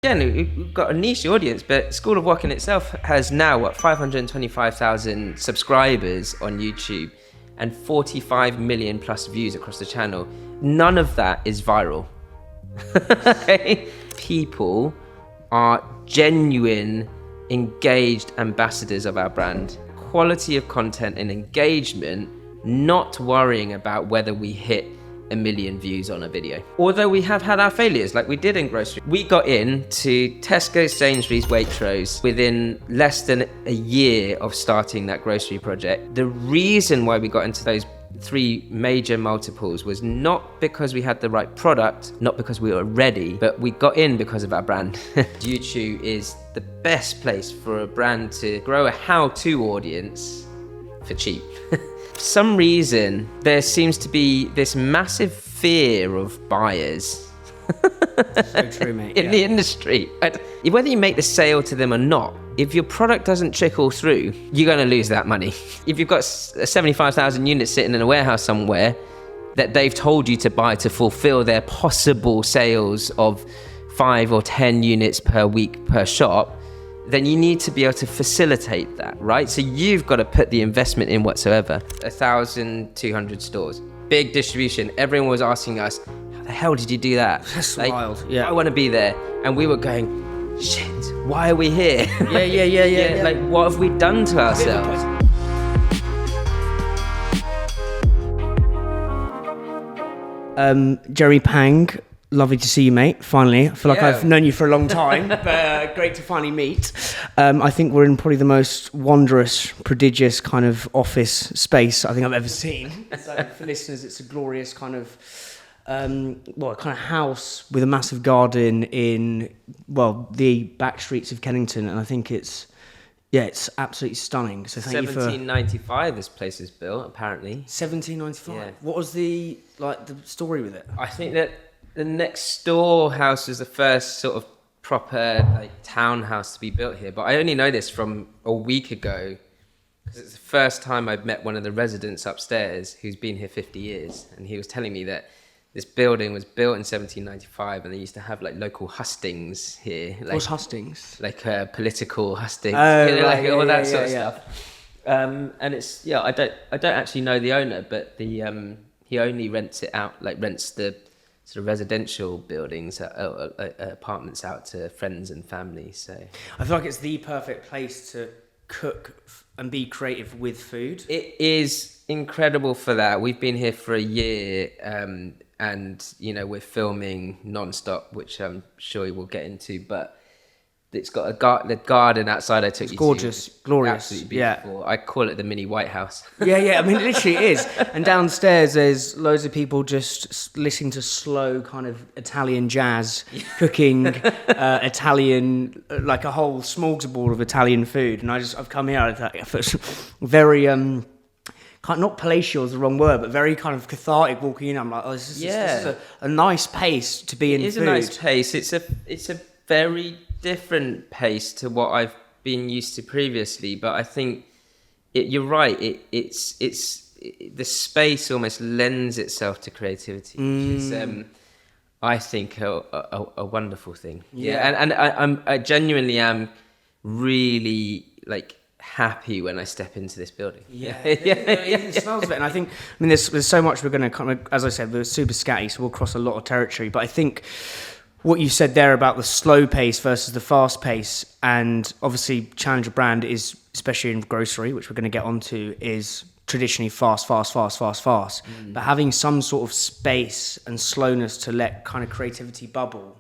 Again, we've got a niche audience, but School of Wok in itself has now, 525,000 subscribers on YouTube and 45 million plus views across the channel. None of that is viral. Okay? People are genuine, engaged ambassadors of our brand. Quality of content and engagement, not worrying about whether we hit 1 million views on a video. Although we have had our failures, like we did in grocery. We got into Tesco, Sainsbury's, Waitrose within less than a year of starting that grocery project. The reason why we got into those 3 major multiples was not because we had the right product, not because we were ready, but we got in because of our brand. YouTube is the best place for a brand to grow a how-to audience for cheap. For some reason, there seems to be this massive fear of buyers. So true, mate. In the industry. Whether you make the sale to them or not, if your product doesn't trickle through, you're going to lose that money. If you've got 75,000 units sitting in a warehouse somewhere that they've told you to buy to fulfill their possible sales of 5 or 10 units per week per shop, then you need to be able to facilitate that, right? So you've got to put the investment in whatsoever. 1,200 stores, big distribution. Everyone was asking us, how the hell did you do that? That's wild. Yeah. I want to be there. And we were going, shit, why are we here? Yeah. Like, what have we done to ourselves? Jeremy Pang, lovely to see you, mate. Finally, I feel like Yeah. I've known you for a long time, but great to finally meet. I think we're in probably the most wondrous, prodigious kind of office space I think I've ever seen. So for listeners, it's a glorious kind of house with a massive garden in the back streets of Kennington, and I think it's absolutely stunning. So thank you for 1795. This place is built, apparently. 1795. Yeah. What was the story with it? I think that the next door house was the first sort of proper townhouse to be built here, but I only know this from a week ago because it's the first time I've met one of the residents upstairs who's been here 50 years, and he was telling me that this building was built in 1795 and they used to have local hustings here. What's hustings? Like political hustings, all that sort of stuff. And it's I don't actually know the owner, but he only rents it out, rents the sort of residential buildings, apartments out to friends and family. So I feel like it's the perfect place to cook and be creative with food. It is incredible for that. We've been here for a year, and we're filming non-stop, which I'm sure we'll get into, but it's got the garden outside I took you to. Gorgeous, glorious. Absolutely beautiful. Yeah. I call it the mini White House. Yeah. I mean, it literally is. And downstairs, there's loads of people just listening to slow kind of Italian jazz, cooking Italian, like a whole smorgasbord of Italian food. And I've come here, I thought very, not palatial is the wrong word, but very kind of cathartic walking in. I'm like, this is a nice pace to be in food. It is a nice pace. It's a very different pace to what I've been used to previously, but I think you're right. It's the space almost lends itself to creativity, which is I think a wonderful thing. And I genuinely am really happy when I step into this building. It smells of it, and I think there's so much we're going to kind of, as I said, we're super scatty, so we'll cross a lot of territory, but I think what you said there about the slow pace versus the fast pace, and obviously Challenger brand is, especially in grocery, which we're going to get onto, is traditionally fast. But having some sort of space and slowness to let kind of creativity bubble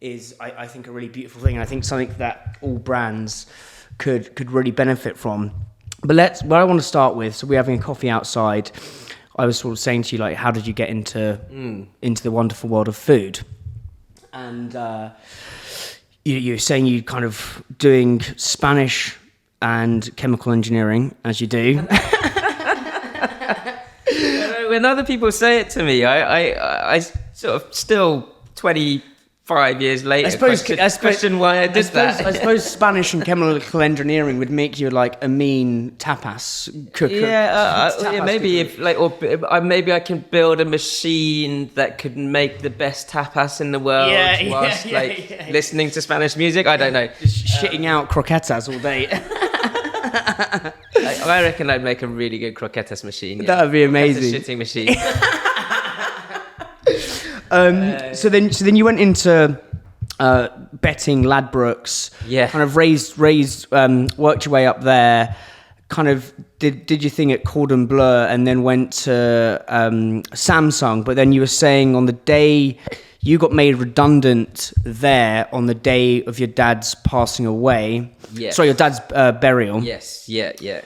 is, I think, a really beautiful thing. And I think something that all brands could really benefit from. But where I want to start with, so we're having a coffee outside. I was sort of saying to you, how did you get into the wonderful world of food? And you're saying you kind of doing Spanish and chemical engineering, as you do. When other people say it to me, I sort of still 25 5 years later. I suppose question why I did that. I suppose Spanish and chemical engineering would make you like a mean tapas cooker. Yeah, maybe maybe I can build a machine that could make the best tapas in the world whilst listening to Spanish music. I don't know. Just shitting out croquetas all day. I reckon I'd make a really good croquetas machine. That would be amazing. Shitting machine. So then you went into betting Ladbrokes. Yeah. Kind of worked your way up there. Kind of did your thing at Cordon Bleu and then went to Samsung. But then you were saying on the day you got made redundant there on the day of your dad's passing away. Yes. Sorry, your dad's burial. Yes. Yeah.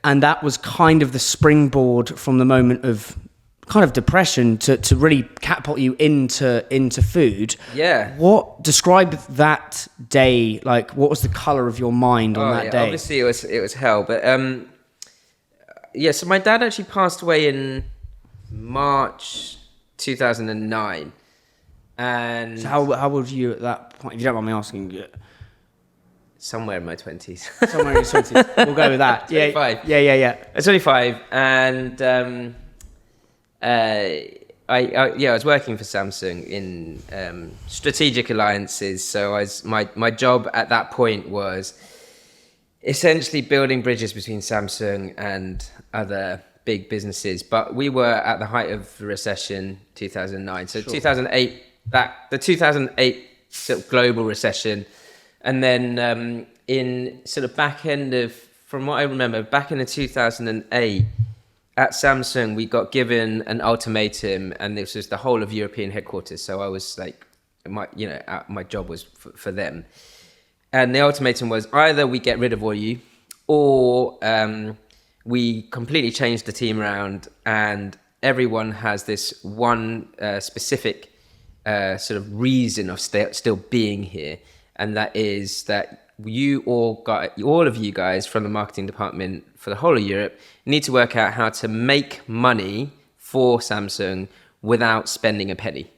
And that was kind of the springboard from the moment of kind of depression to really catapult you into food. Yeah. Describe that day, like what was the colour of your mind on that day? Obviously it was hell, but so my dad actually passed away in March 2009. And so how old were you at that point, if you don't mind me asking? Somewhere in my 20s. Somewhere in your 20s. We'll go with that. 25. Yeah. At 25, and I was working for Samsung in strategic alliances. So my job at that point was essentially building bridges between Samsung and other big businesses. But we were at the height of the recession, 2009. So 2008, the 2008 sort of global recession. And then in sort of back end of, from what I remember, back in the 2008, at Samsung, we got given an ultimatum, and this was the whole of European headquarters. So I was like, my job was for them. And the ultimatum was either we get rid of all you, or we completely change the team around, and everyone has this one specific sort of reason of still being here. And that is that all of you guys from the marketing department for the whole of Europe need to work out how to make money for Samsung without spending a penny.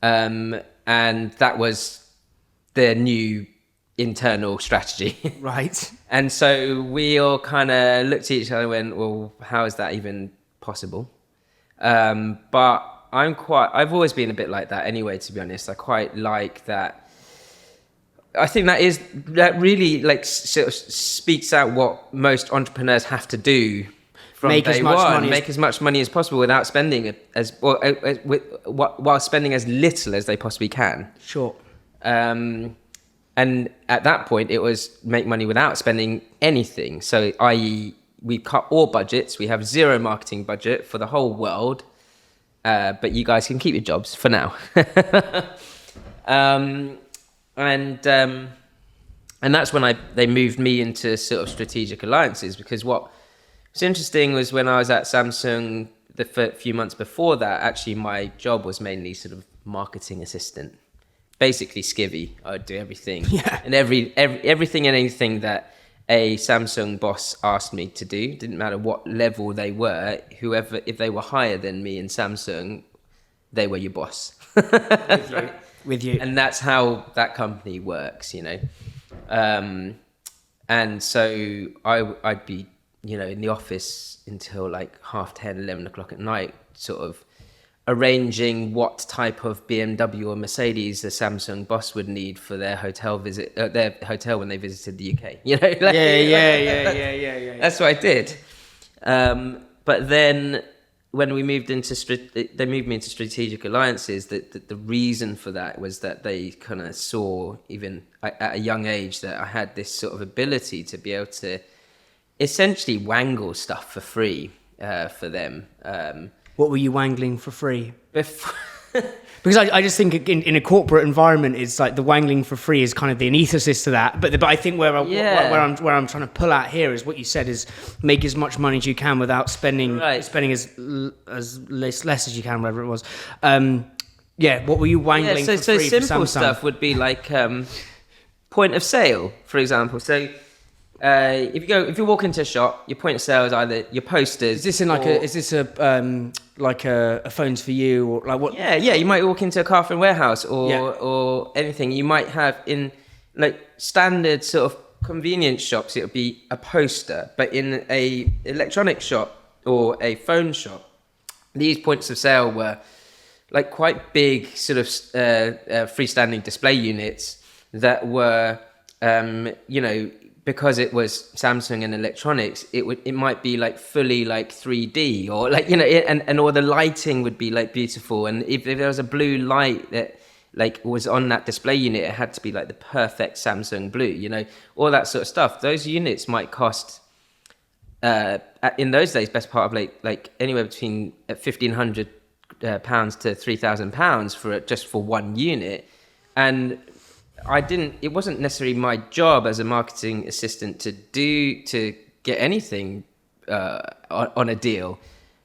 And that was their new internal strategy. Right. And so we all kind of looked at each other and went, well, how is that even possible? But I've always been a bit like that anyway, to be honest. I quite like that. I think that really like sort of speaks out what most entrepreneurs have to do from day one. Make as much money as possible without spending while spending as little as they possibly can. Sure. And at that point, it was make money without spending anything. So, i.e., we cut all budgets. We have zero marketing budget for the whole world. But you guys can keep your jobs for now. And that's when they moved me into sort of strategic alliances, because what was interesting was when I was at Samsung the few months before that, actually my job was mainly sort of marketing assistant, basically skivvy. I would do everything, and everything and anything that a Samsung boss asked me to do. Didn't matter what level they were, whoever, if they were higher than me in Samsung, they were your boss. With you. And that's how that company works, and so I'd be, in the office until like 10:30, 11 o'clock at night, sort of arranging what type of BMW or Mercedes the Samsung boss would need for their hotel visit, their hotel when they visited the UK. Yeah. That's what I did. But then when we moved into they moved me into strategic alliances. The reason for that was that they kind of saw, even at a young age, that I had this sort of ability to be able to essentially wangle stuff for free for them. What were you wangling for free? Because I just think in a corporate environment, it's like the wangling for free is kind of the antithesis to that. But I think where I'm trying to pull out here is what you said is make as much money as you can without spending as less as you can, whatever it was. What were you wangling for free? So simple stuff would be like point of sale, for example. So if you walk into a shop, your point of sale is either your posters. Is this in like a phones for you or like what? Yeah. You might walk into a Covent warehouse or anything. You might have in like standard sort of convenience shops. It would be a poster, but in a electronic shop or a phone shop, these points of sale were like quite big sort of freestanding display units that were because it was Samsung and electronics, it might be like fully like 3D or like and or the lighting would be like beautiful, and if there was a blue light that like was on that display unit, it had to be like the perfect Samsung blue, all that sort of stuff. Those units might cost in those days best part of like anywhere between £1,500 to £3,000 for one unit. And it wasn't necessarily my job as a marketing assistant to get anything on a deal,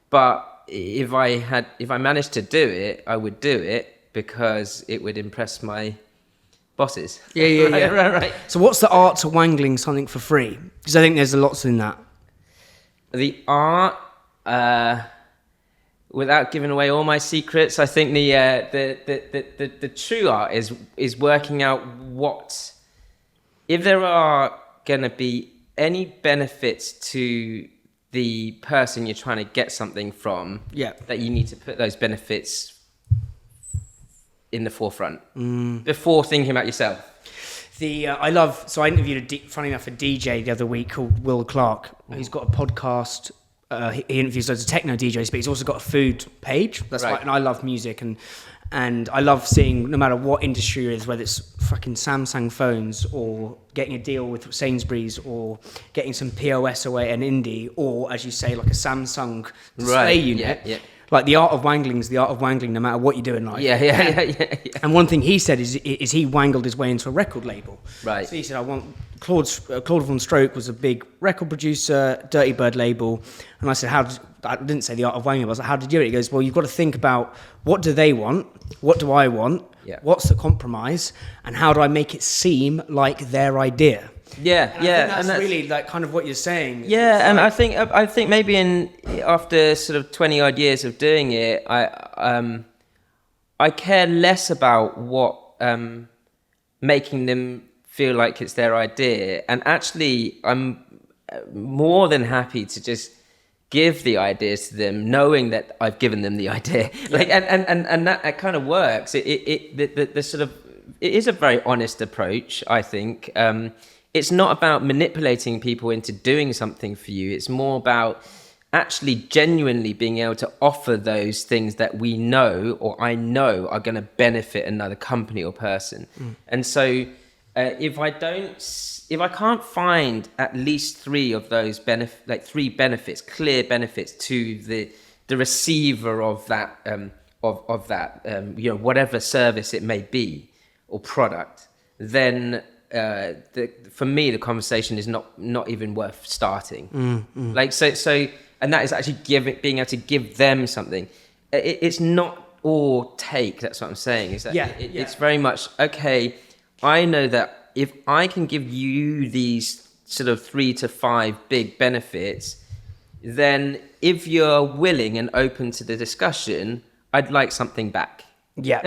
but if I managed to do it, I would do it because it would impress my bosses. Yeah. Right. So what's the art to wangling something for free? Because I think there's lots in that. The art, without giving away all my secrets, I think the true art is working out if there are going to be any benefits to the person you're trying to get something from. Yeah. That you need to put those benefits in the forefront before thinking about yourself. I interviewed funny enough, a DJ the other week called Will Clark. He's got a podcast. He interviews loads of techno DJs, but he's also got a food page. That's right. And I love music, and I love seeing, no matter what industry it is, whether it's fucking Samsung phones or getting a deal with Sainsbury's or getting some POS away at an indie, or as you say, like a Samsung display unit. Yeah. Like the art of wangling is the art of wangling, no matter what you do in life. Yeah. And one thing he said is he wangled his way into a record label. Right. So he said, Claude von Stroke was a big record producer, Dirty Bird label. And I said, I didn't say the art of wangling, but I was like, how did you do it? He goes, well, you've got to think about what do they want? What do I want? Yeah. What's the compromise? And how do I make it seem like their idea? Yeah, and that's really like kind of what you're saying. Yeah, and I think maybe after sort of 20 odd years of doing it, I care less about what making them feel like it's their idea, and actually I'm more than happy to just give the ideas to them, knowing that I've given them the idea. Like, and that kind of works. The sort of, it is a very honest approach, I think. It's not about manipulating people into doing something for you. It's more about actually genuinely being able to offer those things that we know, or I know, are going to benefit another company or person. And so if I can't find at least three of those clear benefits to the receiver of that, whatever service it may be or product, then for me the conversation is not even worth starting. Like so, and that is actually being able to give them something. It's not all take. That's what I'm saying. Is that it's very much okay. I know that if I can give you these sort of 3 to 5 big benefits, then if you're willing and open to the discussion, I'd like something back. Yeah.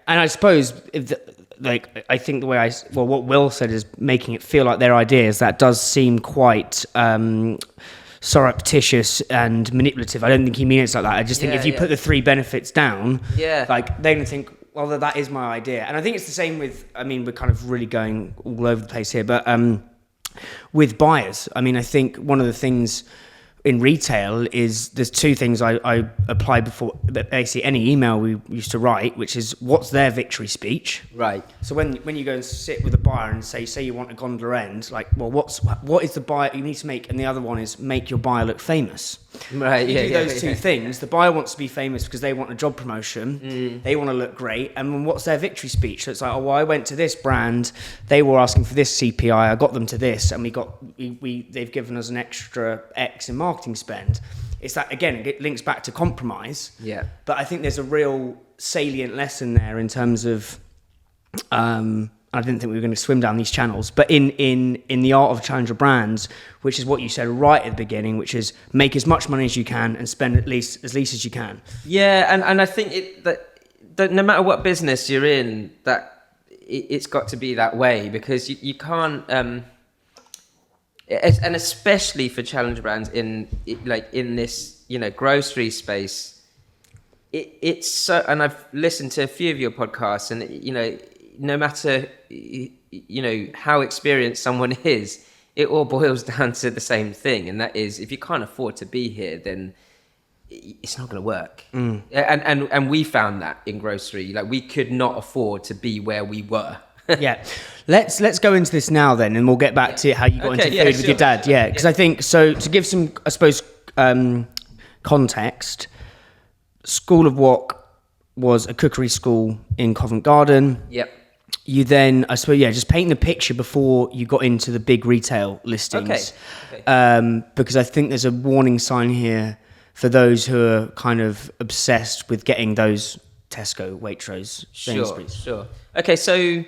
And I suppose I think the way what Will said is making it feel like their ideas. That does seem quite surreptitious and manipulative. I don't think he means it like that. I just think if you put the 3 benefits down, like they're gonna think, well, that is my idea. And I think it's the same with. I mean, we're kind of really going all over the place here, but with buyers, I mean, I think one of the things in retail is there's 2 things I apply before basically any email we used to write, which is what's their victory speech. Right. So when you go and sit with a buyer and say you want a gondola end, like, well, what is the buyer you need to make, and the other one is make your buyer look famous. Right. You do those 2 things. The buyer wants to be famous because they want a job promotion. They want to look great. And what's their victory speech? So it's like, oh, well, I went to this brand. They were asking for this CPI. I got them to this, and they've given us an extra X in marketing spend. It's that, again, it links back to compromise. Yeah. But I think there's a real salient lesson there in terms of I didn't think we were going to swim down these channels, but in the art of challenger brands, which is what you said right at the beginning, which is make as much money as you can and spend at least as least as you can. Yeah, and I think that no matter what business you're in, it's got to be that way, because you can't, and especially for challenger brands in this grocery space, it's so. And I've listened to a few of your podcasts, and no matter how experienced someone is, it all boils down to the same thing, and that is, if you can't afford to be here, then it's not going to work. And we found that in grocery, like we could not afford to be where we were. Yeah, let's go into this now then, and we'll get back to how you got into food with your dad. Yeah, because I think so. To give some, I suppose, context, School of Wok was a cookery school in Covent Garden. Yep. You then, I suppose, just paint the picture before you got into the big retail listings. Okay. Because I think there's a warning sign here for those who are kind of obsessed with getting those Tesco, Waitrose, Sainsbury's. Sure. Okay, so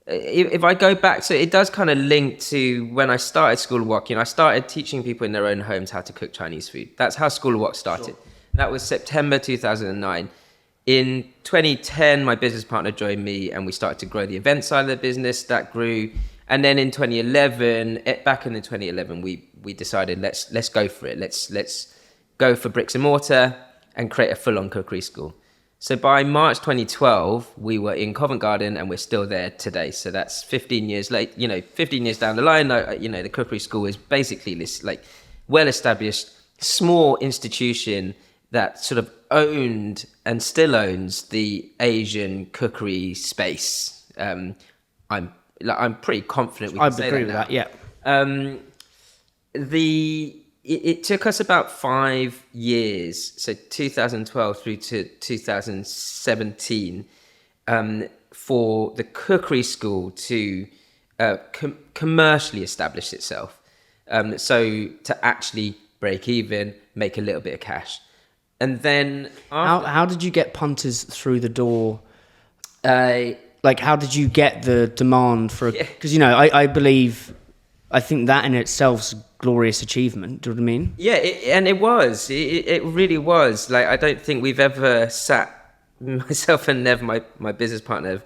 if I go back, so it does kind of link to when I started School of Wok. I started teaching people in their own homes how to cook Chinese food. That's how School of Wok started. Sure. That was September 2009. In 2010, my business partner joined me, and we started to grow the event side of the business. That grew. And then in 2011, back in 2011, we decided let's go for it. Let's go for bricks and mortar and create a full-on cookery school. So by March 2012, we were in Covent Garden, and we're still there today. So that's 15 years late. 15 years down the line, the cookery school is basically this like well-established small institution that sort of owned and still owns the Asian cookery space. I'm pretty confident we can say that. I agree with that. Yeah. It took us about 5 years, so 2012 through to 2017, for the cookery school to commercially establish itself. So to actually break even, make a little bit of cash. And then how did you get punters through the door? How did you get the demand for? Because I think that in itself's a glorious achievement. Do you know what I mean? Yeah, it was. It really was. Like, I don't think we've ever sat, myself and Nev, my business partner,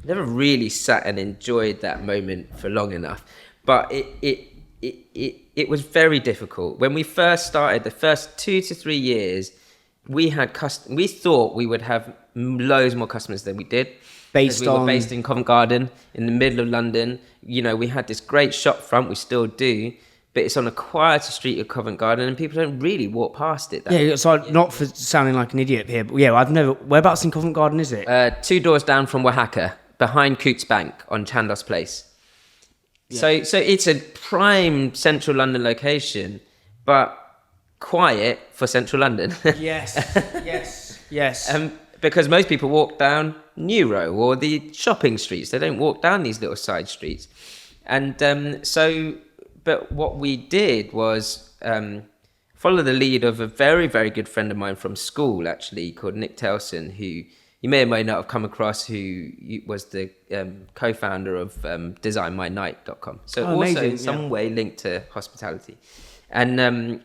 never really sat and enjoyed that moment for long enough. But it was very difficult when we first started. The first 2 to 3 years, we thought we would have loads more customers than we did. We were based in Covent Garden, in the middle of London. We had this great shop front, we still do, but it's on a quieter street of Covent Garden, and people don't really walk past it. So not for sounding like an idiot here, but I've never. Whereabouts in Covent Garden is it? 2 doors down from Oaxaca, behind Cootes Bank on Chandos Place. Yeah. So it's a prime central London location, but quiet for central London. Yes. Because most people walk down New Row or the shopping streets. They don't walk down these little side streets. And but what we did was follow the lead of a very, very good friend of mine from school, actually, called Nick Telson, who you may or may not have come across, who was the co-founder of designmynight.com. So also in some way linked to hospitality. And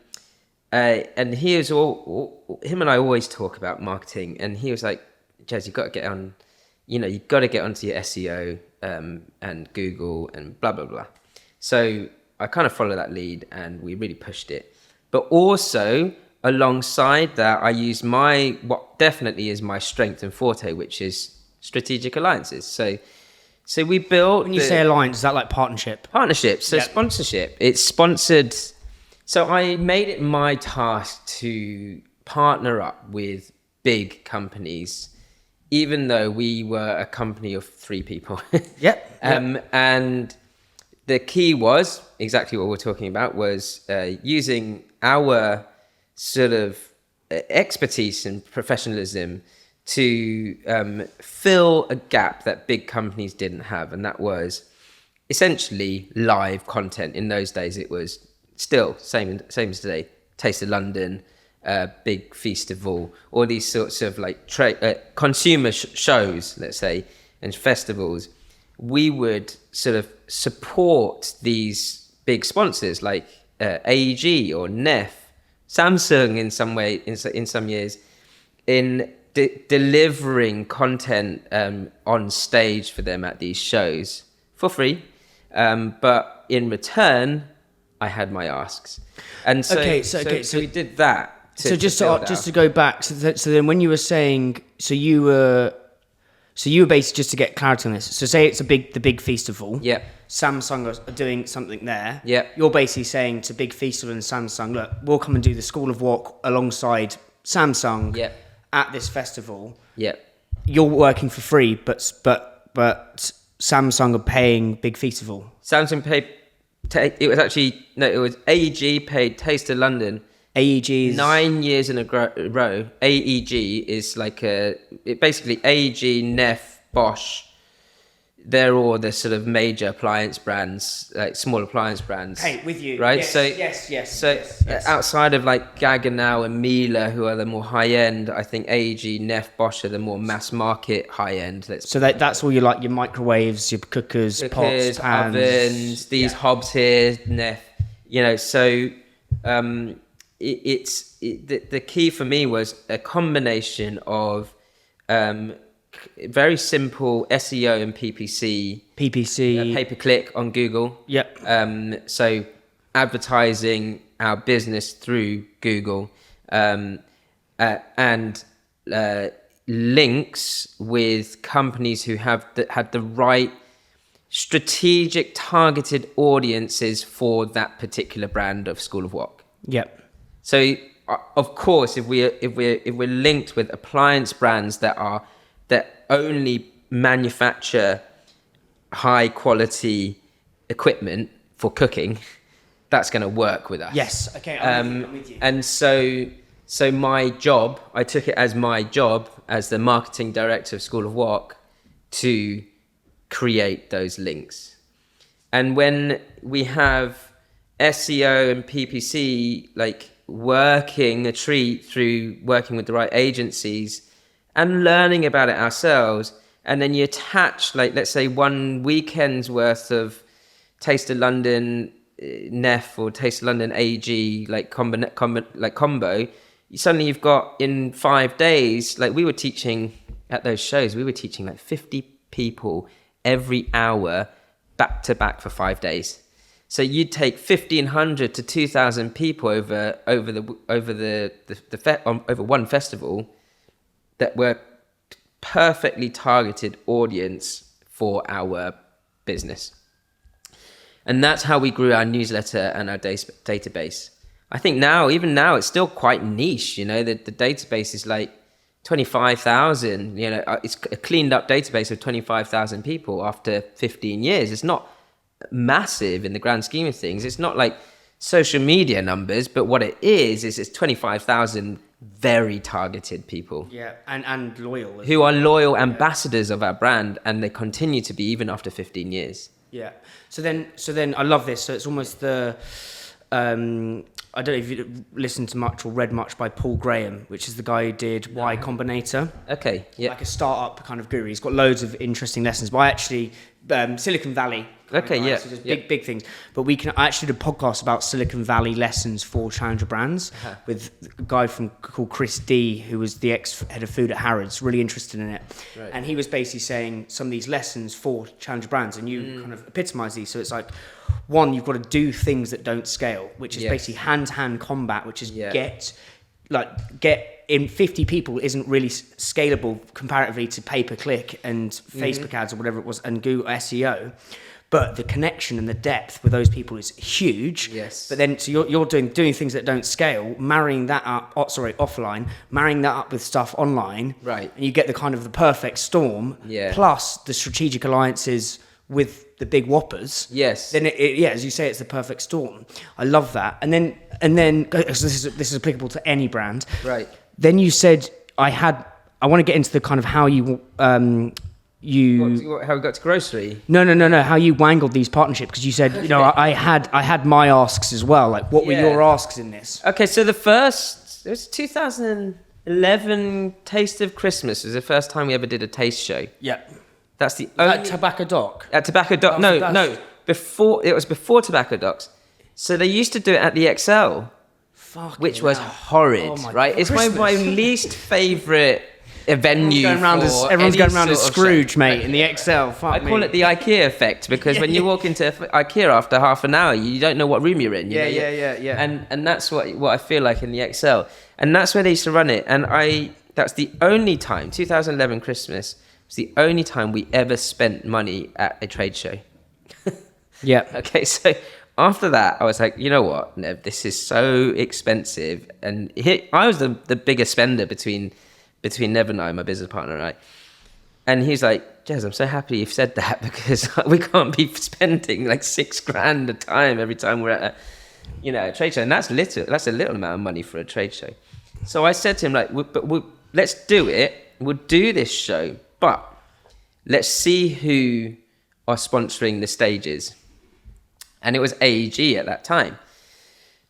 he was him and I always talk about marketing, and he was like, Jez, you've got to get on, you've got to get onto your SEO and Google and blah, blah, blah. So I kind of followed that lead, and we really pushed it. But also alongside that, I used what definitely is my strength and forte, which is strategic alliances. So we built... When you say alliance, is that like partnership? Partnership, so sponsorship. It's sponsored... So I made it my task to partner up with big companies, even though we were a company of 3 people. And the key was exactly what we're talking about, was using our sort of expertise and professionalism to fill a gap that big companies didn't have. And that was essentially live content. In those days, it was still same as today. Taste of London, Big Feast of All these sorts of like consumer shows, let's say, and festivals, we would sort of support these big sponsors like AEG or Neff, Samsung in some way, in some years, in delivering content on stage for them at these shows for free. But in return, I had my asks. And so we did that. Just to go back, so then when you were saying, so you were basically, just to get clarity on this, so say it's the big festival. Yeah. Samsung are doing something there. Yeah. You're basically saying to big festival and Samsung, look, we'll come and do the School of Wok alongside Samsung. Yeah. At this festival. Yeah. You're working for free, but Samsung are paying big festival. Samsung paid. It was AEG paid Taste of London. AEG is 9 years in a row. AEG is like basically AEG, Neff, Bosch. They're all the sort of major appliance brands, like small appliance brands. Hey, with you, right? Yes. Outside of like Gaggenau and Miele, who are the more high end, I think AEG, Neff, Bosch are the more mass market high end. That's all your your cookers, pots, pans, ovens, these hobs here, Neff. So the key for me was a combination of very simple SEO and PPC, pay-per-click on Google. Yep. So advertising our business through Google, and links with companies who had the right strategic targeted audiences for that particular brand of School of Wok. Yep. So of course, if we're linked with appliance brands that only manufacture high quality equipment for cooking, that's going to work with us. Yes. Okay. I'm with you. And so my job, I took it as my job as the marketing director of School of Wok to create those links. And when we have SEO and PPC like working a treat through working with the right agencies and learning about it ourselves, and then you attach, like, let's say 1 weekend's worth of Taste of London Neff or Taste of London AEG combo, suddenly you've got in 5 days, like we were teaching at those shows, we were teaching like 50 people every hour back to back for 5 days. So you'd take 1,500 to 2,000 people over one festival that were perfectly targeted audience for our business. And that's how we grew our newsletter and our database. I think even now, it's still quite niche. The database is like 25,000. It's a cleaned up database of 25,000 people after 15 years. It's not massive in the grand scheme of things. It's not like social media numbers, but what it is it's 25,000 very targeted people. Yeah, and loyal. Who are loyal ambassadors of our brand, and they continue to be even after 15 years. Yeah. So then I love this. So it's almost the I don't know if you listened to much or read much by Paul Graham, which is the guy who did Y Combinator. Okay, yeah. Like a startup kind of guru. He's got loads of interesting lessons. But I actually Silicon Valley. Okay, yeah. So just big things. But I actually did a podcast about Silicon Valley lessons for challenger brands with a guy called Chris D, who was the ex-head of food at Harrods, really interested in it. Right. And he was basically saying some of these lessons for challenger brands, and you kind of epitomise these. So it's like, one, you've got to do things that don't scale, which is basically hand-to-hand combat, which is get in 50 people isn't really scalable comparatively to pay-per-click and Facebook ads or whatever it was, and Google SEO. But the connection and the depth with those people is huge. Yes. But then, so you're doing things that don't scale, marrying that up, offline, marrying that up with stuff online. Right. And you get the kind of the perfect storm. Yeah. Plus the strategic alliances with the big whoppers. Yes. Then as you say, it's the perfect storm. I love that. And then this is applicable to any brand. Right. Then you said I want to get into the kind of how you how we got to grocery? No. How you wangled these partnerships, because you said I had my asks as well. Like, what were your asks in this? Okay, so it was 2011 Taste of Christmas. It was the first time we ever did a taste show. Yeah. That's the At only... Tobacco Dock? At Tobacco Dock. Oh, No, so no. It was before Tobacco Docks. So they used to do it at the XL, which was horrid, right? It's my least favourite venue. Everyone's going around as Scrooge, mate, in the XL. I call it the IKEA effect, because when you walk into IKEA after half an hour, you don't know what room you're in. Yeah. And that's what I feel like in the XL. And that's where they used to run it. And that's the only time, 2011 Christmas, was the only time we ever spent money at a trade show. Yeah. Okay, so after that, I was like, you know what, Nev, this is so expensive. And I was the biggest spender between Nev and I, my business partner and I. And he's like, Jez, I'm so happy you've said that, because we can't be spending like $6,000 a time every time we're at a trade show. And that's a little amount of money for a trade show. So I said to him, like, let's do it. We'll do this show, but let's see who are sponsoring the stages. And it was AEG at that time.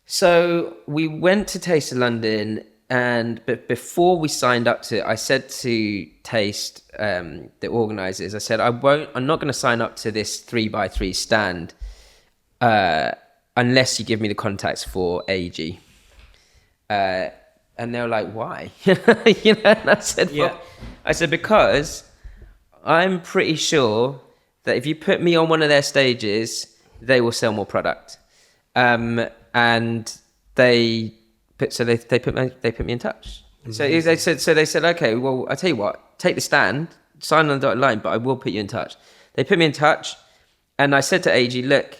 So we went to Taste of London, but before we signed up to it, I said to Taste, the organisers, I said, I'm not going to sign up to this 3x3 stand unless you give me the contacts for AEG. And they were like, why? And I said, because I'm pretty sure that if you put me on one of their stages, they will sell more product. And they put me in touch. Mm-hmm. So they said, okay, well, I tell you what, take the stand, sign on the dotted line, but I will put you in touch. They put me in touch, and I said to AG, look,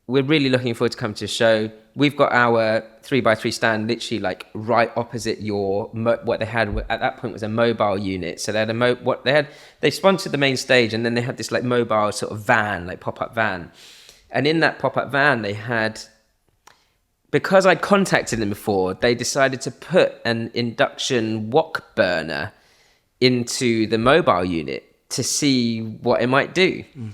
we're really looking forward to coming to the show. We've got our 3x3 stand literally like right opposite what they had at that point was a mobile unit. So they had they sponsored the main stage, and then they had this like mobile sort of van, like pop-up van. And in that pop-up van, they had, because I'd contacted them before, they decided to put an induction wok burner into the mobile unit to see what it might do. Mm.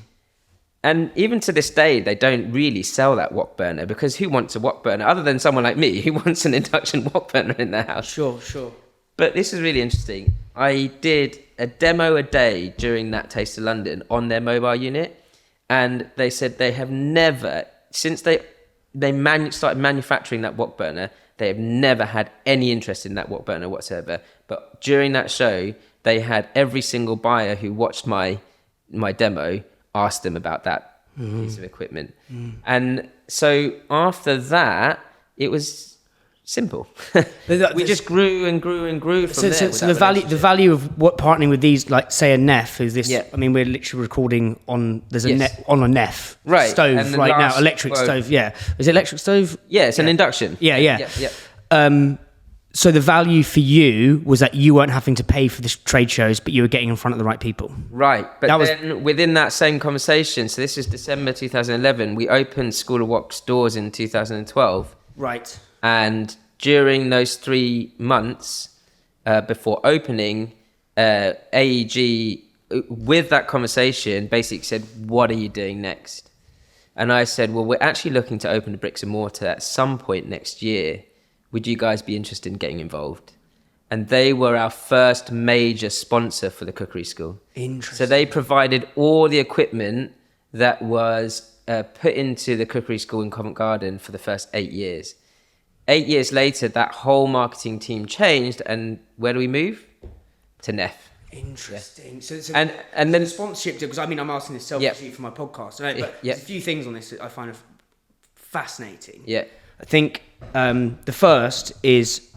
And even to this day, they don't really sell that wok burner, because who wants a wok burner other than someone like me who wants an induction wok burner in their house? Sure. But this is really interesting. I did a demo a day during that Taste of London on their mobile unit. And they said they have never, since they started manufacturing that wok burner, they have never had any interest in that wok burner whatsoever. But during that show, they had every single buyer who watched my demo asked them about that piece of equipment. Mm. And so after that, it was simple. We just grew and grew and grew from there. So the value of what partnering with these, like say a Neff, who's this? Yeah. I mean, we're literally recording on a Neff stove right now, electric stove. Yeah, is it electric stove? Yeah, it's an induction. Yeah. So the value for you was that you weren't having to pay for the trade shows, but you were getting in front of the right people. Right, but then within that same conversation, so this is December 2011, we opened School of Wok's doors in 2012. Right. And during those 3 months before opening, AEG, with that conversation, basically said, what are you doing next? And I said, well, we're actually looking to open a bricks and mortar at some point next year. Would you guys be interested in getting involved? And they were our first major sponsor for the cookery school. Interesting. So they provided all the equipment that was put into the cookery school in Covent Garden for the first 8 years. 8 years later, that whole marketing team changed, and where do we move? To Neff. Interesting. Yeah. So and then the sponsorship deal, because I mean, I'm asking this selfishly for my podcast, right? But there's a few things on this that I find fascinating. Yeah. I think the first is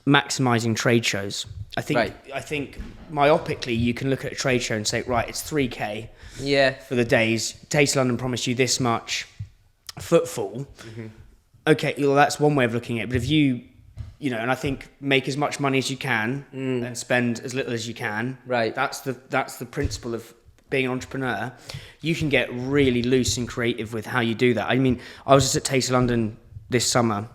maximizing trade shows. I think myopically, you can look at a trade show and say, right, it's 3K for the days. Taste London promised you this much footfall. Mm-hmm. Okay, well, that's one way of looking at it. But if you and I think make as much money as you can and spend as little as you can. Right. That's the principle of being an entrepreneur. You can get really loose and creative with how you do that. I mean, I was just at Taste of London this summer,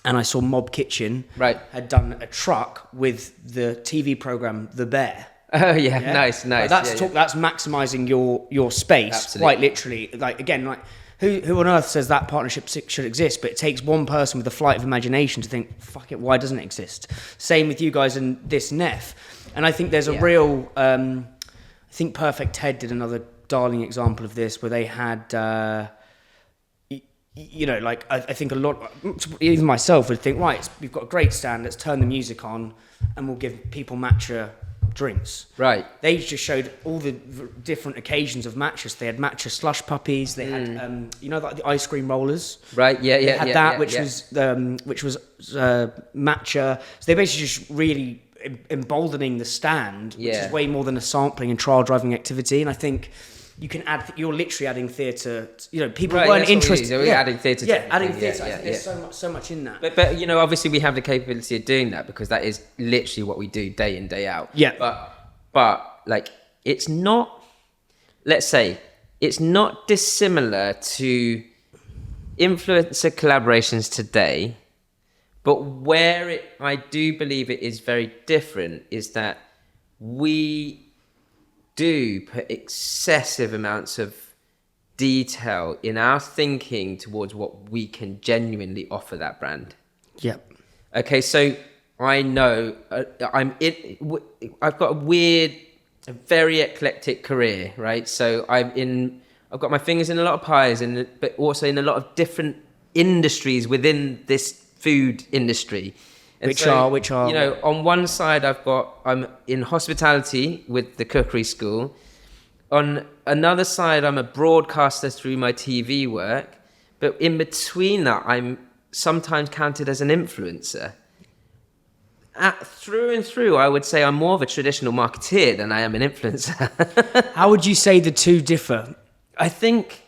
and I saw Mob Kitchen had done a truck with the TV program The Bear. Oh yeah. Nice. That's maximising your space. Absolutely. Quite literally. Like again, like who on earth says that partnership should exist? But it takes one person with a flight of imagination to think, fuck it, why doesn't it exist? Same with you guys and this Neff. And I think there's a real I think Perfect Ted did another darling example of this, where they had, like I think a lot, even myself would think, right, we've got a great stand, let's turn the music on, and we'll give people matcha drinks. Right. They just showed all the different occasions of matchas. They had matcha slush puppies. They had, like the ice cream rollers. Right. Yeah. They had that, which was matcha. So they basically just really emboldening the stand, which is way more than a sampling and trial driving activity. And I think you can add. You're literally adding theatre. People weren't interested. We're adding theatre. Adding theatre. I think there's so much in that. But obviously we have the capability of doing that because that is literally what we do day in, day out. Yeah. But like it's not. Let's say it's not dissimilar to influencer collaborations today, but where I do believe it is very different is that we do put excessive amounts of detail in our thinking towards what we can genuinely offer that brand. Yep. Okay, so I know I've got a very eclectic career, right? So I've got my fingers in a lot of pies, but also in a lot of different industries within this food industry. And which are on one side I'm in hospitality with the cookery school. On another side I'm a broadcaster through my TV work, but in between that I'm sometimes counted as an influencer. Through and through, I would say I'm more of a traditional marketeer than I am an influencer. How would you say the two differ? I think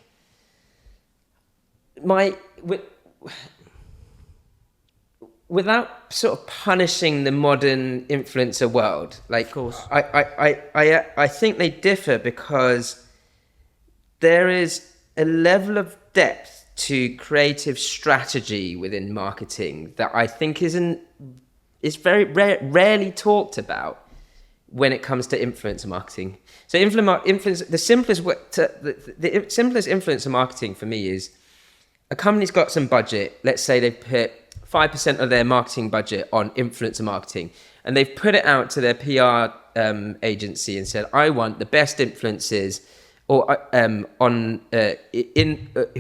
without sort of punishing the modern influencer world, like, of course, I think they differ because there is a level of depth to creative strategy within marketing that I think is very rarely talked about when it comes to influencer marketing. So the simplest influencer marketing for me is a company's got some budget. Let's say they've put 5% of their marketing budget on influencer marketing, and they've put it out to their PR agency and said, "I want the best influencers who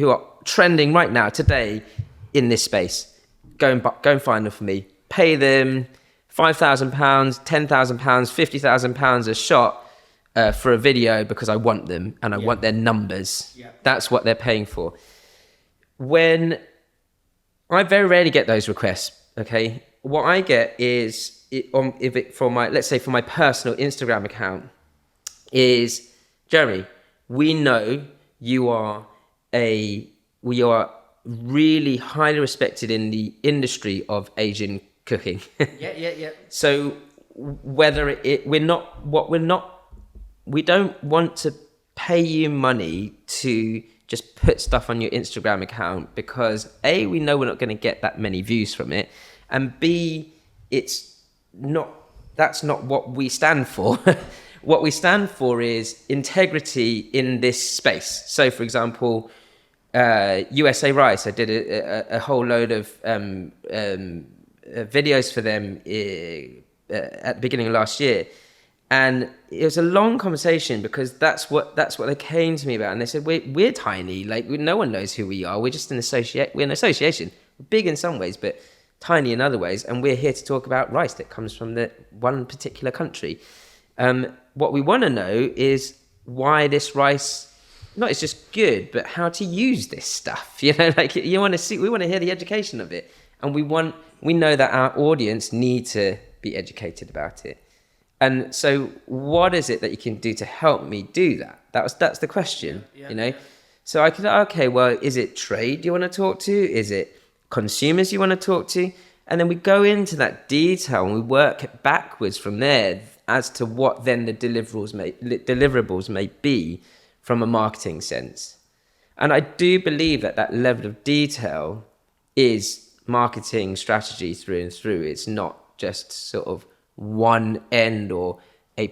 are trending right now today in this space. Go and find them for me. Pay them £5,000, £10,000, £50,000 a shot for a video because I want them and I want their numbers." Yeah. That's what they're paying for. When I very rarely get those requests, okay? What I get is, for my personal Instagram account, is, "Jeremy, we know you are really highly respected in the industry of Asian cooking." Yeah. So we don't want to pay you money to just put stuff on your Instagram account because A, we know we're not going to get that many views from it, and B, that's not what we stand for. What we stand for is integrity in this space. So, for example, USA Rice, I did a whole load of videos for them at the beginning of last year. And it was a long conversation because that's what they came to me about. And they said, we're tiny, like no one knows who we are. We're just we're an association, big in some ways, but tiny in other ways. And we're here to talk about rice that comes from the one particular country. What we want to know is why this rice, not it's just good, but how to use this stuff. We want to hear the education of it. And we know that our audience need to be educated about it. And so what is it that you can do to help me do that? That's the question, Yeah. So I could, okay, well, is it trade you want to talk to? Is it consumers you want to talk to? And then we go into that detail and we work backwards from there as to what then the deliverables may be from a marketing sense. And I do believe that level of detail is marketing strategy through and through. It's not just sort of one end or a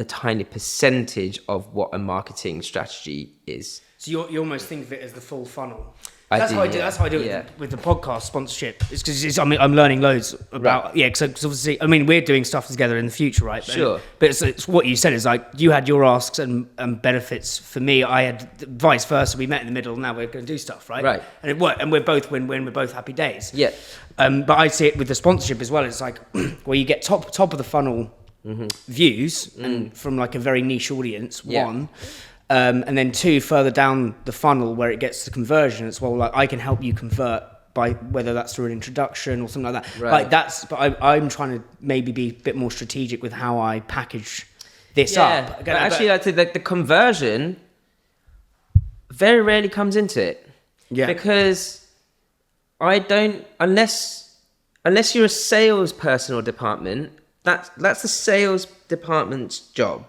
tiny percentage of what a marketing strategy is. So you almost think of it as the full funnel. That's how I do it with the podcast sponsorship. It's because I'm learning loads about because obviously we're doing stuff together in the future, right? Sure. But it's what you said is like you had your asks and benefits for me. I had vice versa. We met in the middle. Now we're going to do stuff, right? Right. And it worked. And we're both win-win. We're both happy days. Yeah. But I see it with the sponsorship as well. It's like where you get top of the funnel views and from like a very niche audience. One. And then two, further down the funnel where it gets to conversion, it's like I can help you convert by whether that's through an introduction or something like that. Right. But I'm trying to maybe be a bit more strategic with how I package this up. But actually, I'd say that the conversion very rarely comes into it. Yeah. Because I don't, unless you're a salesperson or department, that's the sales department's job.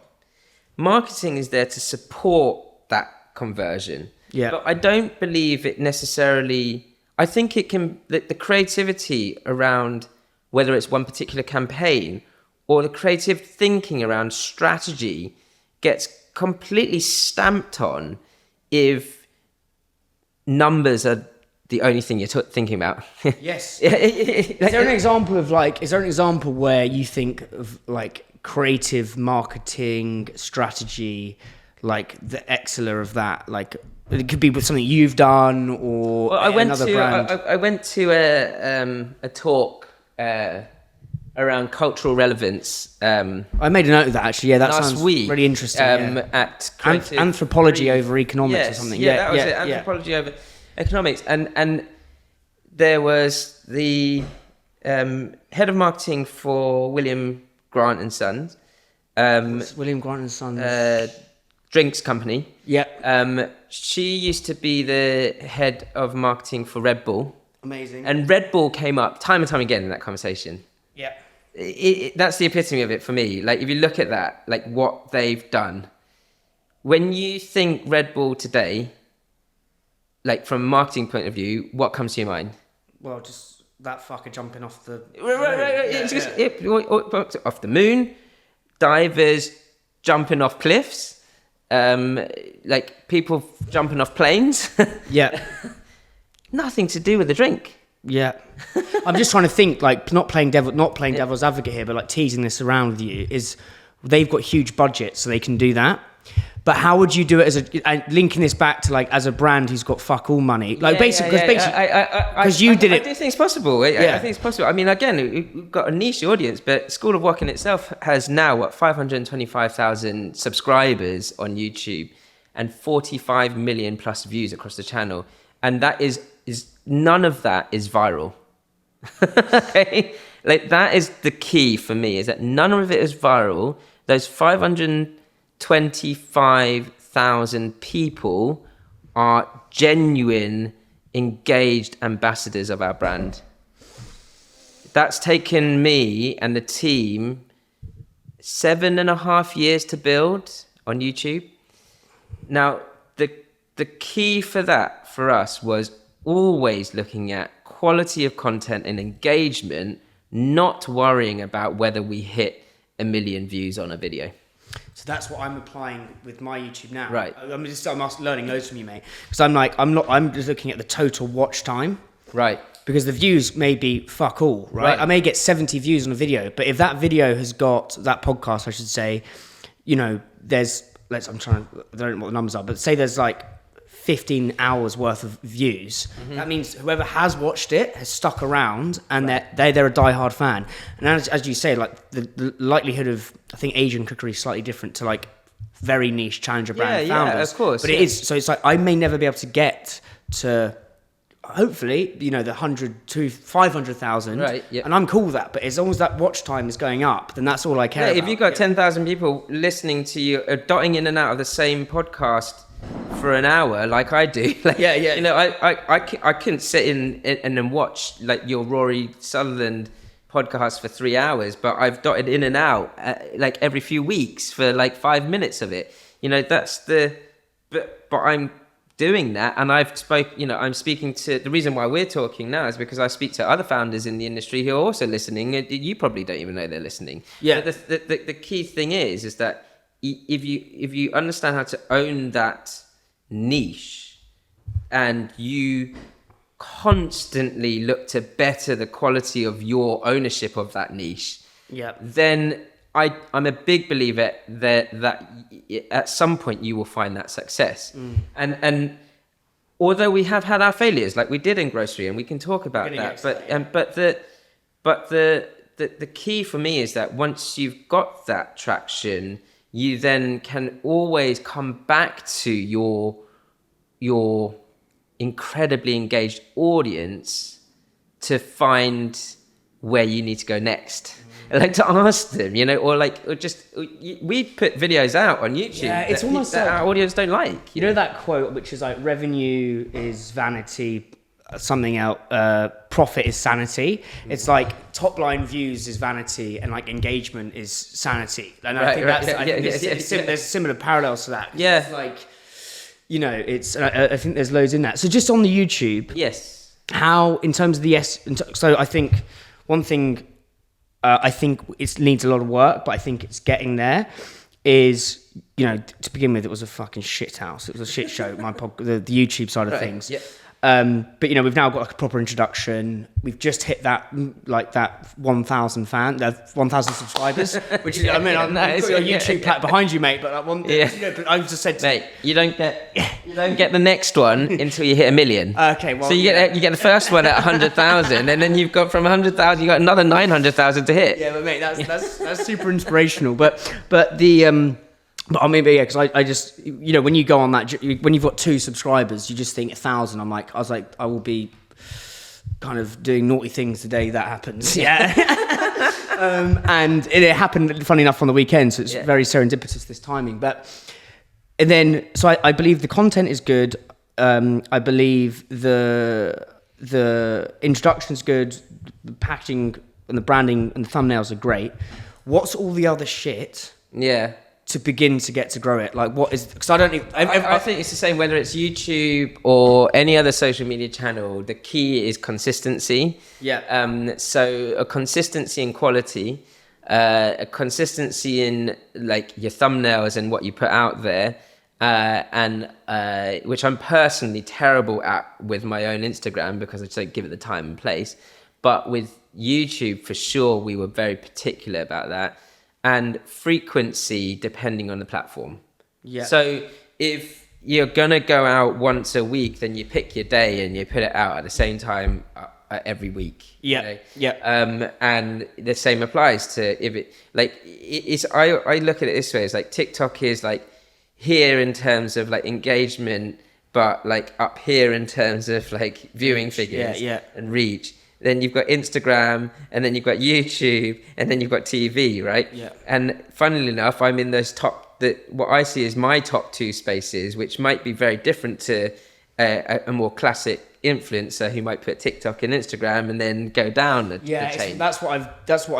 Marketing is there to support that conversion. Yeah. But I don't believe it necessarily. I think it can, the creativity around whether it's one particular campaign or the creative thinking around strategy gets completely stamped on if numbers are the only thing you're thinking about. Yes. Is there an example where you think of like creative marketing strategy, like the exceller of that? Like it could be with something you've done or another brand. I went to a talk around cultural relevance. I made a note of that actually. Yeah, that sounds really interesting. At anthropology over economics or something. That was it. Anthropology over economics, and there was the head of marketing for William Grant and Sons. William Grant and Sons drinks company. Yeah. She used to be the head of marketing for Red Bull. Amazing. And Red Bull came up time and time again in that conversation. Yeah. That's the epitome of it for me. Like, if you look at that, like what they've done, when you think Red Bull today, like from a marketing point of view, what comes to your mind? Well, just that fucker jumping off the... Right. Off the moon, divers jumping off cliffs, like people jumping off planes. Yeah. Nothing to do with the drink. Yeah. I'm just trying to think, like, not playing devil's advocate here, but like teasing this around with you, is they've got huge budgets so they can do that. But how would you do it linking this back to like as a brand who's got fuck all money? Like basically, because you did it. I do think it's possible. I think it's possible. I mean, again, we've got a niche audience, but School of Wok in itself has now 525,000 subscribers on YouTube and 45 million plus views across the channel, and that is none of that is viral. Okay, like that is the key for me, is that none of it is viral. Those 525,000 people are genuine, engaged ambassadors of our brand. That's taken me and the team 7.5 years to build on YouTube. Now, the key for that for us was always looking at quality of content and engagement, not worrying about whether we hit 1 million views on a video. So that's what I'm applying with my YouTube now. Right. I'm learning loads from you, mate. Because I'm just looking at the total watch time. Right. Because the views may be fuck all, right? I may get 70 views on a video, but if that video has got, that podcast, I should say, you know, I don't know what the numbers are, but say there's like 15 hours worth of views. Mm-hmm. That means whoever has watched it has stuck around, and they're a diehard fan. And as you say, like the likelihood of, I think Asian cookery is slightly different to like very niche challenger brand founders. Yeah, of course. But it is, so it's like I may never be able to get to, hopefully, you know, the 100 to 500,000. Right. Yeah. And I'm cool with that. But as long as that watch time is going up, then that's all I care about. If you've got 10,000 people listening to you, dotting in and out of the same podcast for an hour, like I do, like, you know, I couldn't sit in and then watch like your Rory Sutherland podcast for 3 hours, but I've dotted in and out like every few weeks for like 5 minutes of it. You know, that's but I'm doing that, and I'm speaking to, the reason why we're talking now is because I speak to other founders in the industry who are also listening. You probably don't even know they're listening. Yeah. But the key thing is that if you understand how to own that niche, and you constantly look to better the quality of your ownership of that niche, then I'm a big believer that at some point you will find that success. And although we have had our failures, like we did in grocery, and we can talk about that, but the key for me is that once you've got that traction, you then can always come back to your incredibly engaged audience to find where you need to go next. Like to ask them, or just we put videos out on YouTube. Yeah, it's almost that like our audience don't like. You know that quote, which is like, revenue is vanity, something else, profit is sanity. It's like top line views is vanity, and like engagement is sanity. And I think there's similar parallels to that. Yeah, it's like, I think there's loads in that. So just on the YouTube, yes, how in terms of so I think one thing. I think it needs a lot of work, but I think it's getting there. Is, to begin with, it was a fucking shit house. It was a shit show. The YouTube side of things. Yeah. But we've now got a proper introduction. We've just hit that 1,000 1,000 subscribers, which is, I've got your YouTube plat behind you, mate. But but I've just said, mate, you don't get the next one until you hit 1 million. Okay, well, so you get the first one at 100,000, and then you've got from 100,000, you got another 900,000 to hit. Yeah, but mate, that's super inspirational. But I mean, because I just, when you go on that, when you've got 2 subscribers, you just think 1,000. I was like, I will be kind of doing naughty things the day that happens. Yeah. And it happened, funny enough, on the weekend. So it's very serendipitous, this timing. And then, so I believe the content is good. I believe the introduction's good. The packaging and the branding and the thumbnails are great. What's all the other shit? Yeah. To begin to get to grow it, like what is? Because I don't. I think it's the same whether it's YouTube or any other social media channel. The key is consistency. Yeah. So a consistency in quality, a consistency in like your thumbnails and what you put out there, and which I'm personally terrible at with my own Instagram because I just don't give it the time and place. But with YouTube, for sure, we were very particular about that. And frequency depending on the platform. Yeah. So if you're gonna go out once a week, then you pick your day and you put it out at the same time every week. Yeah. Yeah. And the same applies to if it it's. I look at it this way: it's like TikTok is like here in terms of like engagement, but like up here in terms of like viewing figures and reach. Then you've got Instagram, and then you've got YouTube, and then you've got TV, right? Yeah. And funnily enough, I'm in those what I see as my top 2 spaces, which might be very different to a more classic influencer who might put TikTok and Instagram and then go down the chain. That's what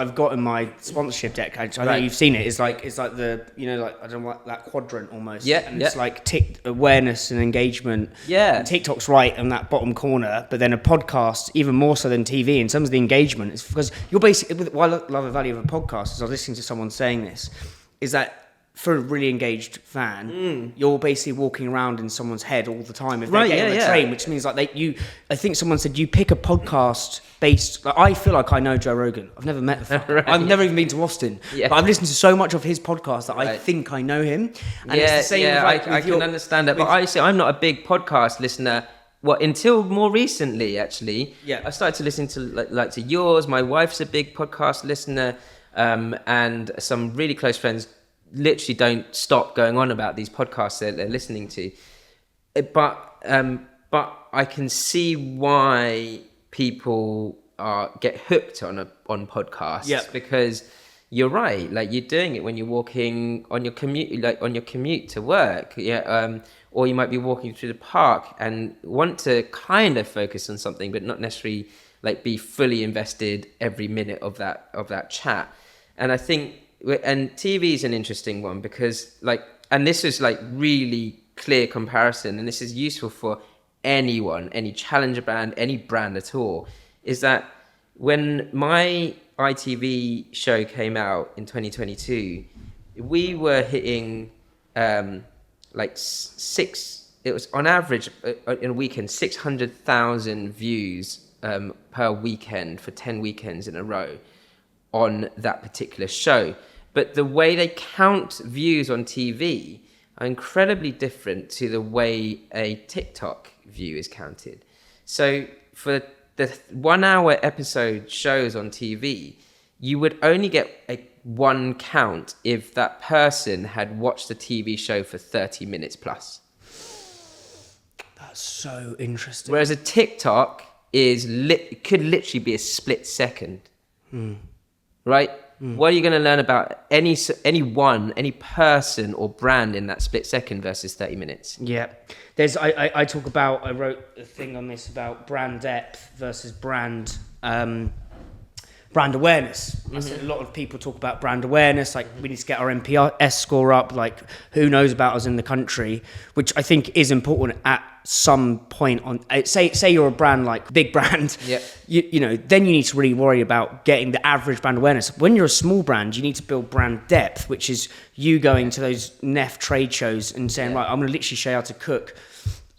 I've got in my sponsorship deck. I know you've seen it. It's like the I don't know, that quadrant almost. Yeah. And it's like awareness and engagement. Yeah. And TikTok's right in that bottom corner, but then a podcast even more so than TV in terms of the engagement. It's because you're basically what I love the value of a podcast is I was listening to someone saying this is that. For a really engaged fan, you're basically walking around in someone's head all the time if they get on the train, which means like I think someone said you pick a podcast based. Like, I feel like I know Joe Rogan. I've never met him. Right. I've never even been to Austin, but I've listened to so much of his podcast that I think I know him. And it's the same with, like, I can understand that, but I'm not a big podcast listener. Until more recently, actually, I started to listen to like to yours. My wife's a big podcast listener, and some really close friends literally don't stop going on about these podcasts that they're listening to. But I can see why people get hooked on podcasts because you're right. Like you're doing it when you're walking on your commute to work. Or you might be walking through the park and want to kind of focus on something, but not necessarily like be fully invested every minute of that chat. And I think. And TV is an interesting one because and this is like really clear comparison, and this is useful for anyone, any challenger brand, any brand at all, is that when my ITV show came out in 2022, we were hitting like 6 it was on average in a weekend 600,000 views per weekend for 10 weekends in a row on that particular show. But the way they count views on TV are incredibly different to the way a TikTok view is counted. So for the 1 hour episode shows on TV, you would only get one count if that person had watched the TV show for 30 minutes plus. That's so interesting. Whereas a TikTok could literally be a split second. Right? What are you going to learn about any person or brand in that split second versus 30 minutes? Yeah. I wrote a thing on this about brand depth versus brand awareness. I said a lot of people talk about brand awareness, like we need to get our NPS score up, like who knows about us in the country, which I think is important at some point on, say you're a brand like big brand, you know, then you need to really worry about getting the average brand awareness. When you're a small brand, you need to build brand depth, which is you going to those Neff trade shows and saying, right, I'm going to literally show you how to cook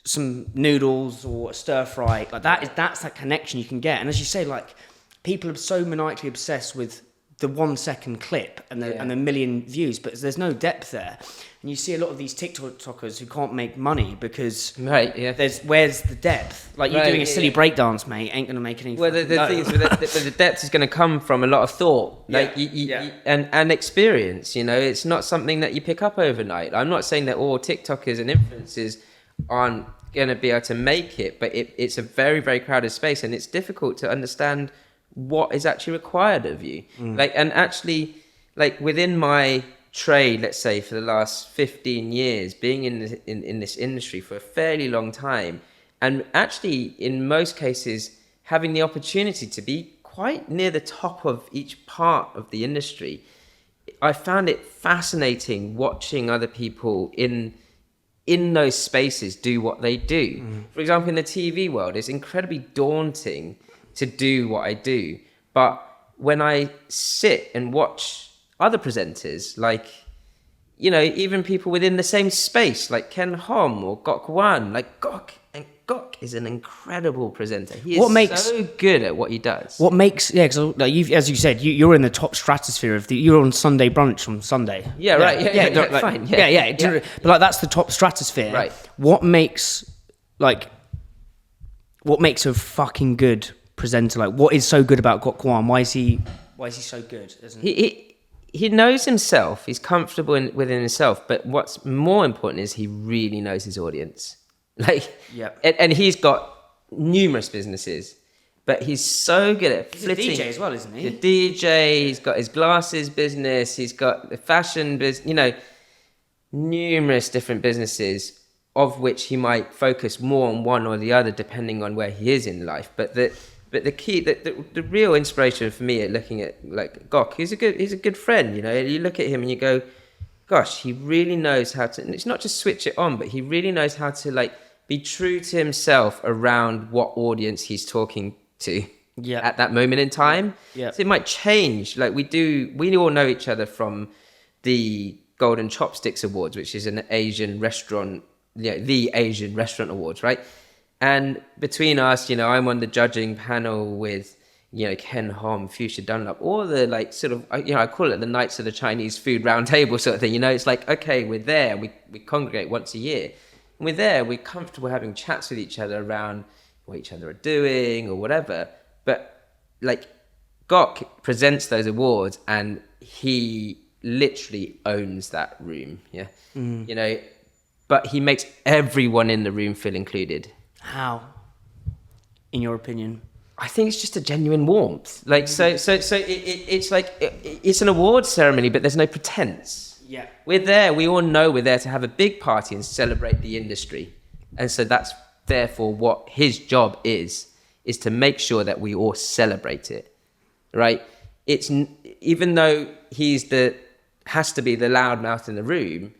some noodles or a stir fry. Like that's that connection you can get. And as you say, like, people are so maniacally obsessed with the 1 second clip and the million views, but there's no depth there. And you see a lot of these TikTokers who can't make money because where's the depth? Like you're doing a silly breakdance, mate, ain't gonna make any. Well, the thing is, the depth is going to come from a lot of thought, like and experience. You know, it's not something that you pick up overnight. I'm not saying that all TikTokers and influencers aren't going to be able to make it, but it's a very, very crowded space, and it's difficult to understand what is actually required of you. Like, and actually, like within my trade, let's say for the last 15 years, being in this industry for a fairly long time, and actually in most cases having the opportunity to be quite near the top of each part of the industry, I found it fascinating watching other people in those spaces do what they do. For example, in the TV world, it's incredibly daunting to do what I do. But when I sit and watch other presenters, like, you know, even people within the same space, like Ken Hom or Gok Wan, like Gok is an incredible presenter. He is so good at what he does. What makes, because like as you said, you're in the top stratosphere of you're on Sunday brunch on Sunday. Fine. But like that's the top stratosphere. Right. What makes a fucking good presenter? Like, what is so good about Gok Wan? Why is he so good? He knows himself. He's comfortable within himself. But what's more important is he really knows his audience. And he's got numerous businesses, but he's so good at flitting. He's a DJ as well, isn't he? The DJ. He's got his glasses business. He's got the fashion business. You know, numerous different businesses, of which he might focus more on one or the other depending on where he is in life. But the key, the real inspiration for me at looking at like Gok, he's a good friend. You know, you look at him and you go, gosh, he really knows how to. And it's not just switch it on, but he really knows how to like be true to himself around what audience he's talking to at that moment in time. So it might change. Like we all know each other from the Golden Chopsticks Awards, which is an Asian restaurant. The Asian Restaurant Awards, right? And between us, you know, I'm on the judging panel with, you know, Ken Hom, Fuchsia Dunlop, all the like sort of, you know, I call it the Knights of the Chinese Food Round Table sort of thing. You know, it's like, okay, we're there, we congregate once a year. And we're there, we're comfortable having chats with each other around what each other are doing or whatever. But like Gok presents those awards and he literally owns that room. You know, but he makes everyone in the room feel included. How? In your opinion? I think it's just a genuine warmth. Like, so it's like, it's an awards ceremony, but there's no pretense. Yeah. We're there, we all know we're there to have a big party and celebrate the industry. And so that's therefore what his job is to make sure that we all celebrate it, right? It's, even though has to be the loudmouth in the room,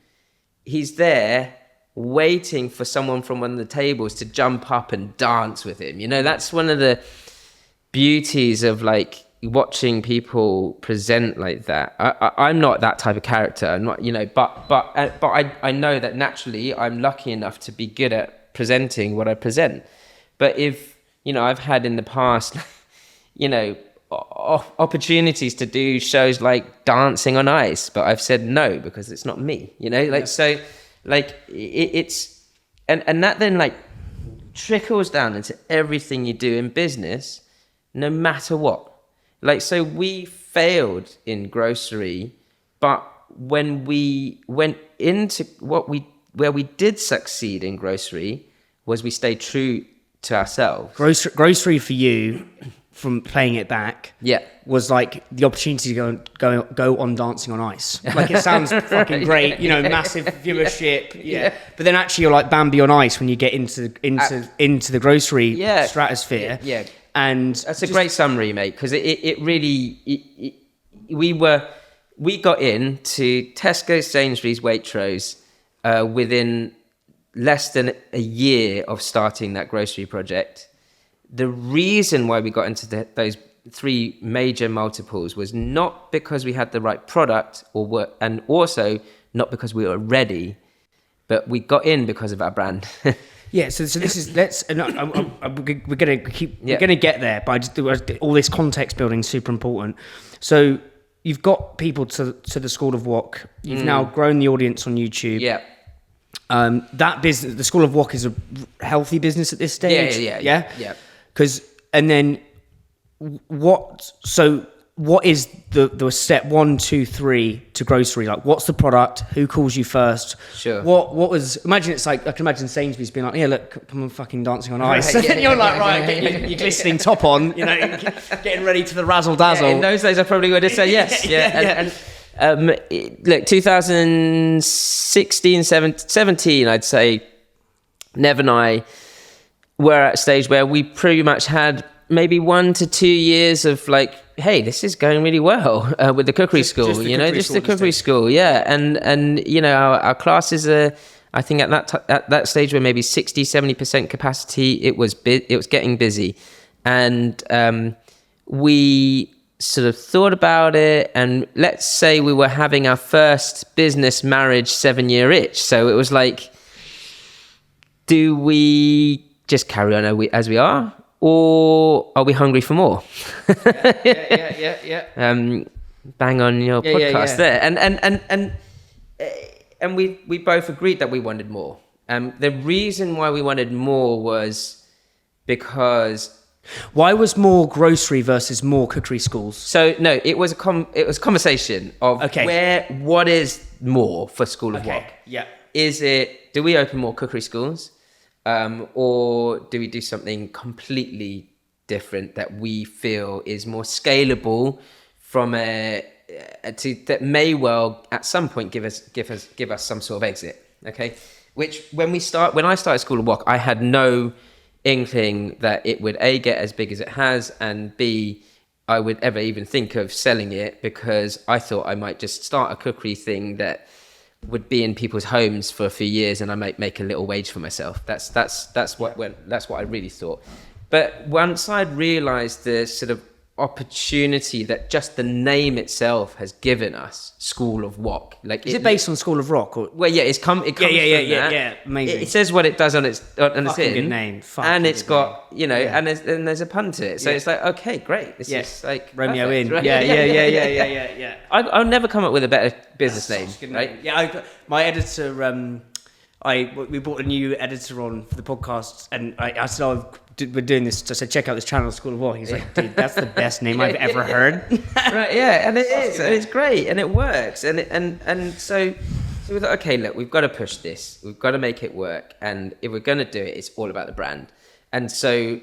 he's there waiting for someone from one of the tables to jump up and dance with him. You know, that's one of the beauties of like watching people present like that. I'm not that type of character. I'm not, but I know that naturally I'm lucky enough to be good at presenting what I present. But if, I've had in the past, opportunities to do shows like Dancing on Ice, but I've said no because it's not me, so like it's, and that then like trickles down into everything you do in business, no matter what. Like, so we failed in grocery, but when we went into where we did succeed in grocery was we stayed true to ourselves. Grocery for you, from playing it back, was like the opportunity to go on Dancing on Ice. Like, it sounds fucking great, massive viewership. Yeah. But then actually you're like Bambi on Ice when you get into the grocery stratosphere. Yeah. And that's a great summary, mate, because it really we got into Tesco, Sainsbury's, Waitrose within less than a year of starting that grocery project. The reason why we got into those three major multiples was not because we had the right product and also not because we were ready, but we got in because of our brand. Yeah, so this is we're gonna get there, but all this context building is super important. So you've got people to the School of Wok. You've now grown the audience on YouTube. Yeah. That business, the School of Wok, is a healthy business at this stage. Yeah. Because what is the step 1, 2, 3 to grocery? Like, what's the product? Who calls you first? Sure. What was? Imagine it's like, I can imagine Sainsbury's being like, "Yeah, look, come on, fucking Dancing on Ice." Right, and you're like, get your glistening top on, getting ready to the razzle dazzle. Yeah, in those days, I probably would have said yes. Look, 2016, 17, I'd say, Nev and I were at a stage where we pretty much had maybe 1 to 2 years of like, hey, this is going really well with the cookery school, just the cookery school. Yeah. And our classes are, I think at that stage were maybe 60, 70% capacity. It was getting busy. And we sort of thought about it, and let's say we were having our first business marriage 7-year itch. So it was like, do we just carry on as we are? Or are we hungry for more? Yeah. Bang on your podcast there. And we both agreed that we wanted more. The reason why we wanted more was because... Why was more grocery versus more cookery schools? So no, it was a conversation of what is more for School of Wok? Yeah. Do we open more cookery schools? Or do we do something completely different that we feel is more scalable from that may well at some point give us some sort of exit? Okay, which when I started School of Wok, I had no inkling that it would A, get as big as it has, and B, I would ever even think of selling it, because I thought I might just start a cookery thing that would be in people's homes for a few years, and I might make a little wage for myself. That's what I really thought. But once I'd realised the sort of opportunity that just the name itself has given us, School of Wok. Like, is it based on School of Rock? Or? Well, yeah, it comes from that. Yeah, amazing. It says what it does on its tin, good name. And it's got and there's a pun to it. So it's like, okay, great. This is like Romeo perfect, in. Right? Yeah. I'll never come up with a better business name, right? Yeah, my editor. We brought a new editor on for the podcast, and I said, we're doing this. I said, check out this channel, School of Wok. He's like, dude, that's the best name I've ever heard. Right, yeah, and it is, and it's great, and it works, and so we thought, okay, look, we've got to push this, we've got to make it work, and if we're going to do it, it's all about the brand. And so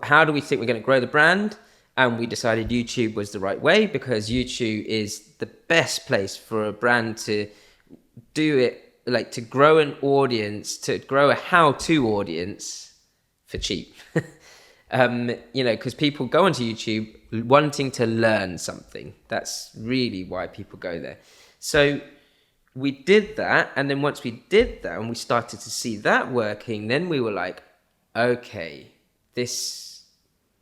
how do we think we're going to grow the brand? And we decided YouTube was the right way, because YouTube is the best place for a brand to do it, like to grow an audience, to grow a how-to audience for cheap. Because people go onto YouTube wanting to learn something. That's really why people go there. So we did that, and then once we did that and we started to see that working, then we were like, okay, this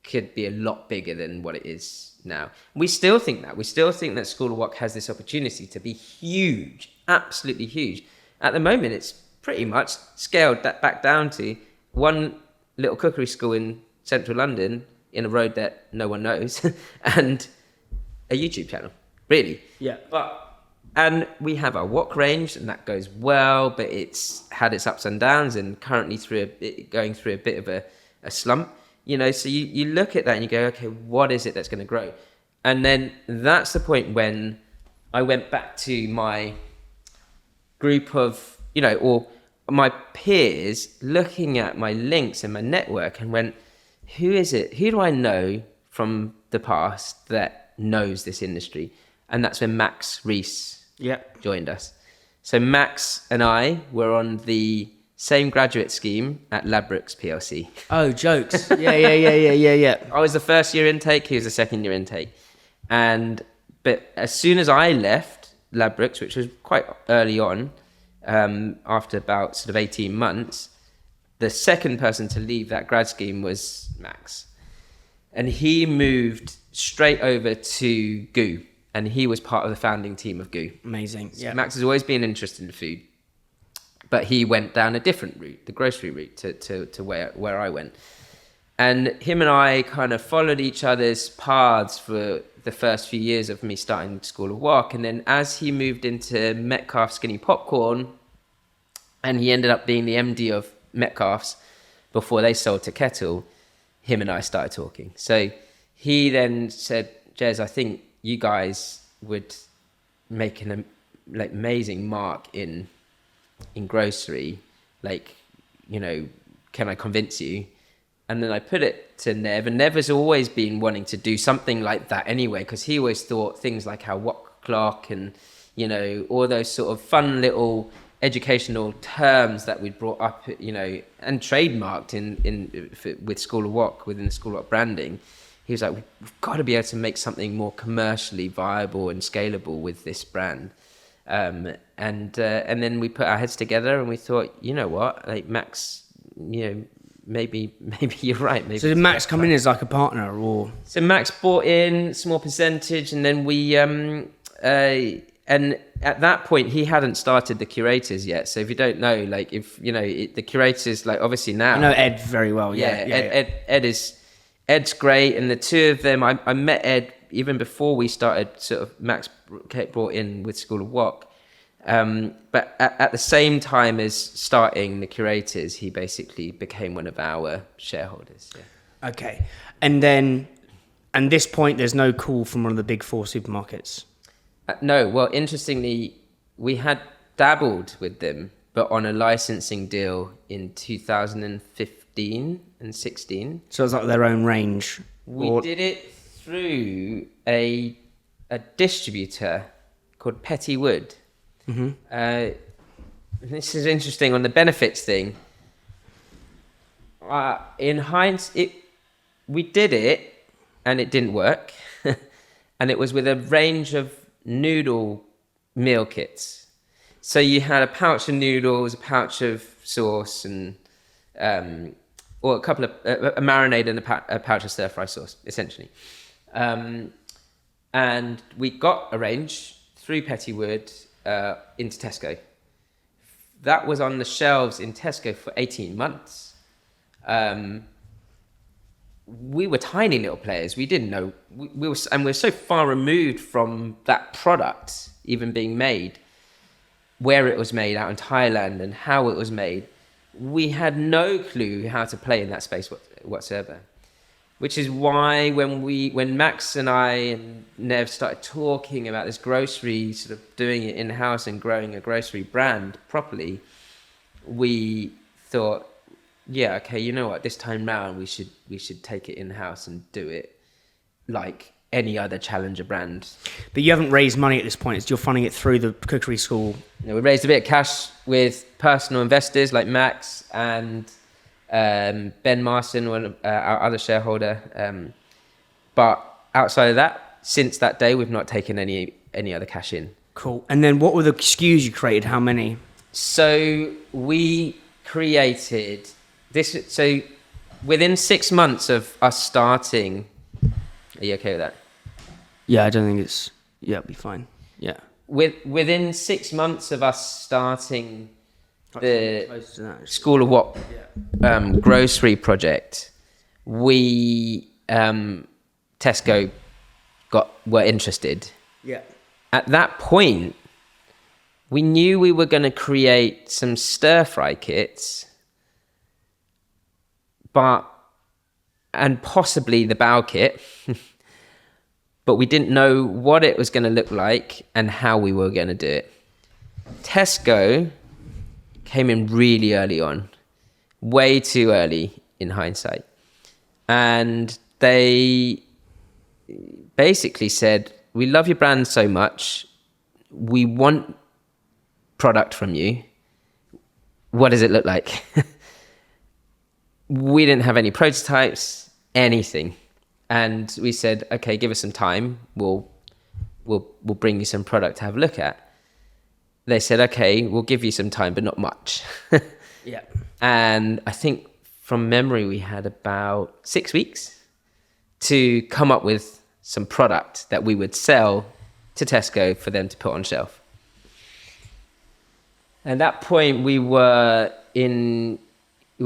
could be a lot bigger than what it is now. We still think that. We still think that School of Wok has this opportunity to be huge, absolutely huge. At the moment, it's pretty much scaled that back down to one little cookery school in central London in a road that no one knows and a YouTube channel, really. Yeah. And we have our wok range, and that goes well, but it's had its ups and downs, and currently going through a bit of a slump. So you look at that and you go, okay, what is it that's going to grow? And then that's the point when I went back to my group of, or my peers, looking at my links and my network, and went, who is it? Who do I know from the past that knows this industry? And that's when Max Reese joined us. So Max and I were on the same graduate scheme at Ladbrokes PLC. Oh, jokes. Yeah. I was the first year intake, he was the second year intake. But as soon as I left Ladbrokes, which was quite early on, after about sort of 18 months, the second person to leave that grad scheme was Max. And he moved straight over to Goo. And he was part of the founding team of Goo. Amazing. So Max has always been interested in food, but he went down a different route, the grocery route, to where I went. And him and I kind of followed each other's paths for the first few years of me starting School of Wok. And then as he moved into Metcalfe Skinny Popcorn, and he ended up being the MD of Metcalfe's before they sold to Kettle, him and I started talking. So he then said, Jez, I think you guys would make an amazing mark in grocery. Can I convince you? And then I put it to Nev, and Nev has always been wanting to do something like that anyway, because he always thought things like how Wok Clock and, all those sort of fun little educational terms that we'd brought up, and trademarked with School of Wok, within the School of Wok branding. He was like, we've got to be able to make something more commercially viable and scalable with this brand. And then we put our heads together and we thought, you know what, like Max, maybe you're right. Maybe so did Max come in as like a partner, or? So Max bought in small percentage, and then we, and at that point he hadn't started the curators yet. So if you don't know, like the curators, like obviously now. I know Ed very well. Ed's great, and the two of them, I met Ed even before we started, sort of Max brought in with School of Wok. But at the same time as starting the curators, he basically became one of our shareholders. Yeah. Okay. And then, at this point, there's no call from one of the big four supermarkets? No. Well, interestingly, we had dabbled with them, but on a licensing deal in 2015 and 16. So it's like their own range? We did it through a distributor called Petty Wood. Mm-hmm. This is interesting on the benefits thing. In hindsight, we did it and it didn't work. And it was with a range of noodle meal kits. So you had a pouch of noodles, a pouch of sauce, and or a couple of a marinade and a pouch of stir fry sauce, essentially. And we got a range through Petty Wood into Tesco. That was on the shelves in Tesco for 18 months. We were tiny little players. We didn't know. We were so far removed from that product even being made, where it was made out in Thailand and how it was made. We had no clue how to play in that space whatsoever. Which is why when Max and I and Nev started talking about this grocery, sort of doing it in-house and growing a grocery brand properly, we thought, yeah, okay, you know what, this time round we should take it in-house and do it like any other challenger brand. But you haven't raised money at this point, you're funding it through the cookery school. We raised a bit of cash with personal investors like Max and Ben Marston, one of our other shareholder. But outside of that, since that day, we've not taken any other cash in. Cool. And then what were the SKUs you created? How many? So we created this. So within 6 months of us starting, are you okay with that? Yeah, I don't think it's... Yeah, it'll be fine. Yeah. Within 6 months of us starting the Close to that. School of Wok grocery project, we Tesco were interested. Yeah. At that point, we knew we were going to create some stir fry kits, and possibly the bao kit, but we didn't know what it was going to look like and how we were going to do it. Tesco came in really early on, way too early in hindsight. And they basically said, we love your brand so much. We want product from you. What does it look like? We didn't have any prototypes, anything. And we said, okay, give us some time. We'll bring you some product to have a look at. They said, okay, we'll give you some time, but not much. Yeah. And I think from memory, we had about 6 weeks to come up with some product that we would sell to Tesco for them to put on shelf. At that point, we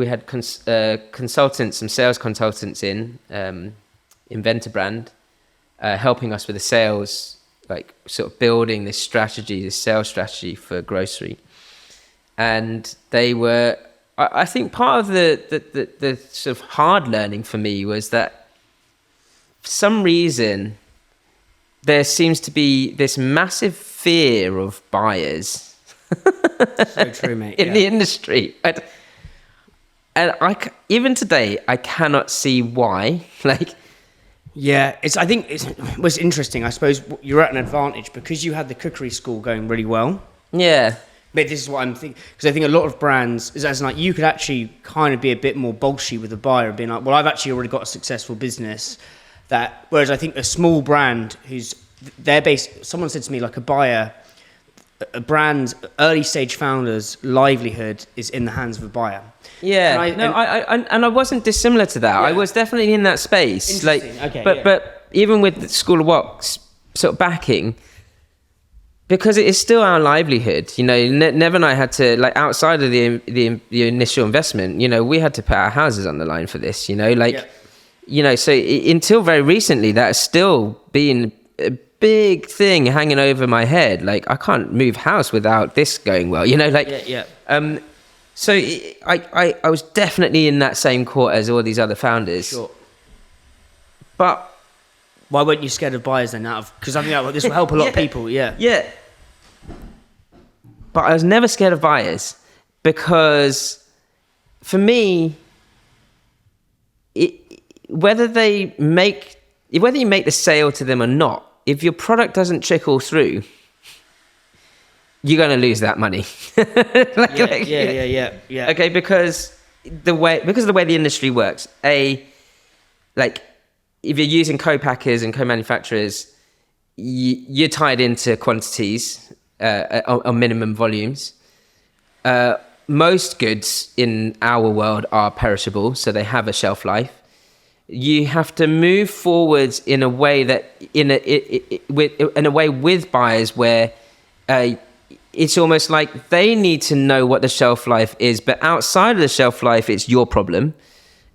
had consultants, some sales consultants Inventor Brand, helping us with the sales, like sort of building this strategy, this sales strategy for grocery. And they were, I think part of the sort of hard learning for me was that for some reason, there seems to be this massive fear of buyers. So true, mate. in the industry. And even today, I cannot see why. Yeah, I think it was interesting. I suppose you're at an advantage because you had the cookery school going really well. Yeah. But this is what I'm thinking, because I think a lot of brands, as like you could actually kind of be a bit more bolshy with the buyer and being like, well, I've actually already got a successful business. Whereas I think a small brand someone said to me, like a brand's early stage founder's livelihood is in the hands of a buyer. Yeah, I wasn't dissimilar to that. Yeah. I was definitely in that space. But even with the School of Wok's sort of backing, because it is still our livelihood. You know, Nev and I had to, like, outside of the initial investment, you know, we had to put our houses on the line for this. You know, you know, so until very recently, that's still been a big thing hanging over my head. Like, I can't move house without this going well. You know, So I was definitely in that same court as all these other founders. Sure. But why weren't you scared of buyers then? Because I think this will help a lot of people. Yeah. Yeah. But I was never scared of buyers because, for me, whether you make the sale to them or not, if your product doesn't trickle through, you're going to lose that money. Yeah. Okay, because the way the industry works, if you're using co-packers and co-manufacturers, you're tied into quantities on minimum volumes. Most goods in our world are perishable, so they have a shelf life. You have to move forwards in a way with buyers where it's almost like they need to know what the shelf life is, but outside of the shelf life, it's your problem.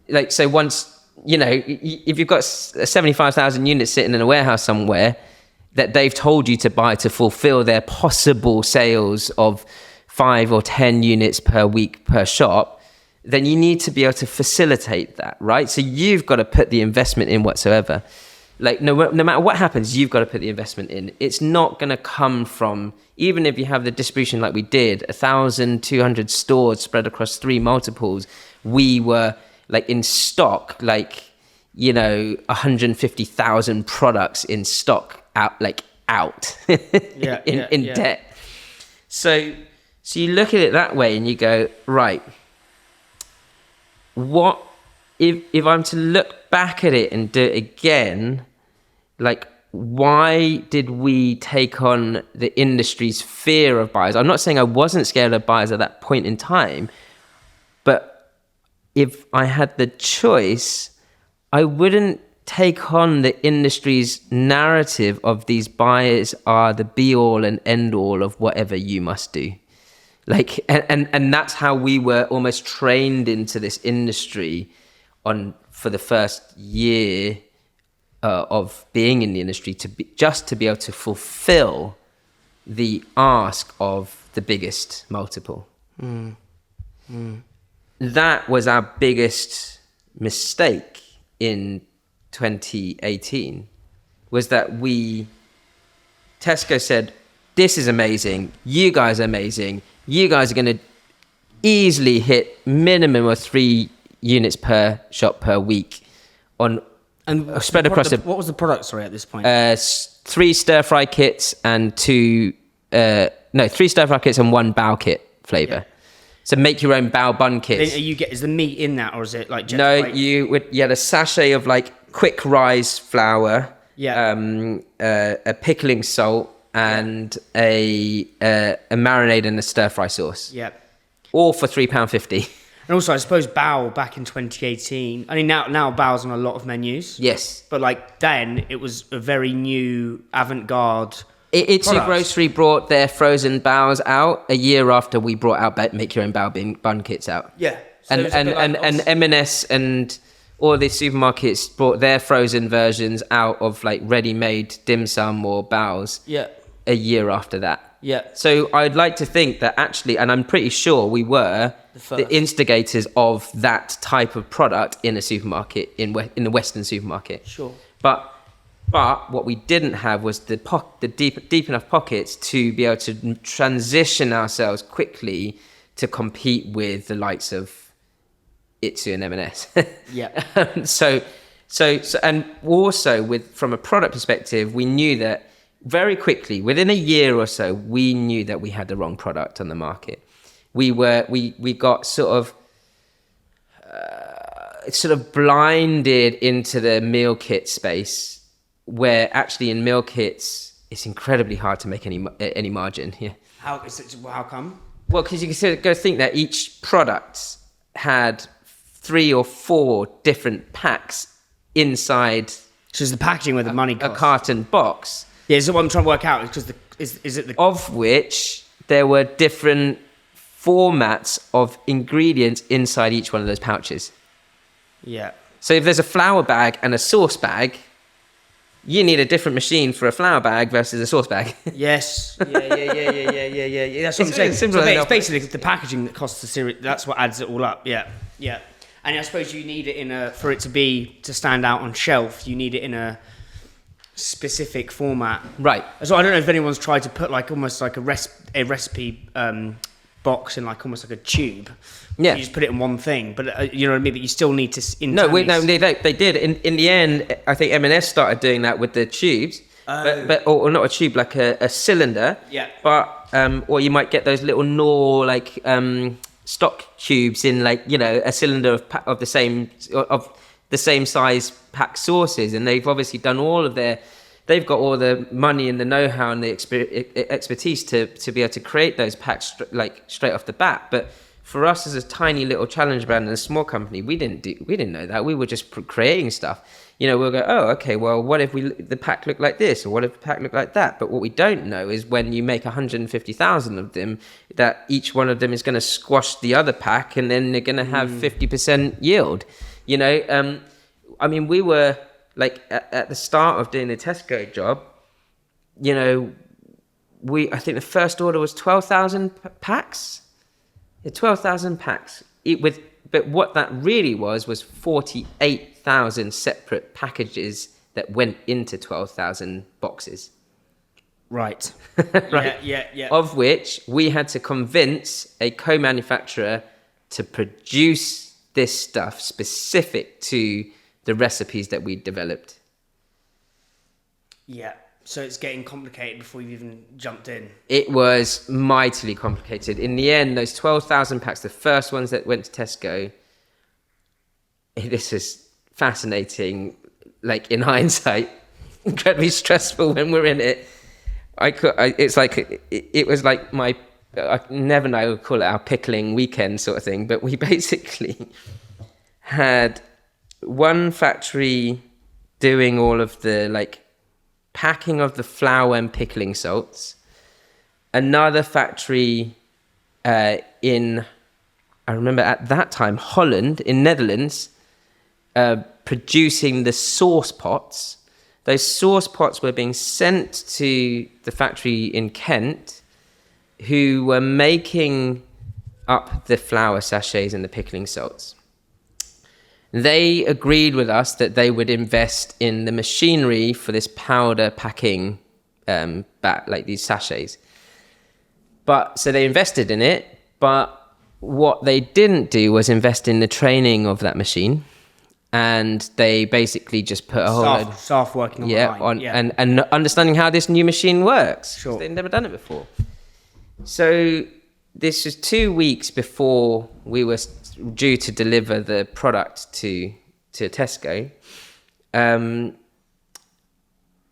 Like, so once, you know, if you've got 75,000 units sitting in a warehouse somewhere that they've told you to buy to fulfill their possible sales of 5 or 10 units per week per shop, then you need to be able to facilitate that, right? So you've got to put the investment in whatsoever. Like, no matter what happens, you've got to put the investment in. It's not going to come from, even if you have the distribution like we did, 1,200 stores spread across 3 multiples, we were like in stock, like, you know, 150,000 products in stock out in debt. So you look at it that way and you go, right, what if I'm to look back at it and do it again, like, why did we take on the industry's fear of buyers? I'm not saying I wasn't scared of buyers at that point in time, but if I had the choice, I wouldn't take on the industry's narrative of these buyers are the be all and end all of whatever you must do. Like, and that's how we were almost trained into this industry for the first year of being in the industry, to be able to fulfill the ask of the biggest multiple. That was our biggest mistake in 2018, was that Tesco said, this is amazing, you guys are amazing, you guys are going to easily hit minimum of 3 units per shop per week and spread across the... What was the product, sorry, at this point? 3 stir-fry kits and 3 stir-fry kits and 1 bao kit flavour. Yeah. So make your own bao bun kits. Is the meat in that, or is it like... No, you had a sachet of like quick rise flour, a pickling salt, and a marinade and a stir-fry sauce. Yeah. All for £3.50. And also, I suppose bao back in 2018. I mean, now bao's on a lot of menus. Yes. But like then, it was a very new avant-garde. Itsy Grocery brought their frozen baos out a year after we brought out make your own bao bun kits out. Yeah. So and M&S and all the supermarkets brought their frozen versions out of like ready-made dim sum or baos. Yeah. A year after that. Yeah. So I'd like to think that actually, and I'm pretty sure we were the instigators of that type of product in a supermarket, in the Western supermarket. Sure. But what we didn't have was the deep enough pockets to be able to transition ourselves quickly to compete with the likes of Itsu and M&S. Yeah. So and also from a product perspective, we knew that very quickly, within a year or so, we knew that we had the wrong product on the market. We got sort of blinded into the meal kit space, where actually in meal kits it's incredibly hard to make any margin here. How come? Well, because you can go think that each product had 3 or 4 different packs inside. So it's the packaging where the money costs. A carton box. Yeah, so what I'm trying to work out is because is it the... Of which there were different formats of ingredients inside each one of those pouches. Yeah. So if there's a flour bag and a sauce bag, you need a different machine for a flour bag versus a sauce bag. Yes. Yeah. That's what I'm saying. So it's basically the packaging that costs the cereal. That's what adds it all up. Yeah. And I suppose you need it for it to stand out on shelf. You need it in a specific format. Right. So I don't know if anyone's tried to put like almost like a recipe box in like almost like a tube. Yeah. You just put it in one thing, but you know what I mean. But you still need to. They did. In the end, I think M&S started doing that with the tubes, or not a tube, like a cylinder. Yeah. But or you might get those little Knorr like stock tubes in like a cylinder of the same size packed sauces, and they've obviously done they've got all the money and the know-how and the expertise to be able to create those packs straight off the bat. But for us as a tiny little challenge brand and a small company, we didn't know that. We were just creating stuff. We'll go, oh, okay, well, what if the pack looked like this, or what if the pack looked like that? But what we don't know is when you make 150,000 of them, that each one of them is going to squash the other pack, and then they're going to have 50% yield. I mean, we were like at the start of doing the Tesco job, I think the first order was 12,000 packs. 12,000 packs. But what that really was 48,000 separate packages that went into 12,000 boxes. Right. Right. Yeah. Of which we had to convince a co-manufacturer to produce this stuff specific to the recipes that we developed. Yeah. So it's getting complicated before you've even jumped in. It was mightily complicated. In the end, those 12,000 packs, the first ones that went to Tesco, this is fascinating, like in hindsight, incredibly stressful when we're in it. It was like I never know, I would call it our pickling weekend sort of thing, but we basically had one factory doing all of the like packing of the flour and pickling salts, another factory in, I remember at that time, Holland, in Netherlands, producing the sauce pots. Those sauce pots were being sent to the factory in Kent, who were making up the flour sachets and the pickling salts. They agreed with us that they would invest in the machinery for this powder packing, like these sachets. But so they invested in it, but what they didn't do was invest in the training of that machine. And they basically just put a whole load staff working on the line. And understanding how this new machine works. Sure. They'd never done it before. So this was 2 weeks before we were due to deliver the product to Tesco.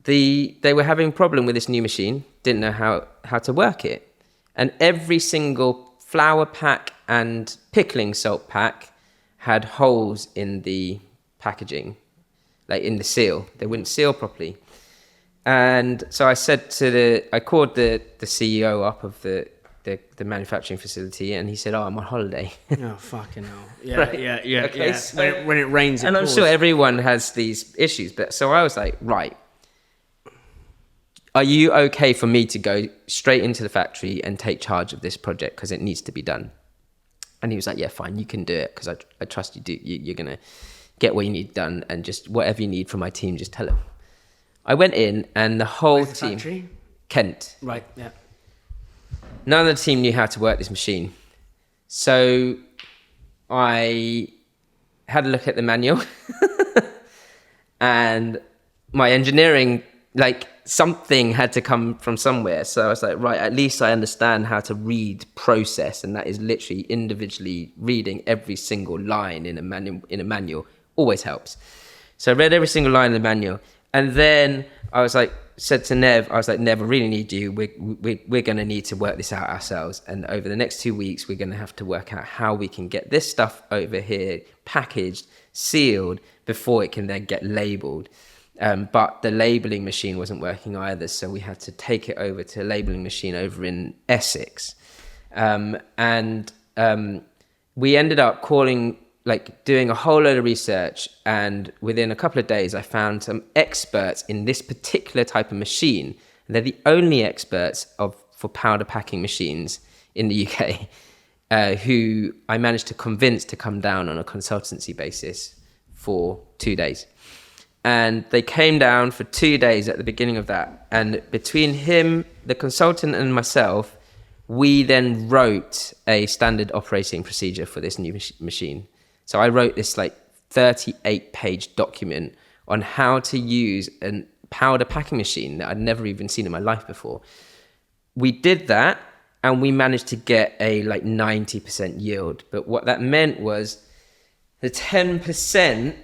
They were having a problem with this new machine, didn't know how to work it. And every single flour pack and pickling salt pack had holes in the packaging, like in the seal. They wouldn't seal properly. And so I called the CEO up of the manufacturing facility, and he said, I'm on holiday. Oh, fucking hell. Yeah, Right. yeah. Okay, yeah. so- When it rains, it And I'm pours. sure everyone has these issues, but so I was like, right, are you okay for me to go straight into the factory and take charge of this project because it needs to be done? And he was like, yeah, fine, you can do it because I trust you. You're going to get what you need done, and just whatever you need from my team, just tell them. I went in, and the whole Where's the team, factory? Kent, Right, yeah. none of the team knew how to work this machine. So I had a look at the manual and my engineering, like something had to come from somewhere. So I was like, right, at least I understand how to read process. And that is literally individually reading every single line in a manual always helps. So I read every single line in the manual. And then I was like, said to Nev, I really need you. We're going to need to work this out ourselves. And over the next 2 weeks, we're going to have to work out how we can get this stuff over here packaged, sealed, before it can then get labeled. But the labeling machine wasn't working either. So we had to take it over to a labeling machine over in Essex. We ended up doing a whole load of research, and within a couple of days I found some experts in this particular type of machine. They're the only experts for powder packing machines in the UK, who I managed to convince to come down on a consultancy basis for 2 days. And they came down for 2 days at the beginning of that, and between him, the consultant, and myself, we then wrote a standard operating procedure for this new machine. So I wrote this 38-page document on how to use a powder packing machine that I'd never even seen in my life before. We did that, and we managed to get a 90% yield. But what that meant was the 10%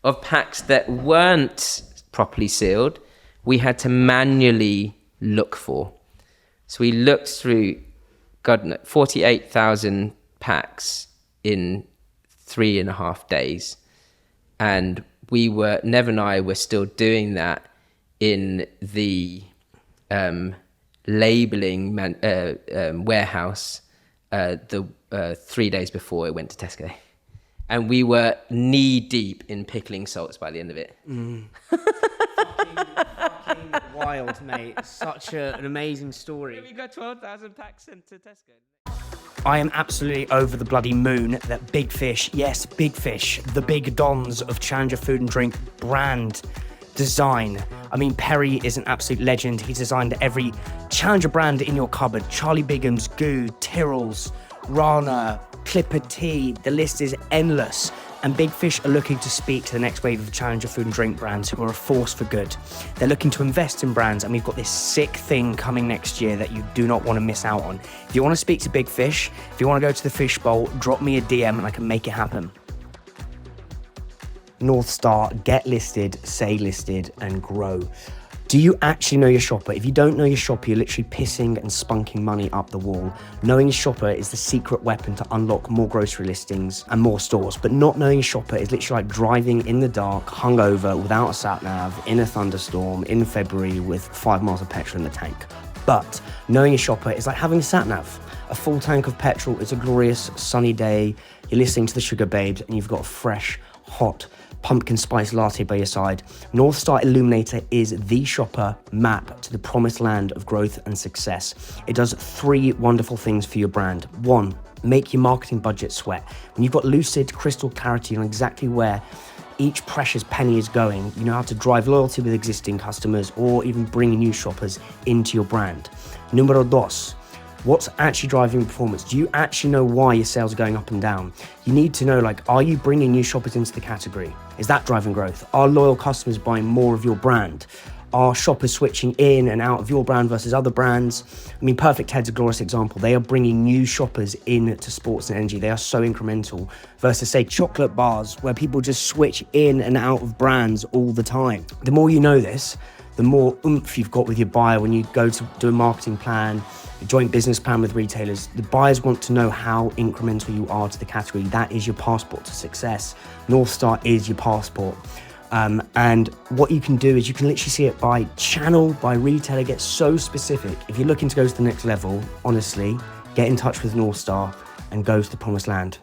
of packs that weren't properly sealed, we had to manually look for. So we looked through, 48,000 packs in 3.5 days, and Nev and I were still doing that in the labeling warehouse 3 days before it went to Tesco, and we were knee deep in pickling salts by the end of it. Fucking wild, mate. Such an amazing story. We got 12,000 packs sent to Tesco. I am absolutely over the bloody moon that Big Fish, yes, Big Fish, the big dons of Challenger Food and Drink brand design. I mean, Perry is an absolute legend. He's designed every Challenger brand in your cupboard. Charlie Bigham's, Goo, Tyrrell's, Rana, Clipper Tea. The list is endless. And Big Fish are looking to speak to the next wave of Challenger Food and Drink brands who are a force for good. They're looking to invest in brands, and we've got this sick thing coming next year that you do not want to miss out on. If you want to speak to Big Fish, if you want to go to the Fish Bowl, drop me a DM and I can make it happen. North Star, get listed, say listed, and grow. Do you actually know your shopper? If you don't know your shopper, you're literally pissing and spunking money up the wall. Knowing your shopper is the secret weapon to unlock more grocery listings and more stores. But not knowing your shopper is literally like driving in the dark, hungover, without a sat-nav, in a thunderstorm, in February with 5 miles of petrol in the tank. But knowing your shopper is like having a sat-nav. A full tank of petrol, it's a glorious sunny day, you're listening to the Sugar Babes and you've got a fresh, hot, pumpkin spice latte by your side. North Star Illuminator is the shopper map to the promised land of growth and success. It does 3 wonderful things for your brand. 1, make your marketing budget sweat. When you've got lucid, crystal clarity on exactly where each precious penny is going, you know how to drive loyalty with existing customers or even bring new shoppers into your brand. Numero 2, what's actually driving performance? Do you actually know why your sales are going up and down? You need to know, like, are you bringing new shoppers into the category? Is that driving growth? Are loyal customers buying more of your brand? Are shoppers switching in and out of your brand versus other brands? I mean, Perfect Head's a glorious example. They are bringing new shoppers into sports and energy. They are so incremental versus, say, chocolate bars, where people just switch in and out of brands all the time. The more you know this, the more oomph you've got with your buyer when you go to do a marketing plan, a joint business plan with retailers. The buyers want to know how incremental you are to the category. That is your passport to success. North Star is your passport. And what you can do is you can literally see it by channel, by retailer, get so specific. If you're looking to go to the next level, honestly, get in touch with North Star and go to the promised land.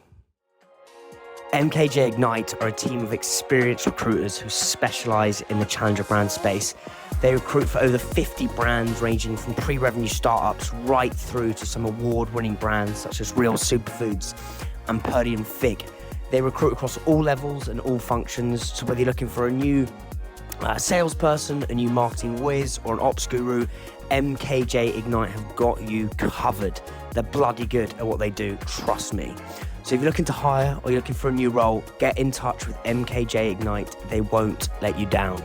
MKJ Ignite are a team of experienced recruiters who specialize in the challenger brand space. They recruit for over 50 brands ranging from pre-revenue startups right through to some award-winning brands such as Real Superfoods and Purdy and Fig. They recruit across all levels and all functions, so whether you're looking for a new salesperson, a new marketing whiz, or an ops guru, MKJ Ignite have got you covered. They're bloody good at what they do, trust me. So if you're looking to hire or you're looking for a new role, get in touch with MKJ Ignite. They won't let you down.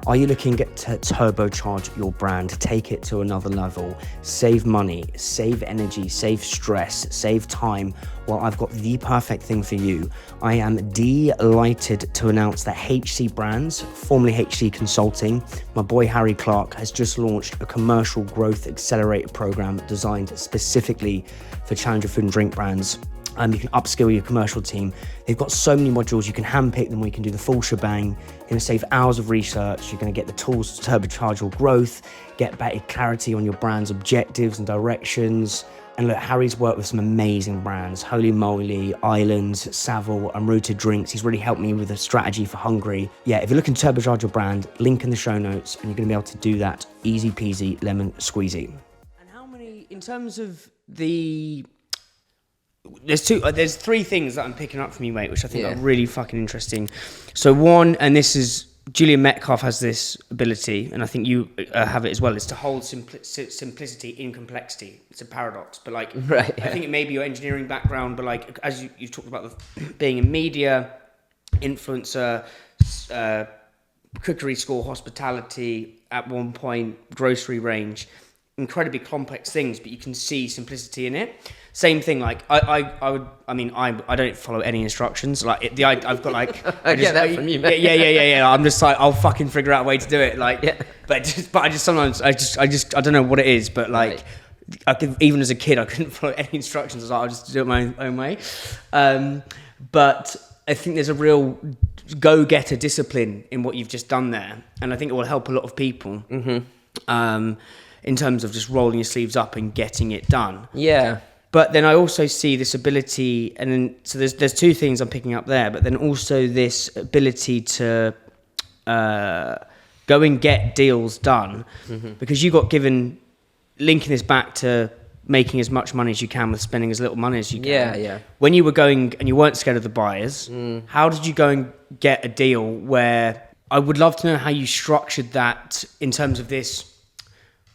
Are you looking to turbocharge your brand, take it to another level, save money, save energy, save stress, save time? Well, I've got the perfect thing for you. I am delighted to announce that HC Brands, formerly HC Consulting, my boy Harry Clark, has just launched a commercial growth accelerator program designed specifically for challenger food and drink brands. You can upskill your commercial team. They've got so many modules, you can handpick them, we can do the full shebang. You're gonna save hours of research, you're gonna get the tools to turbocharge your growth, get better clarity on your brand's objectives and directions. And look, Harry's worked with some amazing brands, Holy Moly, Islands, Savile, and Rooted Drinks. He's really helped me with a strategy for Hungry. Yeah, if you're looking to turbocharge your brand, link in the show notes, and you're gonna be able to do that easy peasy, lemon squeezy. And how many, in terms of the... There's 3 things that I'm picking up from you, mate, which I think are really fucking interesting. So one, and this is, Julian Metcalf has this ability, and I think you have it as well, is to hold simplicity in complexity. It's a paradox, but like, right, yeah. I think it may be your engineering background, but like, as you've talked about being in media, influencer, cookery school, hospitality, at one point, grocery range, incredibly complex things, but you can see simplicity in it. Same thing, like I don't follow any instructions. Like I've got like I get that from you, man. Yeah. I'm just like, I'll fucking figure out a way to do it. Like, yeah. but I just sometimes I don't know what it is, but like, right. I could, even as a kid, I couldn't follow any instructions. I was like, I'll just do it my own way. But I think there's a real go-getter discipline in what you've just done there, and I think it will help a lot of people. Mm-hmm. In terms of just rolling your sleeves up and getting it done. Yeah. But then I also see this ability, and then so there's 2 things I'm picking up there, but then also this ability to go and get deals done, because you got given, linking this back to making as much money as you can with spending as little money as you can. Yeah. When you were going and you weren't scared of the buyers, how did you go and get a deal where, I would love to know how you structured that in terms of this,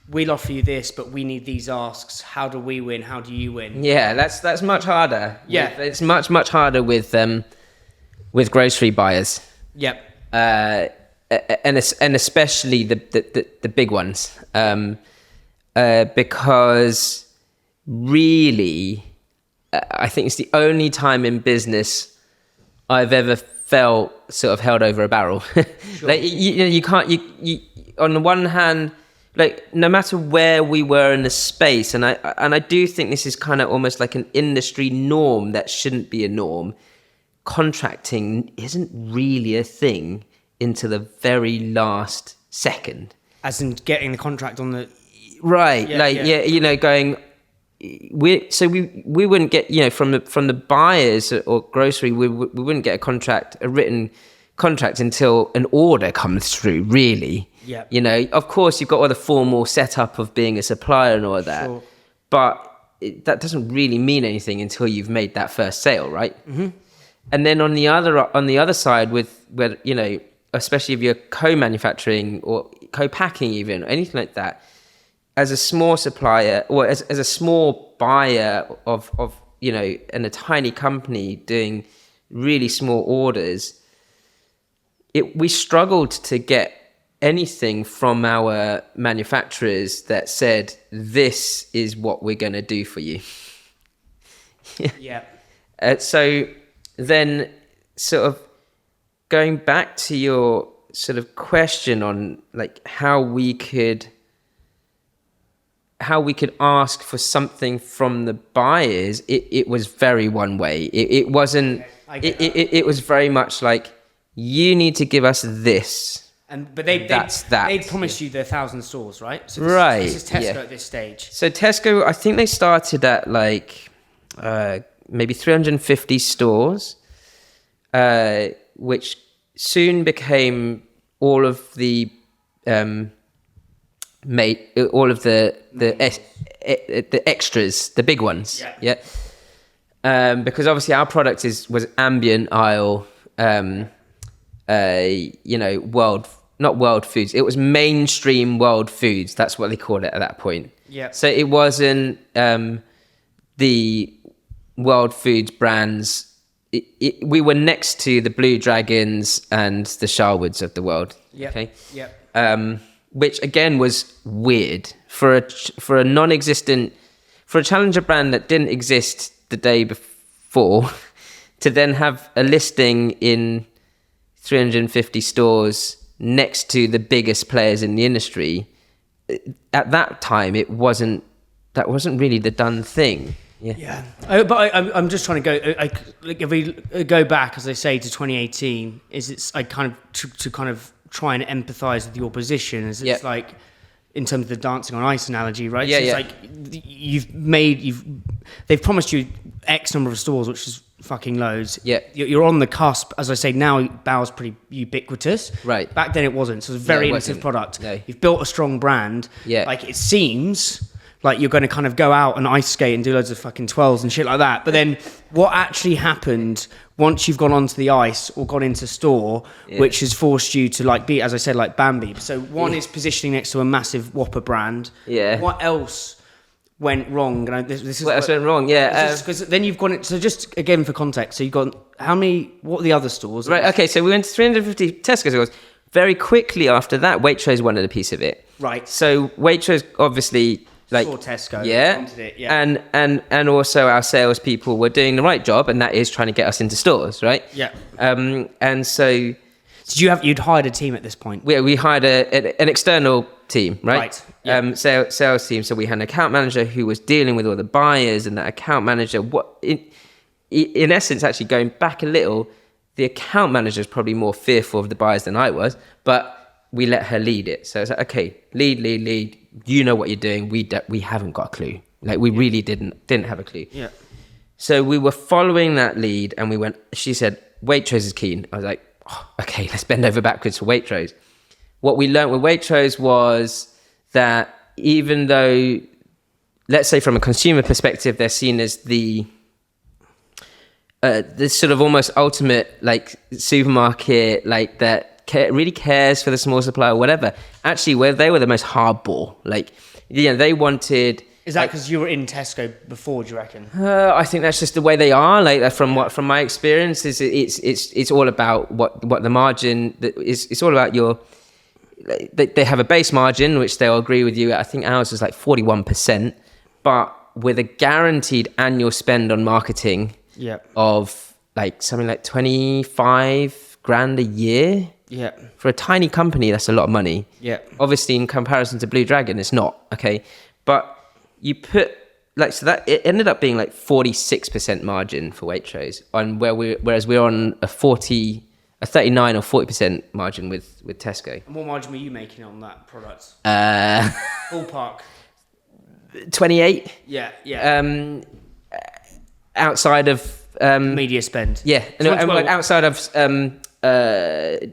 we'll offer you this, but we need these asks. How do we win? How do you win? Yeah, that's much harder. Yeah, it's much harder with grocery buyers. Yep. And especially the big ones, because really, I think it's the only time in business I've ever felt sort of held over a barrel. Sure. Like you can't on the one hand, like no matter where we were in the space, and I do think this is kind of almost like an industry norm that shouldn't be a norm. Contracting isn't really a thing into the very last second. As in getting the contract on the right, going. We wouldn't get from the buyers or grocery we wouldn't get a written contract until an order comes through, really. Yeah. Of course you've got all the formal setup of being a supplier and all of that, sure. But that doesn't really mean anything until you've made that first sale, right? Mm-hmm. And then on the other side, where especially if you're co-manufacturing or co-packing even, or anything like that, as a small supplier or as a small buyer of in a tiny company doing really small orders, we struggled to get anything from our manufacturers that said, this is what we're going to do for you. Yeah. So then sort of going back to your sort of question on like how we could ask for something from the buyers, it was very one way. It wasn't, it was very much like, you need to give us this. But they promised you the 1,000 stores, right? So this is Tesco at this stage. So Tesco, I think they started at like maybe 350 stores, which soon became all of the the extras, the big ones. Yeah. Because obviously our product was ambient aisle, not world foods. It was mainstream world foods. That's what they called it at that point. Yeah. So it wasn't the world foods brands. We were next to the Blue Dragons and the Sharwoods of the world. Yeah. Okay. Yeah. Which again was weird for a non-existent, for a challenger brand that didn't exist the day before, to then have a listing in 350 stores next to the biggest players in the industry. At that time, that wasn't really the done thing. Yeah. I'm just trying to go. If we go back, as I say, to 2018, to kind of try and empathise with your position. It's like, in terms of the dancing on ice analogy, right? Yeah. So it's like they've promised you X number of stores, which is fucking loads. Yeah. You're on the cusp. As I say, now Bao's pretty ubiquitous. Right. Back then it wasn't. So it's a very innovative product. No. You've built a strong brand. Yeah. Like, it seems like you're going to kind of go out and ice skate and do loads of fucking 12s and shit like that. But then what actually happened once you've gone onto the ice or gone into store, which has forced you to like be, as I said, like Bambi. So one is positioning next to a massive Whopper brand. Yeah. What else went wrong? And what else went wrong? Yeah. Because then you've gone, so just again for context, so you've got what are the other stores? Right. Okay. So we went to 350 Tesco stores. Very quickly after that, Waitrose wanted a piece of it. Right. So Waitrose obviously, like, for Tesco, and also our salespeople were doing the right job, and that is trying to get us into stores, right? Yeah. And so, you'd hired a team at this point? We hired an external team, right? Right. Yeah. Sales team. So we had an account manager who was dealing with all the buyers, and that account manager, in essence, actually going back a little, the account manager is probably more fearful of the buyers than I was, but we let her lead it. So it's like, okay, lead. You know what you're doing. We haven't got a clue. Like, we really didn't have a clue. Yeah. So we were following that lead, and she said, Waitrose is keen. I was like, okay, let's bend over backwards for Waitrose. What we learned with Waitrose was that even though, let's say from a consumer perspective, they're seen as the sort of almost ultimate like supermarket, like that really cares for the small supplier or whatever. Actually, where they were the most hardball, like, they wanted. Is that because you were in Tesco before? Do you reckon? I think that's just the way they are. Like, from my experience, it's all about what the margin is. It's all about your. They have a base margin which they'll agree with you. I think ours is like 41%, but with a guaranteed annual spend on marketing of like something like 25 grand a year. Yeah. For a tiny company, that's a lot of money. Yeah. Obviously, in comparison to Blue Dragon, it's not, okay? But you put, like, so that it ended up being like 46% margin for Waitrose, whereas we're on a 39 or 40% margin with Tesco. And what margin were you making on that product? Ballpark. 28. Yeah. Outside of Media spend. Yeah, and outside of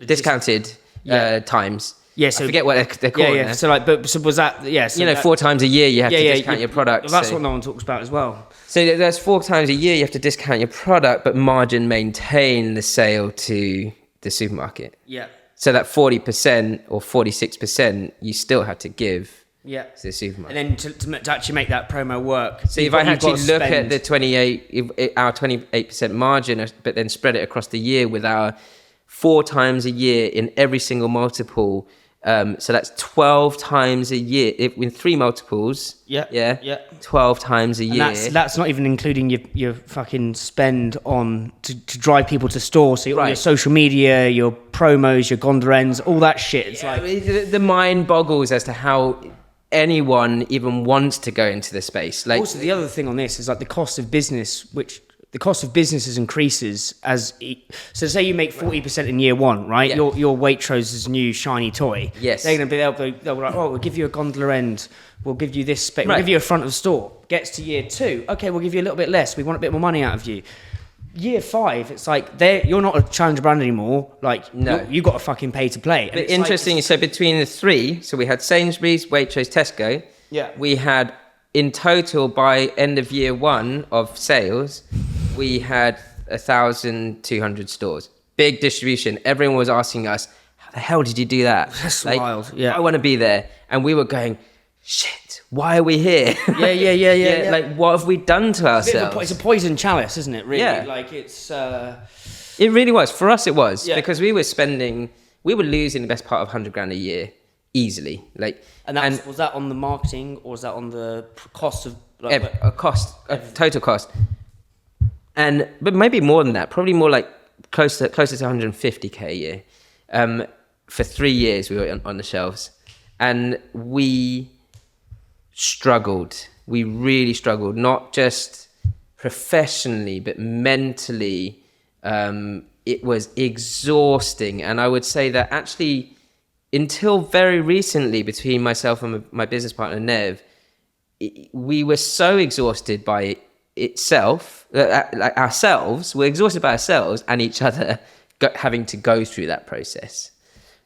discounted times. Yeah, so I forget what they're called. Yeah. So was that? Yeah, so 4 times a year you have to discount your product. That's what no one talks about as well. So there's 4 times a year you have to discount your product, but margin maintain the sale to the supermarket. Yeah. So that 40% or 46% you still have to give. Yeah. To the supermarket. And then to actually make that promo work. So if I actually look at the our 28% margin, but then spread it across the year with our 4 times a year in every single multiple, so that's 12 times a year in 3 multiples. Yeah. 12 times a year. And that's not even including your fucking spend on to drive people to store. So all your social media, your promos, your gondola ends, all that shit. It's like the mind boggles as to how anyone even wants to go into the space. Like, also, the other thing on this is like the cost of business, the cost of businesses increases so say you make 40% in year 1, right? Yeah. Your Waitrose's new shiny toy. Yes. They'll be like, oh, we'll give you a gondola end, we'll give you this space, we'll give you a front of store. Gets to year 2, okay, we'll give you a little bit less, we want a bit more money out of you. Year 5, it's like you're not a challenger brand anymore. Like, no, you got to fucking pay to play. But interesting, so between the 3, so we had Sainsbury's, Waitrose, Tesco. Yeah. We had, in total, by end of year 1 of sales, we had 1,200 stores. Big distribution. Everyone was asking us, how the hell did you do that? That's wild. Yeah. I want to be there. And we were going, shit, why are we here? Yeah. Like, what have we done to ourselves? It's a poison chalice, isn't it, really? Yeah. Like, it's... It really was. For us, it was. Yeah. Because we were losing the best part of 100 grand a year, easily. Like, and was that on the marketing, or was that on the cost of... total cost. But maybe more than that, probably more like closer to 150k a year. For 3 years, we were on the shelves. And we struggled. We really struggled, not just professionally, but mentally. It was exhausting. And I would say that actually, until very recently, between myself and my business partner, Nev, we were so exhausted by itself, like ourselves, we're exhausted by ourselves and each other having to go through that process.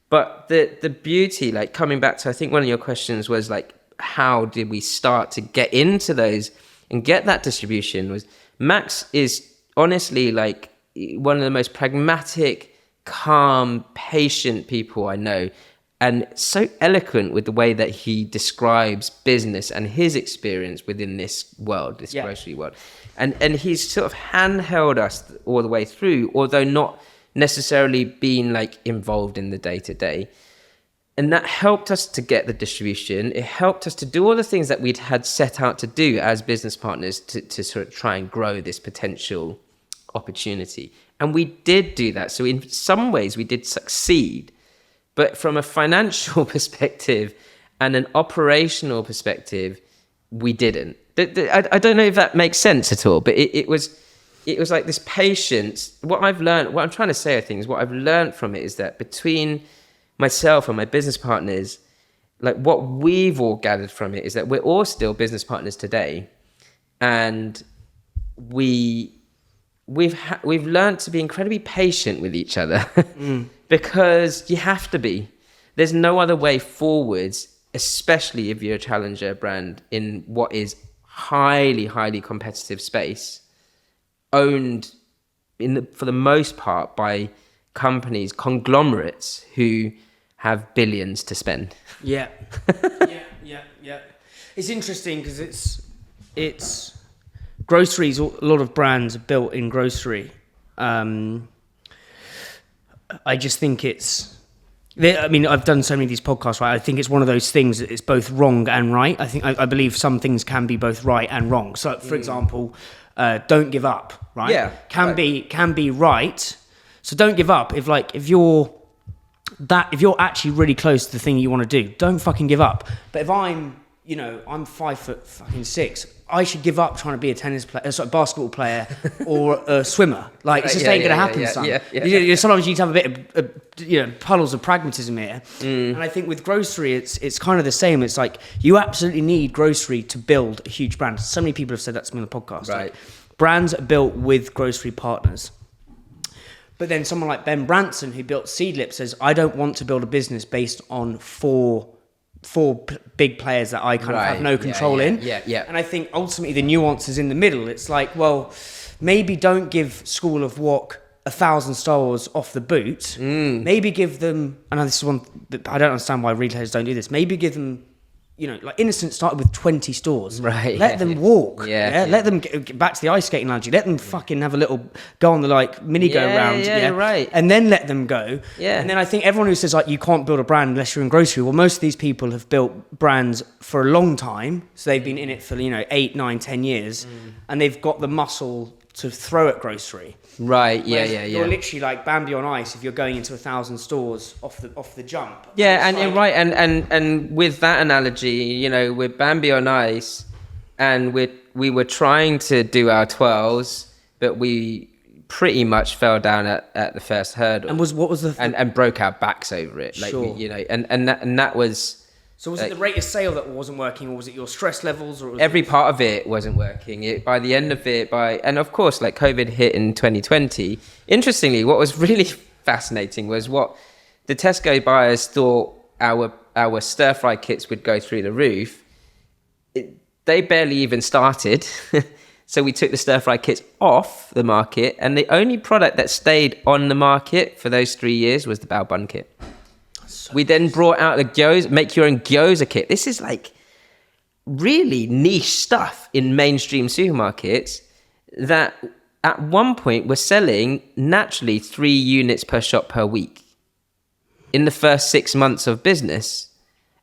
But the beauty, like coming back to, I think one of your questions was like, how did we start to get into those and get that distribution, was Max is honestly like one of the most pragmatic, calm, patient people I know, and so eloquent with the way that he describes business and his experience within this world, this grocery world. And he's sort of handheld us all the way through, although not necessarily being like involved in the day-to-day. And that helped us to get the distribution. It helped us to do all the things that we'd had set out to do as business partners to sort of try and grow this potential opportunity. And we did do that. So in some ways we did succeed, but from a financial perspective and an operational perspective, we didn't. I don't know if that makes sense at all, but it was like this patience. What I'm trying to say, I think, is what I've learned from it is that between myself and my business partners, like what we've all gathered from it is that we're all still business partners today, and we've learned to be incredibly patient with each other because you have to be. There's no other way forwards, especially if you're a challenger brand in what is highly, highly competitive space, owned for the most part by companies, conglomerates who have billions to spend. Yeah. It's interesting because it's groceries. A lot of brands are built in grocery. I just think I've done so many of these podcasts, right? I think it's one of those things that it's both wrong and right. I believe some things can be both right and wrong. So, for example, don't give up, right? Yeah, can be right. So don't give up. If you're actually really close to the thing you want to do, don't fucking give up. But if I'm 5'6", I should give up trying to be a basketball player or a swimmer. Like, it just ain't gonna happen, son. Sometimes you need to have a bit of, puddles of pragmatism here. And I think with grocery, it's kind of the same. It's like, you absolutely need grocery to build a huge brand. So many people have said that to me on the podcast. Right. Like, brands are built with grocery partners. But then someone like Ben Branson, who built Seedlip, says, I don't want to build a business based on four big players that I kind of have no control in. Yeah. And I think ultimately the nuance is in the middle. It's like, well, maybe don't give School of Wok 1,000 stars off the boot. Maybe give them, and this is one that I don't understand why retailers don't do this. Maybe give them, like Innocent started with 20 stores. Right. Let them walk. Yeah. Let them get back to the ice skating analogy. Let them fucking have a little go on the mini go round. Yeah, you're right. And then let them go. Yeah. And then I think everyone who says you can't build a brand unless you're in grocery. Well, most of these people have built brands for a long time. So they've been in it for 8, 9, 10 years, and they've got the muscle to throw at grocery. Right. Whereas Yeah. You're literally like Bambi on ice if you're going into 1,000 stores off the jump. Yeah, and you're right, and with that analogy, we're Bambi on ice, and we were trying to do our twirls, but we pretty much fell down at the first hurdle. And what was the and broke our backs over it, Sure. and that was. So was it the rate of sale that wasn't working, or was it your stress levels, or Every part of it wasn't working. By the end of it, and of course, like COVID hit in 2020. Interestingly, what was really fascinating was what the Tesco buyers thought our stir fry kits would go through the roof. They barely even started, so we took the stir fry kits off the market, and the only product that stayed on the market for those 3 years was the bao bun kit. We then brought out the make your own gyoza kit. This is like really niche stuff in mainstream supermarkets that at one point were selling naturally 3 units per shop per week in the first 6 months of business.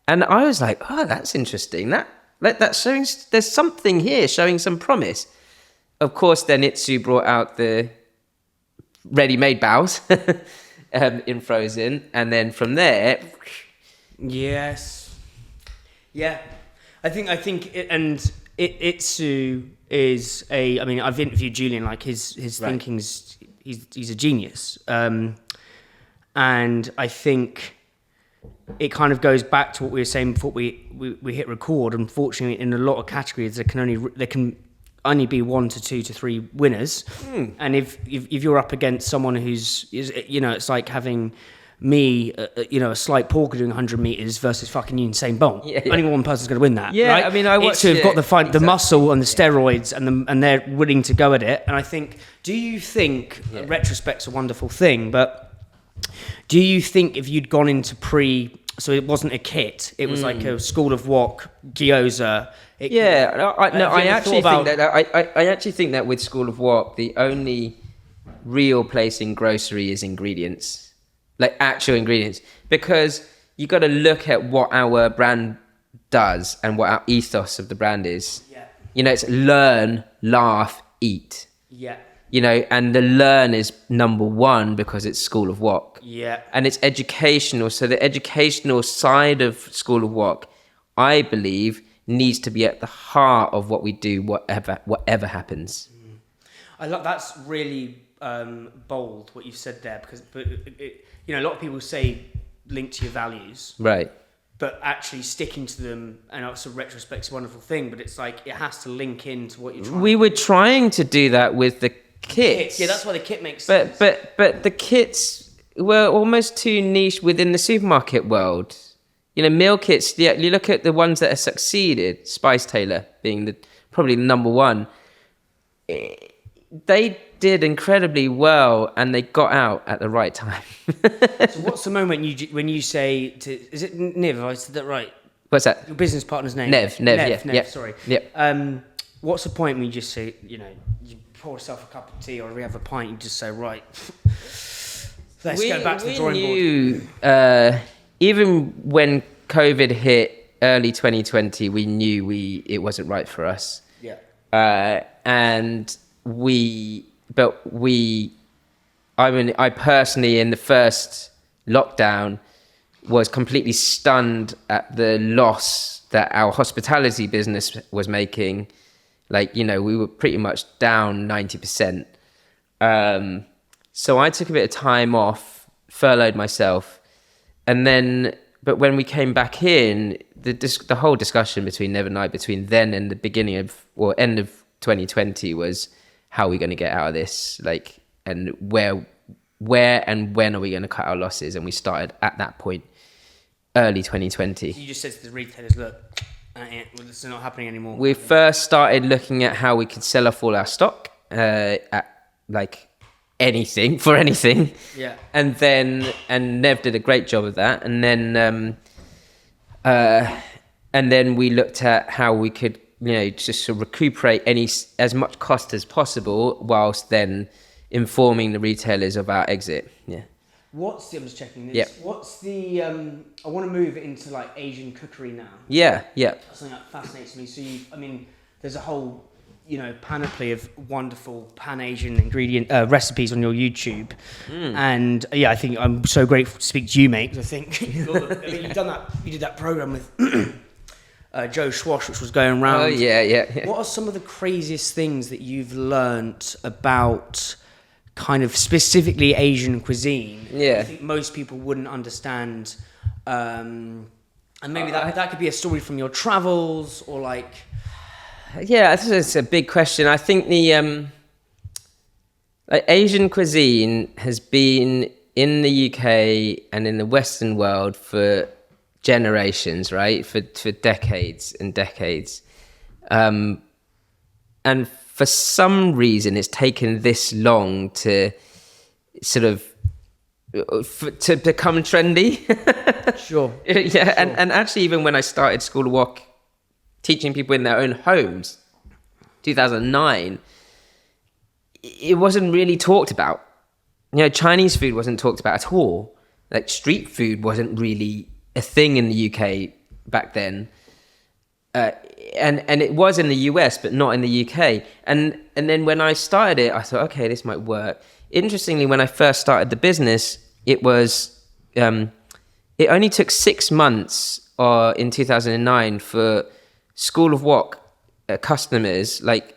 And I was like, oh, that's interesting. That's showing, there's something here showing some promise. Of course, then Itsu brought out the ready-made baos. In frozen, and then from there, yes, yeah, I think Itsu is a. I mean, I've interviewed Julian. Like his thinking's he's a genius, and I think it kind of goes back to what we were saying before we hit record. Unfortunately, in a lot of categories, there can only be 1 to 2 to 3 winners, and if you're up against someone it's like having me, a slight porker doing 100 meters versus fucking Usain Bolt. Yeah. Only one person's going to win that. Yeah, right? I mean, I watched it. Got the muscle and the Yeah. steroids, and they're willing to go at it. And I think, do you think retrospect's a wonderful thing? But do you think if you'd gone into so it wasn't a kit, it was like a School of Wok gyoza. I actually think that with School of Wok, the only real place in grocery is ingredients, like actual ingredients, because you got to look at what our brand does and what our ethos of the brand is. Yeah. It's learn, laugh, eat. Yeah. And the learn is number one because it's School of Wok. Yeah. And it's educational. So the educational side of School of Wok, I believe, needs to be at the heart of what we do, whatever happens. I love that's really bold what you've said there, because a lot of people say link to your values, right? But actually sticking to them, and also retrospect's a wonderful thing, but it's like it has to link into what you're trying. We were trying to do that with the kits. Yeah, that's why the kit makes sense. But the kits were almost too niche within the supermarket world. Meal kits, you look at the ones that have succeeded, Spice Tailor being probably the number one. They did incredibly well, and they got out at the right time. So what's the moment when you say is it Niv? Have I said that right? What's that? Your business partner's name? Nev, yeah. Sorry. Yep. What's the point when you just say, you pour yourself a cup of tea, or we have a pint, you just say, right, let's go back to the drawing board. Even when COVID hit early 2020, we knew it wasn't right for us. Yeah. and I personally, in the first lockdown, was completely stunned at the loss that our hospitality business was making. Like, you know, we were pretty much down 90%. So I took a bit of time off, furloughed myself. And then, but when we came back in, the whole discussion between Nev and I, between then and the beginning of, or end of 2020, was how are we going to get out of this? Like, and where and when are we going to cut our losses? And we started at that point, early 2020. So you just said to the retailers, look, this is not happening anymore. We first started looking at how we could sell off all our stock at like anything. Yeah. And Nev did a great job of that. And then we looked at how we could, you know, just sort of recuperate as much cost as possible, whilst then informing the retailers of our exit. Yeah. I'm just checking this. Yeah. What's the, I want to move it into like Asian cookery now. Yeah. Something that fascinates me. So there's a whole, you know, panoply of wonderful Pan-Asian ingredient recipes on your YouTube. And I think I'm so grateful to speak to you, mate, because I think, you've done that, you did that program with Joe Schwash, which was going around. Oh, yeah. What are some of the craziest things that you've learnt about kind of specifically Asian cuisine? Yeah. I think most people wouldn't understand. And maybe that could be a story from your travels, or like... Yeah, I think it's a big question. I think the Asian cuisine has been in the UK and in the Western world for generations, right? For decades and decades. And for some reason, it's taken this long to sort of to become trendy. Sure. Yeah, Sure. And actually, even when I started School of Wok, teaching people in their own homes, 2009, it wasn't really talked about. You know, Chinese food wasn't talked about at all. Like, street food wasn't really a thing in the UK back then. And it was in the US, but not in the UK. And then when I started it, I thought, okay, this might work. Interestingly, when I first started the business, it was, it only took 6 months in 2009 for School of Wok customers, like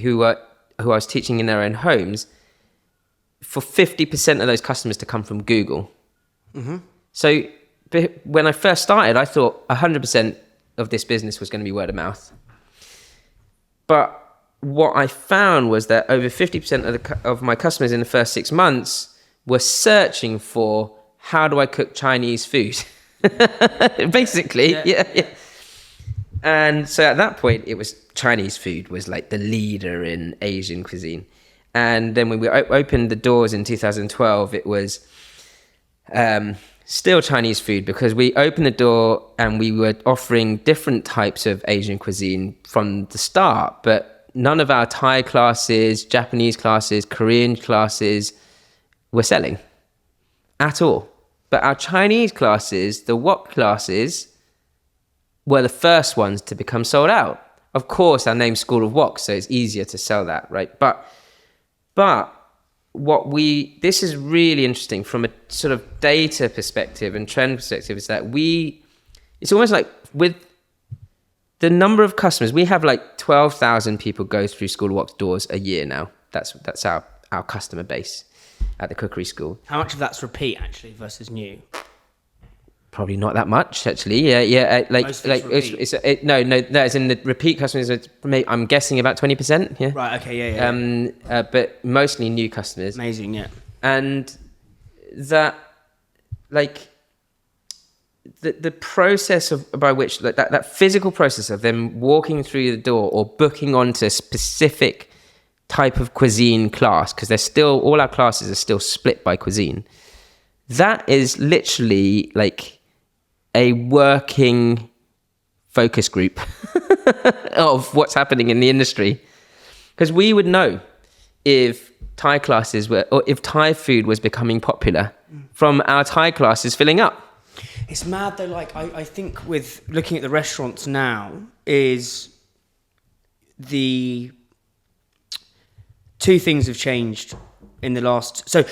who I was teaching in their own homes, for 50% of those customers to come from Google. Mm-hmm. So when I first started, I thought 100% of this business was going to be word of mouth. But what I found was that over 50% of my customers in the first 6 months were searching for, how do I cook Chinese food? Basically, yeah. And so at that point, it was Chinese food was like the leader in Asian cuisine. And then when we opened the doors in 2012, it was still Chinese food, because we opened the door and we were offering different types of Asian cuisine from the start, but none of our Thai classes, Japanese classes, Korean classes were selling at all. But our Chinese classes, the Wok classes, were the first ones to become sold out. Of course, our name's School of Wok, so it's easier to sell that, right? But this is really interesting from a sort of data perspective and trend perspective, is that it's almost like with the number of customers, we have like 12,000 people go through School of Wok's doors a year now. That's our customer base at the cookery school. How much of that's repeat actually versus new? Probably not that much, actually. Yeah. It's in the repeat customers. I'm guessing about 20%. Yeah. Right. Okay. Yeah. But mostly new customers. Amazing. Yeah. And that, like, the process by which that physical process of them walking through the door or booking onto a specific type of cuisine class, because they're still, all our classes are still split by cuisine. That is literally like a working focus group of what's happening in the industry. Because we would know if Thai classes were, or if Thai food was becoming popular from our Thai classes filling up. It's mad though, like I think with looking at the restaurants now, is the two things have changed in the last. So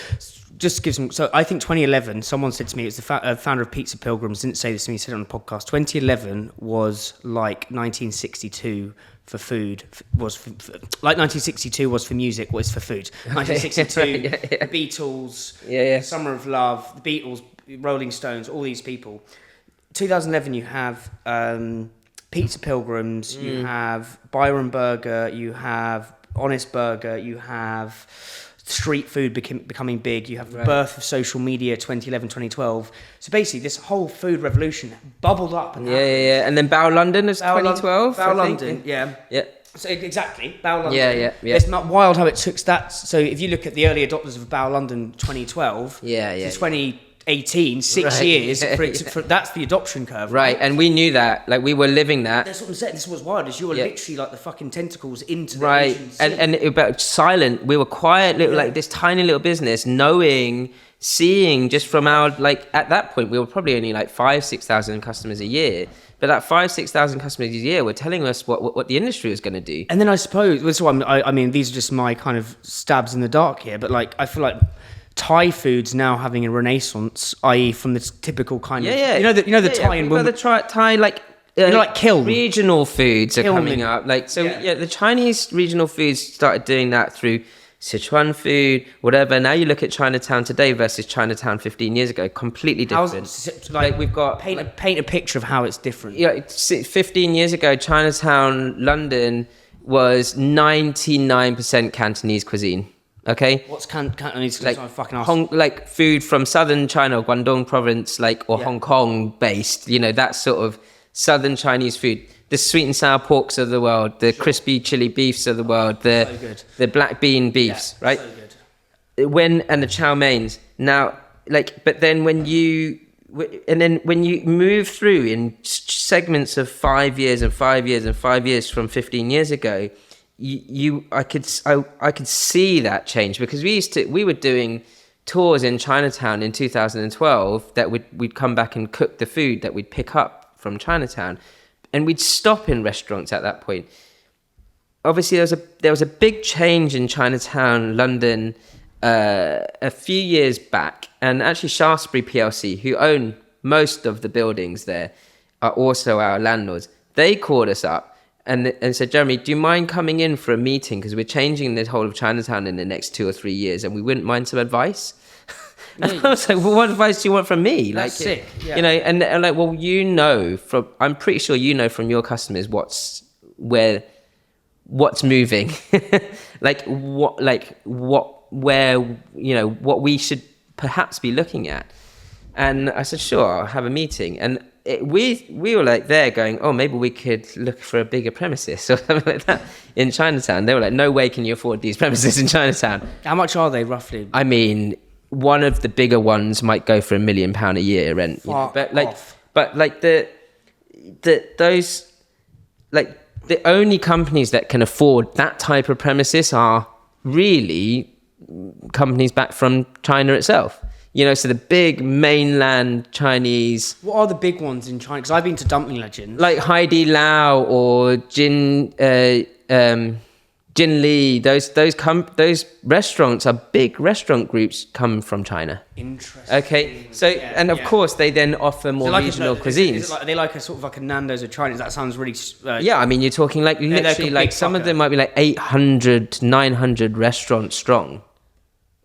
just to give some. So I think 2011. Someone said to me, it's the founder of Pizza Pilgrims. Didn't say this to me. He said it on the podcast. 2011 was like 1962 for food. Like 1962 was for music. Was for food. 1962, the Beatles, Summer of Love, the Beatles, Rolling Stones, all these people. 2011, you have Pizza Pilgrims, you have Byron Burger, you have Honest Burger, you have street food becoming big, you have the birth of social media, 2011, 2012. So basically, this whole food revolution bubbled up. And And then Bao London is 2012. Bao London, yeah. So exactly, Bao London. Yeah. It's not wild how it took that. So if you look at the early adopters of Bao London, 2012 to 2018, 6 years for it to, that's the adoption curve, right? And we knew that, like we were living that. That's what I'm saying. This was wild. Is you were literally like the fucking tentacles into the right, Asian scene. and about silent. We were quiet, little like this tiny little business, seeing just from our like at that point we were probably only like 5,000-6,000 customers a year. But that 5,000-6,000 customers a year were telling us what the industry was going to do. And then I suppose this is what I mean. These are just my kind of stabs in the dark here. But like I feel like Thai food's now having a renaissance, i.e., from the typical kind of you know the Thai and the Thai like like kiln regional foods are coming up. Like the Chinese regional foods started doing that through Sichuan food, whatever. Now you look at Chinatown today versus Chinatown 15 years ago, completely different. Like we've got paint a picture of how it's different. Yeah, 15 years ago, Chinatown, London was 99% Cantonese cuisine. Okay, what's Cantonese? Like like food from southern China, Guangdong province, or Hong Kong based. You know, that sort of southern Chinese food. The sweet and sour porks of the world, the crispy chili beefs of the world, the black bean beefs, right? So good. And the chow meins. Now, but then when you move through in segments of 5 years and 5 years and 5 years from 15 years ago, I could see that change, because we were doing tours in Chinatown in 2012 that we'd come back and cook the food that we'd pick up from Chinatown. And we'd stop in restaurants at that point. Obviously, there was a big change in Chinatown, London, a few years back. And actually, Shaftesbury PLC, who own most of the buildings there, are also our landlords. They called us up and said, Jeremy, do you mind coming in for a meeting? Because we're changing the whole of Chinatown in the next 2 or 3 years, and we wouldn't mind some advice. And I was like, well, what advice do you want from me? That's sick. Yeah. You know, and like, well, I'm pretty sure you know from your customers what's moving, what we should perhaps be looking at. And I said, sure, I'll have a meeting. And we were like there going, oh, maybe we could look for a bigger premises or something like that in Chinatown. They were like, no way can you afford these premises in Chinatown. How much are they roughly? I mean, one of the bigger ones might go for £1 million a year rent, but the only companies that can afford that type of premises are really companies back from China itself. You know, so the big mainland Chinese. What are the big ones in China? Because I've been to Dumpling Legends, like Haidi Lao or Jin Lee, those restaurants are big restaurant groups come from China. Interesting. Okay, so of course they then offer more regional cuisines. Are they like a sort of like a Nando's or Chinese? That sounds really. Yeah, I mean you're talking like literally like some of them might be like 800, 900 restaurants strong.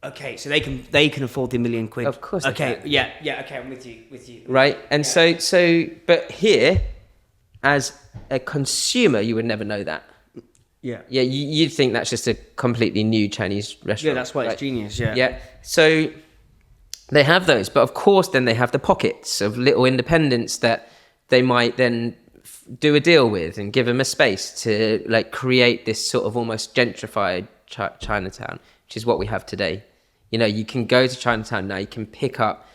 Okay, so they can afford the £1 million. Of course. Okay, yeah. Okay, I'm with you. Right, and so but here, as a consumer, you would never know that. Yeah, you'd think that's just a completely new Chinese restaurant. Yeah, that's why it's genius. Yeah. So they have those, but of course, then they have the pockets of little independents that they might then do a deal with and give them a space to like create this sort of almost gentrified Chinatown, which is what we have today. You know, you can go to Chinatown now. You can pick up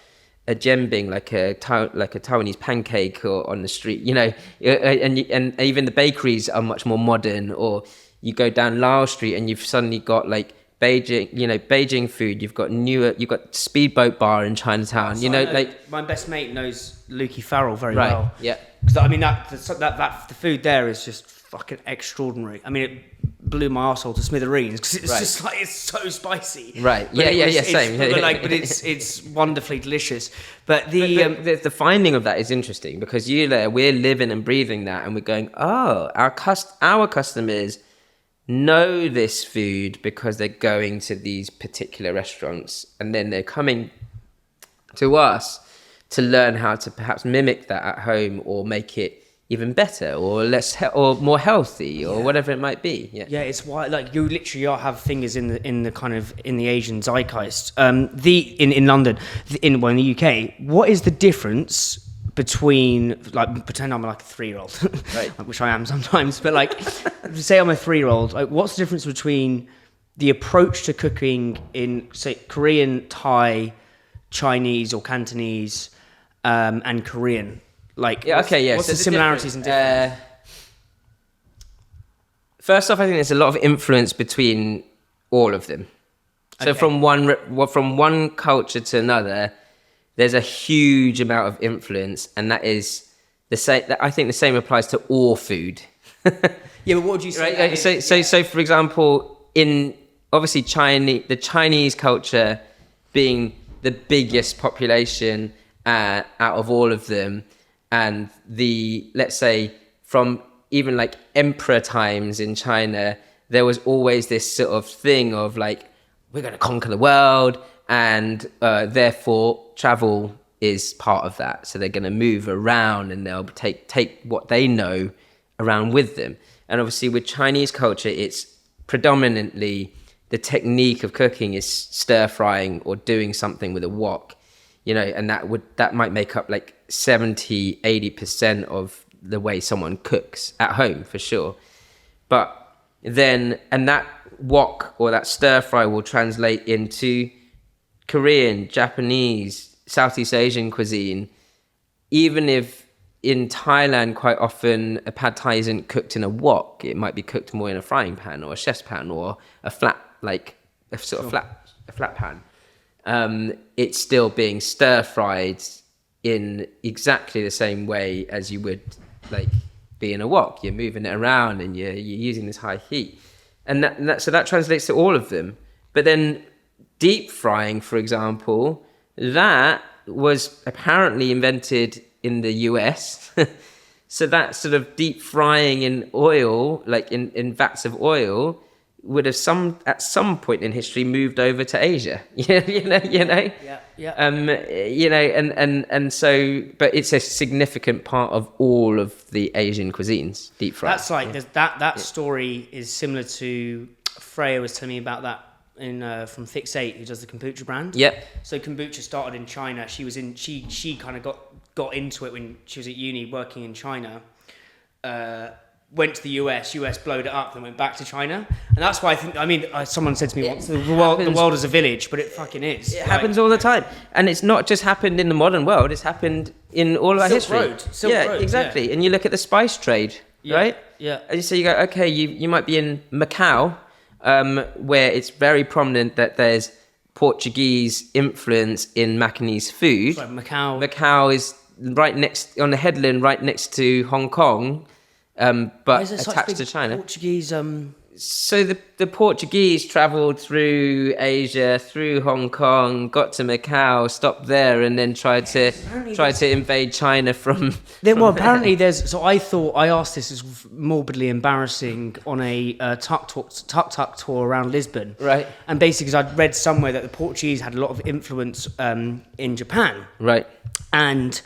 a jembing, like a Taiwanese pancake or on the street, you know, and even the bakeries are much more modern. Or you go down Lao Street and you've suddenly got like Beijing food. You've got Speedboat Bar in Chinatown. My best mate knows Lukey Farrell very right, well. Yeah, because I mean that the food there is just fucking extraordinary. I mean, it blew my arsehole to smithereens because it's just like, it's so spicy. Right. But Same. But it's wonderfully delicious. But the finding of that is interesting because we're living and breathing that, and we're going, oh, our customers know this food because they're going to these particular restaurants, and then they're coming to us to learn how to perhaps mimic that at home or make it even better or or more healthy or whatever it might be. It's why, like, you literally have fingers in the Asian zeitgeist. In London, in the UK, what is the difference between, like, pretend I'm like a 3-year-old, right, which I am sometimes, but like, say I'm a 3-year-old, like, what's the difference between the approach to cooking in, say, Korean, Thai, Chinese or Cantonese, and Korean? Like, what's the similarities and differences? First off, I think there's a lot of influence between all of them. So from one culture to another, there's a huge amount of influence, and that is the same. I think the same applies to all food. But what would you say? Right? So for example, in obviously the Chinese culture being the biggest population out of all of them, and let's say from even like emperor times in China, there was always this sort of thing of like, we're going to conquer the world, and therefore travel is part of that. So they're going to move around, and they'll take what they know around with them. And obviously with Chinese culture, it's predominantly the technique of cooking is stir frying or doing something with a wok, and that might make up like 70-80% of the way someone cooks at home, for sure. But then, and that wok or that stir fry will translate into Korean, Japanese, Southeast Asian cuisine. Even if in Thailand, quite often a pad thai isn't cooked in a wok, it might be cooked more in a frying pan or a chef's pan or a flat, like a sort of flat pan. It's still being stir fried in exactly the same way as you would like be in a wok. You're moving it around and you're using this high heat, and so that translates to all of them. But then deep frying, for example, that was apparently invented in the US. So that sort of deep frying in oil, like in vats of oil, would have at some point in history moved over to Asia. And so, but it's a significant part of all of the Asian cuisines, deep fry. That's like that story is similar to Freya was telling me about that from Fix 8, who does the kombucha brand. Yep. So kombucha started in China. She kind of got into it when she was at uni working in China. Went to the US blowed it up, then went back to China. And that's why someone said to me once, the world is a village, but it fucking is. It happens all the time. And it's not just happened in the modern world, it's happened in all of our history. Silk Road, exactly. Yeah. And you look at the spice trade, right? Yeah. And so you go, okay, you might be in Macau, where it's very prominent that there's Portuguese influence in Macanese food. Sorry, Macau. Macau is right next, on the headland, right next to Hong Kong. But attached to China. Portuguese. So the Portuguese travelled through Asia, through Hong Kong, got to Macau, stopped there, and then tried to invade China from. Apparently there's. So I asked this as morbidly embarrassing on a tuk-tuk tour around Lisbon. Right. And basically, because I'd read somewhere that the Portuguese had a lot of influence in Japan. Right. And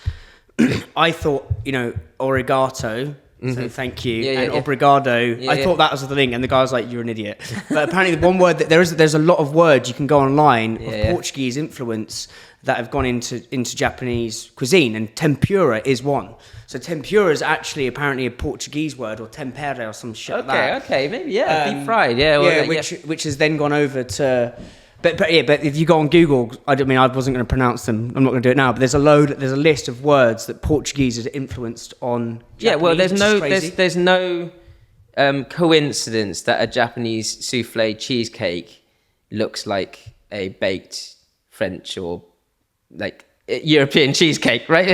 I thought, origato. Mm-hmm. So thank you, and obrigado. I thought that was the thing, and the guy was like, "You're an idiot." But apparently, the one word that there's a lot of words you can go online of Portuguese influence that have gone into Japanese cuisine, and tempura is one. So tempura is actually apparently a Portuguese word, or tempera, or some shit like that. Okay, maybe deep fried, which has then gone over to. But if you go on Google, I wasn't going to pronounce them. I'm not going to do it now. But there's a list of words that Portuguese has influenced on Japanese. Yeah, well, there's no coincidence that a Japanese souffle cheesecake looks like a baked French or like European cheesecake, right?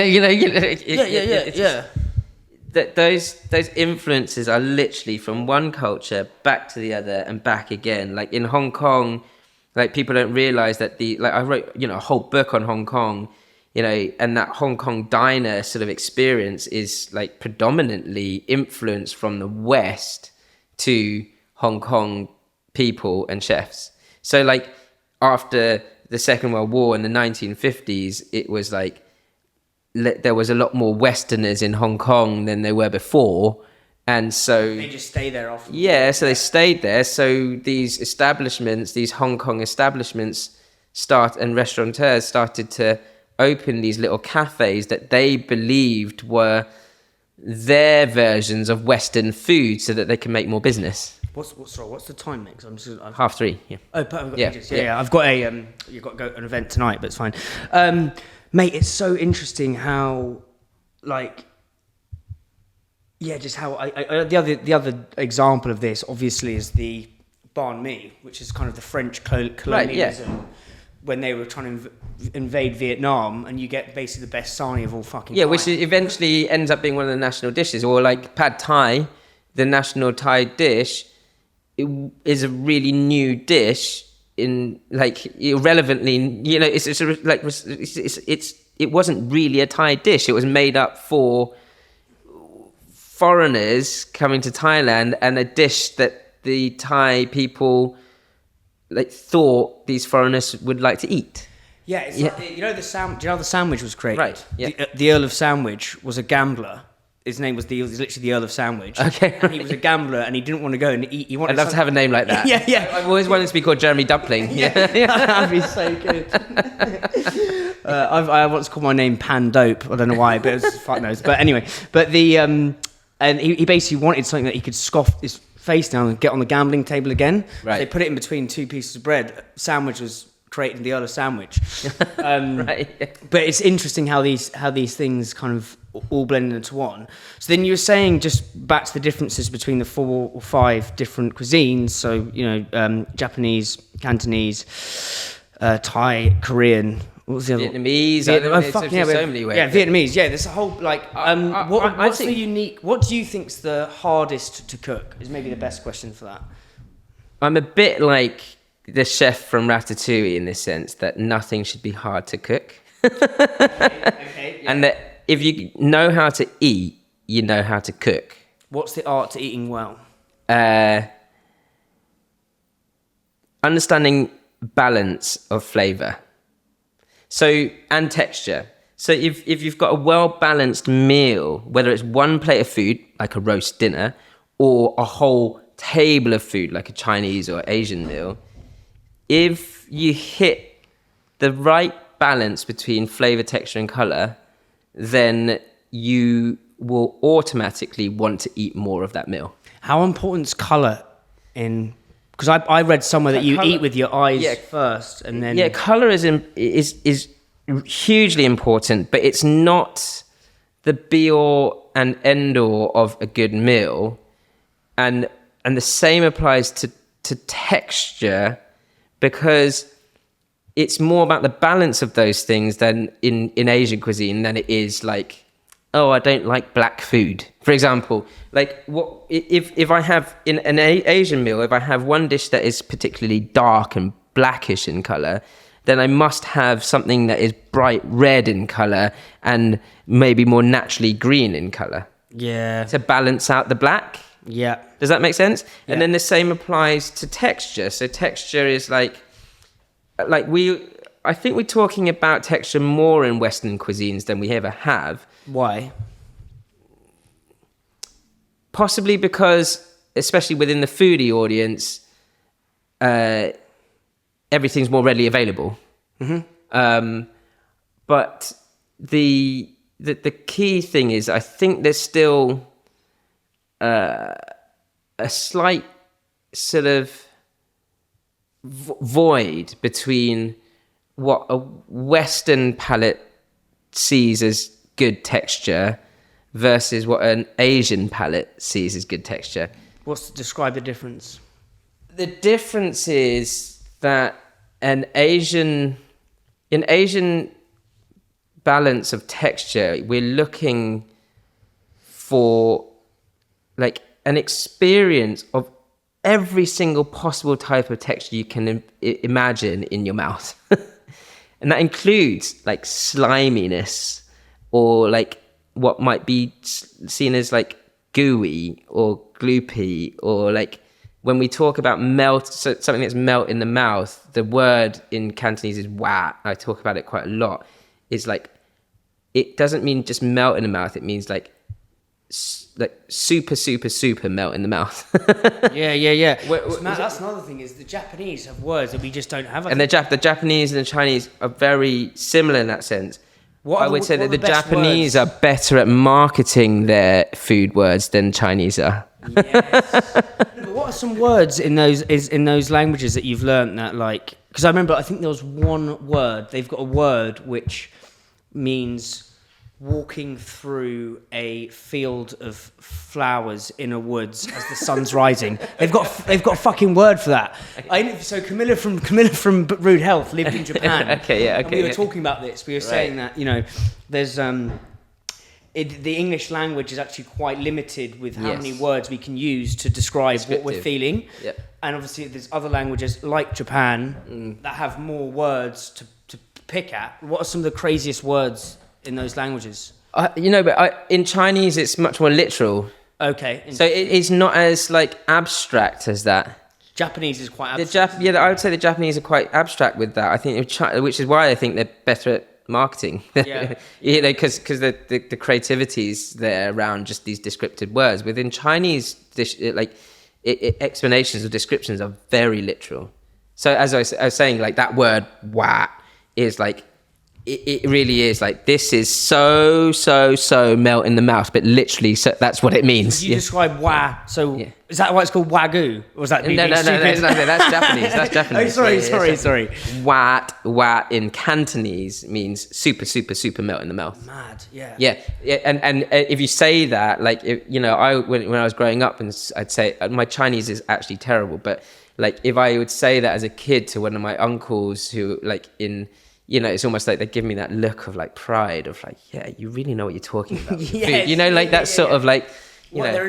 those influences are literally from one culture back to the other and back again. Like in Hong Kong, like people don't realize that I wrote, a whole book on Hong Kong, and that Hong Kong diner sort of experience is like predominantly influenced from the West to Hong Kong people and chefs. So like after the Second World War in the 1950s, it was like there was a lot more Westerners in Hong Kong than there were before. And so they just stay there often. Yeah, so they stayed there. So these establishments, these Hong Kong establishments and restaurateurs started to open these little cafes that they believed were their versions of Western food so that they can make more business. What's the time mix? I'm 3:30. Yeah. Oh, but I've got Yeah, ages. yeah. Yeah. I've got you've got to go to an event tonight, but it's fine. Mate, it's so interesting how, just how the other example of this obviously is the banh mi, which is kind of the French colonialism when they were trying to invade Vietnam, and you get basically the best sarnie of all fucking time. Which eventually ends up being one of the national dishes, or like pad thai, the national Thai dish. It is a really new dish in irrelevantly, it wasn't really a Thai dish. It was made up for foreigners coming to Thailand, and a dish that the Thai people thought these foreigners would like to eat. Yeah, it's like do you know how the sandwich was created? Right. Yeah. The Earl of Sandwich was a gambler. His name was literally the Earl of Sandwich. Okay. And he was a gambler, and he didn't want to go and eat. I'd love to have a name like that. Yeah. I've always wanted to be called Jeremy Dumpling. Yeah. That'd be so good. I once called my name Pan Dope. I don't know why, but it was fuck knows. But anyway, and he basically wanted something that he could scoff his face down and get on the gambling table again. Right. So they put it in between two pieces of bread. Sandwich was created the Earl of Sandwich. Right. But it's interesting how these things kind of all blend into one. So then you were saying, just back to the differences between the 4 or 5 different cuisines. So Japanese, Cantonese, Thai, Korean. What was the other? Vietnamese. So many ways. Yeah, Vietnamese. Yeah, there's a whole what's the unique? What do you think's the hardest to cook? Is maybe the best question for that. I'm a bit like the chef from Ratatouille in this sense that nothing should be hard to cook. Okay. Yeah. And that if you know how to eat, you know how to cook. What's the art to eating well? Understanding balance of flavour. And texture. So if you've got a well-balanced meal, whether it's one plate of food, like a roast dinner, or a whole table of food, like a Chinese or Asian meal, if you hit the right balance between flavour, texture and colour, then you will automatically want to eat more of that meal. How important is colour in... Because I read somewhere that you eat with your eyes first, and then... Yeah, colour is hugely important, but it's not the be-all and end-all of a good meal. And the same applies to texture, because it's more about the balance of those things than in Asian cuisine than it is like, oh, I don't like black food. For example, like what if I have in an Asian meal, if I have one dish that is particularly dark and blackish in color, then I must have something that is bright red in color and maybe more naturally green in color. Yeah. To balance out the black. Yeah. Does that make sense? Yeah. And then the same applies to texture. So texture is I think we're talking about texture more in Western cuisines than we ever have. Why? Possibly because, especially within the foodie audience, everything's more readily available. Mm-hmm. But the key thing is, I think there's still a slight sort of void between what a Western palate sees as good texture versus what an Asian palate sees as good texture. Describe the difference? The difference is that in Asian balance of texture, we're looking for like an experience of every single possible type of texture you can imagine in your mouth. And that includes like sliminess, or like what might be seen as like gooey or gloopy, or like when we talk about melt, so something that's melt in the mouth, the word in Cantonese is wa. I talk about it quite a lot. It's like, it doesn't mean just melt in the mouth. It means like super melt in the mouth. Yeah. That's another thing, is the Japanese have words that we just don't have. And the Japanese and the Chinese are very similar in that sense. I would say that the Japanese are better at marketing their food words than Chinese are. Yes. But what are some words in those languages that you've learned that, like, because I remember, I think there was one word, they've got a word which means walking through a field of flowers in a woods as the sun's rising. They've got a fucking word for that. So Camilla from Rude Health lived in Japan. And we were talking about this. We were saying that, there's the English language is actually quite limited with how many words we can use to describe what we're feeling. Yep. And obviously there's other languages like Japan that have more words to pick at. What are some of the craziest words in those languages? In Chinese it's much more literal. Okay. So it's not as like abstract as that. Japanese is quite abstract. I would say the Japanese are quite abstract with that. I think, which is why I think they're better at marketing. Yeah. Because the creativity's there around just these descriptive words. Within Chinese, explanations or descriptions are very literal. So as I was saying, like that word "wa" is like, it really is like, this is so melt in the mouth, but literally, so that's what it means. You describe "wa," so is that why it's called "wagyu"? Or was that no, that's Japanese. That's Japanese. Oh, sorry. Wat in Cantonese means super melt in the mouth. Mad, yeah. Yeah, and if you say that, like, when I was growing up, and I'd say my Chinese is actually terrible, but like if I would say that as a kid to one of my uncles who like it's almost like they give me that look of like pride of like, yeah, you really know what you're talking about. Yes, sort of like, is there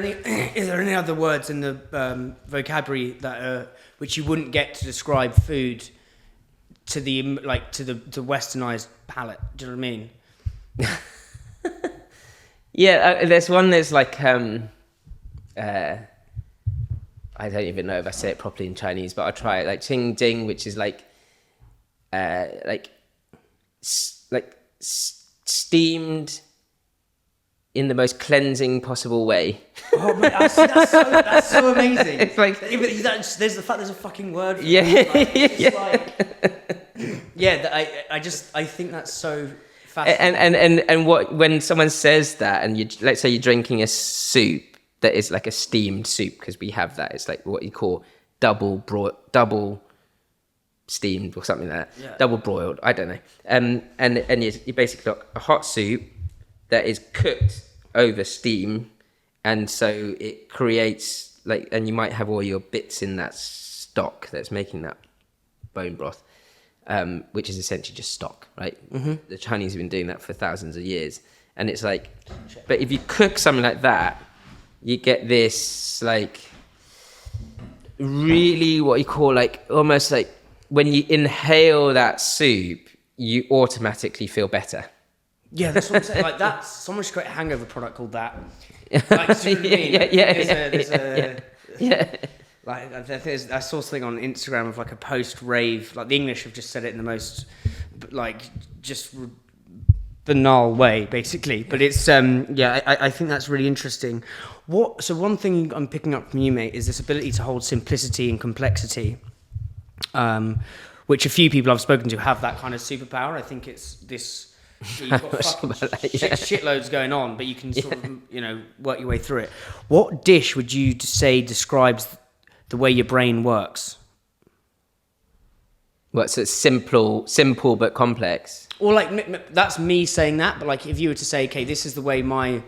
any other words in the vocabulary that which you wouldn't get to describe food to the westernized palate? Do you know what I mean? Yeah, there's one that's like I don't even know if I say it properly in Chinese, but I'll try it. Like "qing ding," which is like steamed in the most cleansing possible way. Oh man, that's so amazing. It's like, there's a fucking word for yeah, I think that's so fascinating. And when someone says that, and let's say you're drinking a soup that is like a steamed soup, because we have that. It's like what you call double steamed or something like that, double broiled, I don't know. And you basically got a hot soup that is cooked over steam, and so it creates like, and you might have all your bits in that stock that's making that bone broth, which is essentially just stock, right? Mm-hmm. The Chinese have been doing that for thousands of years, and it's like, but if you cook something like that, you get this like really what you call like almost like, when you inhale that soup, you automatically feel better. Yeah, that's what I'm saying. Like that's someone should create a hangover product called that. Like, do you know what I mean? Like I saw something on Instagram of like a post rave. Like the English have just said it in the most like just banal way, basically. But it's I think that's really interesting. So one thing I'm picking up from you, mate, is this ability to hold simplicity and complexity. Which a few people I've spoken to have that kind of superpower. I think it's this. You've got shitloads going on, but you can sort of work your way through it. What dish would you say describes the way your brain works? Well, so it's simple but complex. Or like that's me saying that, but like if you were to say, okay, this is the way my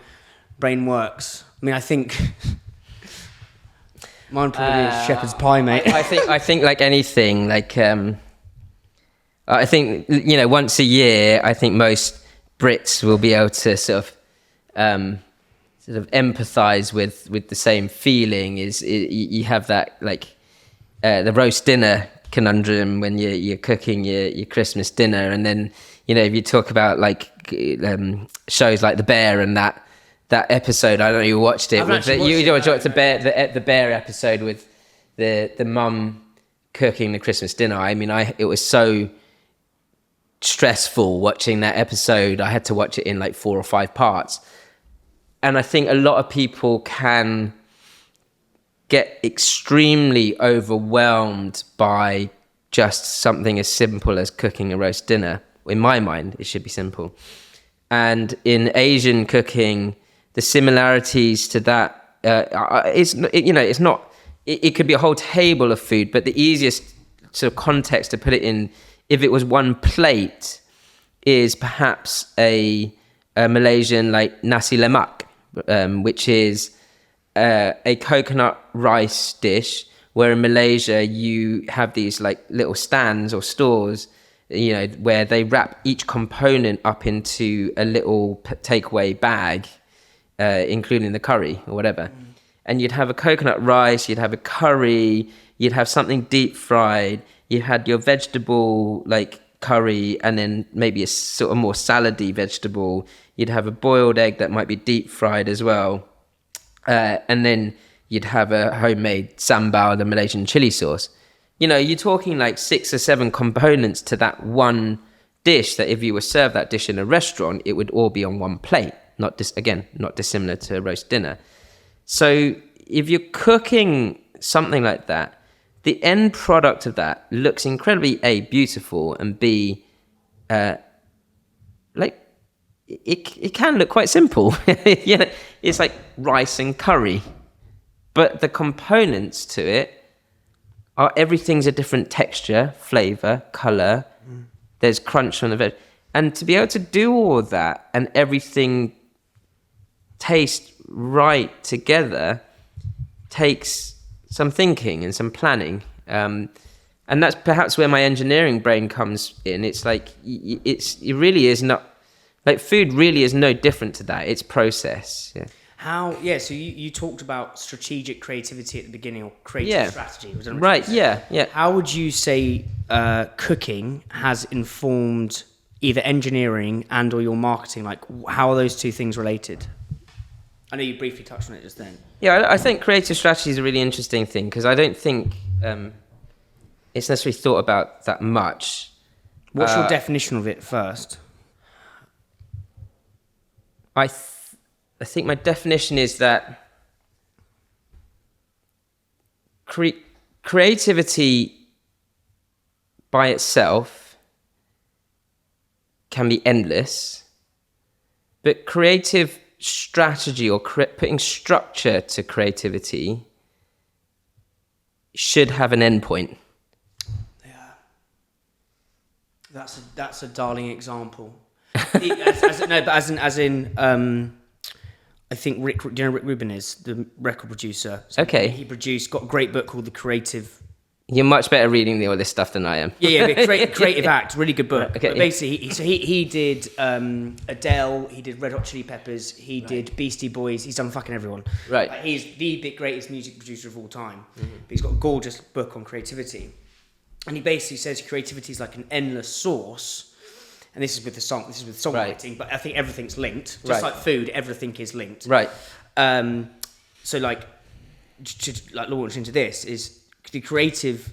brain works. I mean, I think. Mine probably is shepherd's pie, mate. I think like anything, like I think once a year, I think most Brits will be able to sort of sort of empathize with the same feeling you have that like the roast dinner conundrum when you're cooking your Christmas dinner, and then if you talk about like shows like The Bear and that episode, I don't know you watched it. You watched the Bear episode with the mum cooking the Christmas dinner. I mean, it was so stressful watching that episode. I had to watch it in like 4 or 5 parts. And I think a lot of people can get extremely overwhelmed by just something as simple as cooking a roast dinner. In my mind, it should be simple. And in Asian cooking, the similarities to that, it could be a whole table of food, but the easiest sort of context to put it in, if it was one plate, is perhaps a Malaysian like nasi lemak, which is a coconut rice dish, where in Malaysia you have these like little stands or stores, where they wrap each component up into a little takeaway bag, including the curry or whatever. And you'd have a coconut rice, you'd have a curry, you'd have something deep fried, you had your vegetable like curry, and then maybe a sort of more salady vegetable. You'd have a boiled egg that might be deep fried as well. And then you'd have a homemade sambal, the Malaysian chili sauce. You're talking like 6 or 7 components to that one dish, that if you were served that dish in a restaurant, it would all be on one plate. Not dissimilar to a roast dinner. So if you're cooking something like that, the end product of that looks incredibly A, beautiful, and B, like it can look quite simple. It's like rice and curry, but the components to it are, everything's a different texture, flavor, color. There's crunch on the veg, and to be able to do all of that and everything taste right together takes some thinking and some planning, and that's perhaps where my engineering brain comes in. It's like it really is not like food really is no different to that. It's process. So you talked about strategic creativity at the beginning, or creative strategy, right? How would you say cooking has informed either engineering and or your marketing? Like, how are those two things related? I know you briefly touched on it just then. Yeah, I think creative strategy is a really interesting thing, because I don't think it's necessarily thought about that much. What's your definition of it first? I think my definition is that creativity by itself can be endless, but creative strategy, or putting structure to creativity, should have an endpoint. Yeah, that's a darling example. As in, I think Rick Rubin is the record producer. So okay, he got a great book called The Creative. You're much better reading all this stuff than I am. Yeah, Creative Act, really good book. Okay, but basically, he did Adele, he did Red Hot Chili Peppers, he did Beastie Boys, he's done fucking everyone. Right. He's the greatest music producer of all time. Mm-hmm. But he's got a gorgeous book on creativity. And he basically says creativity is like an endless source. And this is with songwriting, right. But I think everything's linked. Just like food, everything is linked. Right. So like, to launch into this is, the creative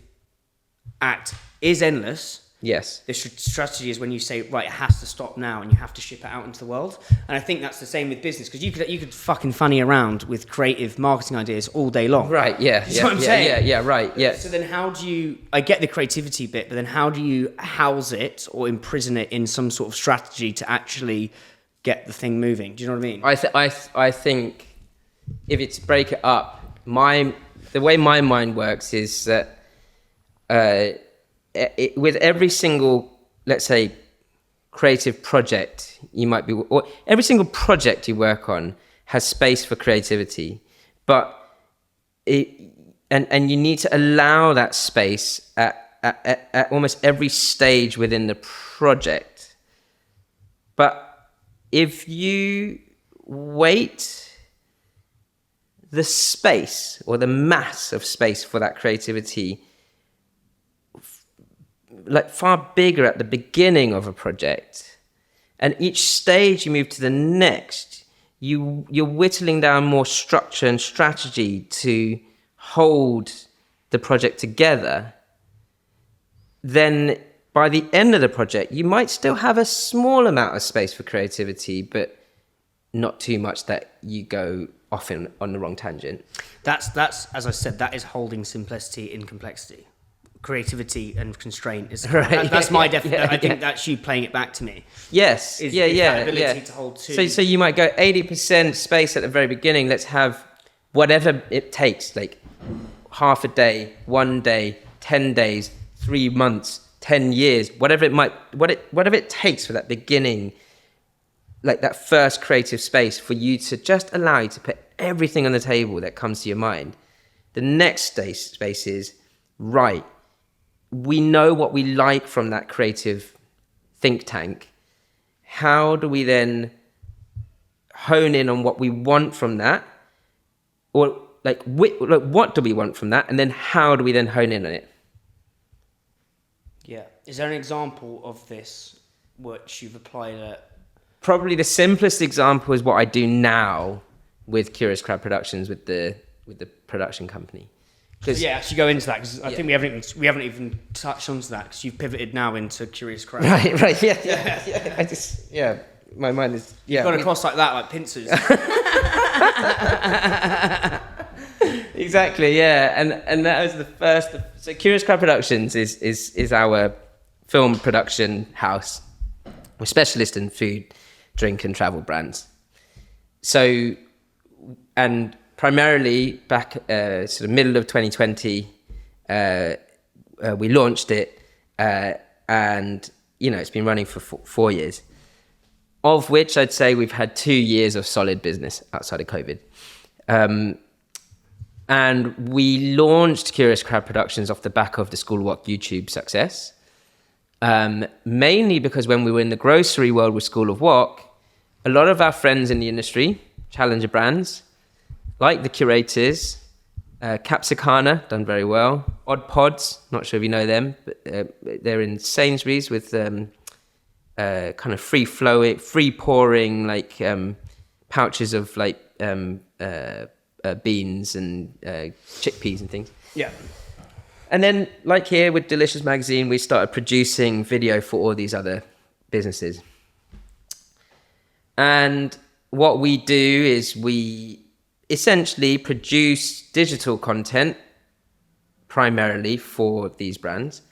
act is endless. Yes. The strategy is when you say, right, it has to stop now, and you have to ship it out into the world. And I think that's the same with business, because you could fucking funny around with creative marketing ideas all day long. Right. Yeah. You know what I'm saying? Yeah. Right. Yeah. So then, how do you? I get the creativity bit, but then how do you house it or imprison it in some sort of strategy to actually get the thing moving? Do you know what I mean? I think if it's break it up, the way my mind works is that with every single, let's say, creative project or every single project you work on has space for creativity, but and you need to allow that space at almost every stage within the project. But if you wait the space or the mass of space for that creativity like far bigger at the beginning of a project, and each stage you move to the next, you're whittling down more structure and strategy to hold the project together, then by the end of the project you might still have a small amount of space for creativity, but not too much that you go off on the wrong tangent. That's as I said, that is holding simplicity in complexity. Creativity and constraint is right. That's my definition. I think that's you playing it back to me. Yes. Is that ability to hold two. So you might go 80% space at the very beginning. Let's have whatever it takes, like half a day, 1 day, 10 days, 3 months, 10 years, whatever it takes for that beginning, like that first creative space for you to just allow you to put everything on the table that comes to your mind. The next space is, right, we know what we like from that creative think tank. How do we then hone in on what we want from that? Or what do we want from that? And then how do we then hone in on it? Yeah. Is there an example of this which you've applied at? Probably the simplest example is what I do now with Curious Crab Productions, with the production company. Yeah, actually go into that, because I think we haven't even touched onto that, because you've pivoted now into Curious Crab. Right, yeah. My mind is You've gone across like that, like pincers. Exactly, yeah, and that was the first. So Curious Crab Productions is our film production house. We're specialist in food, drink, and travel brands. So, and primarily back sort of middle of 2020, we launched it, and it's been running for 4 years, of which I'd say we've had 2 years of solid business outside of COVID. And we launched Curious Crab Productions off the back of the School of Wok YouTube success, mainly because when we were in the grocery world with School of Wok, a lot of our friends in the industry, challenger brands, like the Curators, Capsicana, done very well, Odd Pods, not sure if you know them, but they're in Sainsbury's with kind of free pouring like pouches of like beans and chickpeas and things. Yeah. And then, like here with Delicious Magazine, we started producing video for all these other businesses. And what we do is we essentially produce digital content primarily for these brands.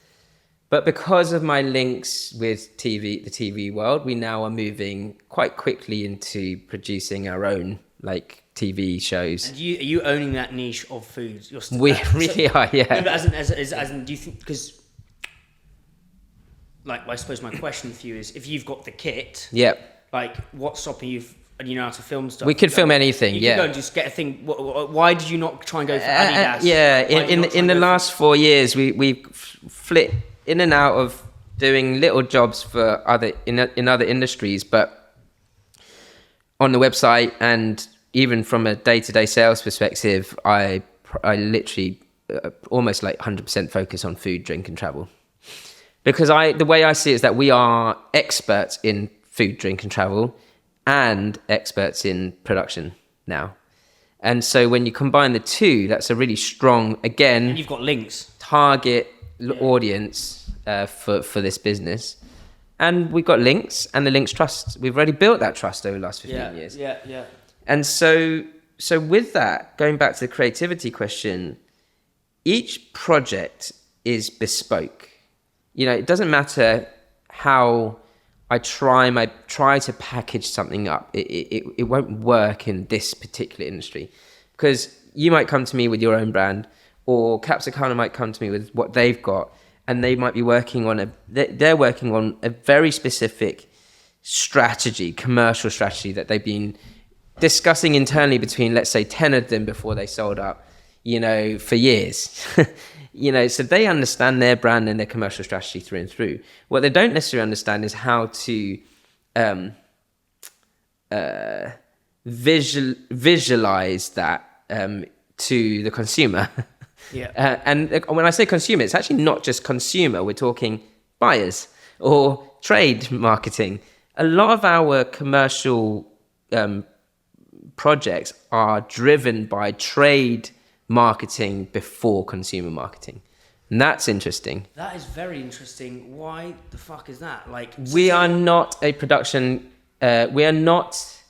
But because of my links with the TV world, we now are moving quite quickly into producing our own like TV shows. And are you owning that niche of food? We really are, yeah. No, but as in, do you think, because, like, I suppose my question for you is, if you've got the kit, like, what's stopping you? And you know how to film stuff. We could film anything, you could go and just get a thing. Why did you not try and go for Adidas? In the last 4 years, we flit in and out of doing little jobs for in other industries, but on the website and even from a day-to-day sales perspective, I literally almost like 100% focus on food, drink, and travel, because the way I see it is that we are experts in food, drink, and travel, and experts in production now. And so when you combine the two, that's a really strong, again, and you've got links, target audience for this business. And we've got links, and the links trust. We've already built that trust over the last 15 years. Yeah. And so with that, going back to the creativity question, each project is bespoke. It doesn't matter how I try to package something up. It won't work in this particular industry, because you might come to me with your own brand, or Capsicana might come to me with what they've got, and they might be working on they're working on a very specific strategy, commercial strategy that they've been discussing internally between, let's say, 10 of them before they sold up, for years. So they understand their brand and their commercial strategy through and through. What they don't necessarily understand is how to visualize that to the consumer. Yeah. And when I say consumer, it's actually not just consumer. We're talking buyers or trade marketing. A lot of our commercial projects are driven by trade marketing before consumer marketing. And that's interesting. That is very interesting. Why the fuck is that? Like, we are not a production, we are not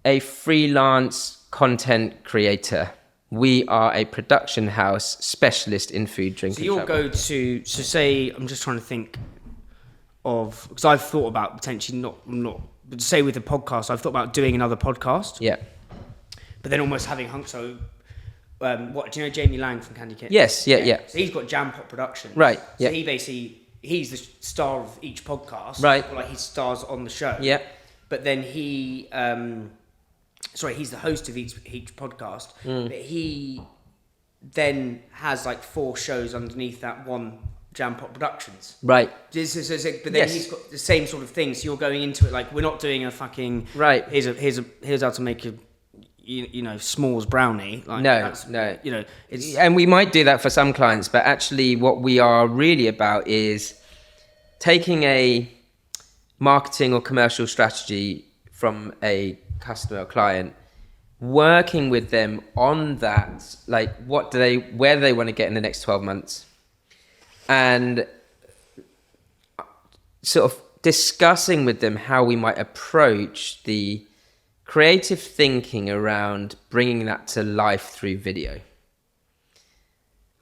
a freelance content creator. We are a production house specialist in food, drink, so and you'll travel. go to, so say, I'm just trying to think of, because I've thought about potentially not, but say with the podcast, I've thought about doing another podcast. Yeah. But then almost having so, what, do you know Jamie Lang from Candy Kit? Yes, yeah. So he's got Jam Pot Productions. Right, yeah. So he's the star of each podcast. Right. Or like he stars on the show. Yeah. But then he's the host of each podcast. But he then has like 4 shows underneath that one Jam Pot Productions. Right. But then he's got the same sort of thing. So you're going into it like, we're not doing a fucking right. Here's how to make a s'mores brownie. Like, No. You know, it's And we might do that for some clients, but actually what we are really about is taking a marketing or commercial strategy from a customer or client, working with them on that, like where do they want to get in the next 12 months, and sort of discussing with them how we might approach the creative thinking around bringing that to life through video.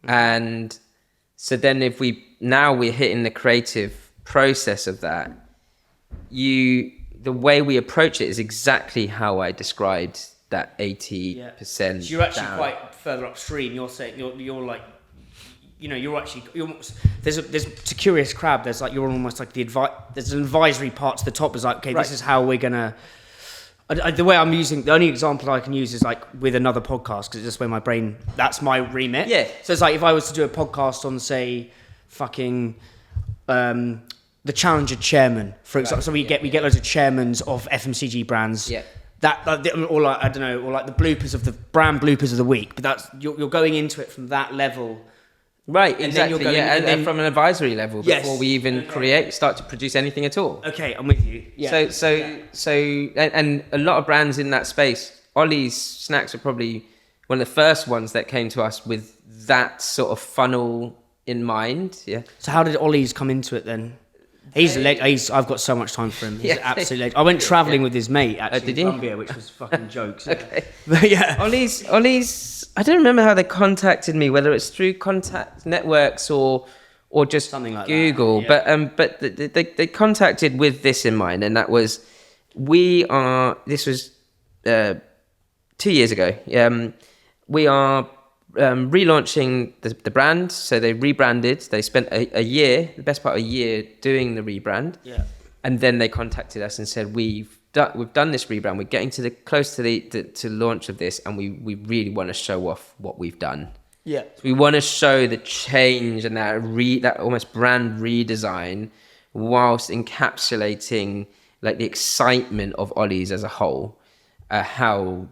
And so then we're hitting the creative process of that, the way we approach it is exactly how I described that 80%. So you're actually down. quite further upstream. You're saying you're like, there's to Curious Crab. There's like you're almost like there's an advisory part to the top. Is like, okay, This is how we're gonna. The way I'm using, the only example I can use is like with another podcast, because it's just where my brain, that's my remit. Yeah. So it's like if I was to do a podcast on, say, fucking the Challenger chairman, for example. So we get loads of chairmans of FMCG brands. Yeah. Or like, I don't know, or like the brand bloopers of the week. But that's you're going into it from that level. Right, and exactly. Then you're going, and from an advisory level before we even start to produce anything at all. Okay, I'm with you. Yeah. So, and a lot of brands in that space. Ollie's Snacks are probably one of the first ones that came to us with that sort of funnel in mind. Yeah. So how did Ollie's come into it then? He's a legend. I've got so much time for him. He's an absolute legend. I went travelling with his mate actually in Colombia, which was fucking jokes. Okay. But yeah. Ollie's. I don't remember how they contacted me, whether it's through contact networks or just something like Google. that. Yeah. But they contacted with this in mind, and that was this was 2 years ago. We are relaunching the brand. So they rebranded. They spent a year, the best part of a year, doing the rebrand. Yeah. And then they contacted us and said, we've done this rebrand. We're getting close to the launch of this, and we really want to show off what we've done. Yeah. So we want to show the change and that almost brand redesign, whilst encapsulating like the excitement of Ollie's as a whole. How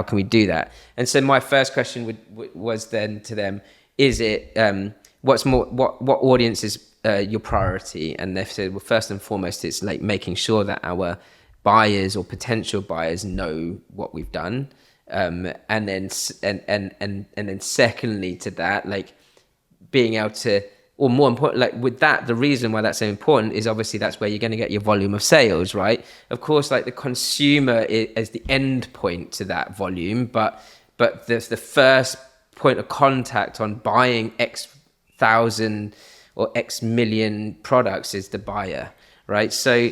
can we do that? And so my first question was then to them, is it what audience is your priority? And they said, well, first and foremost, it's like making sure that our buyers or potential buyers know what we've done, and then secondly to that, like being able to, or more important, like with that, the reason why that's so important is obviously that's where you're going to get your volume of sales, right? Of course, like the consumer is the end point to that volume, but there's the first point of contact on buying X thousand or X million products is the buyer, right? So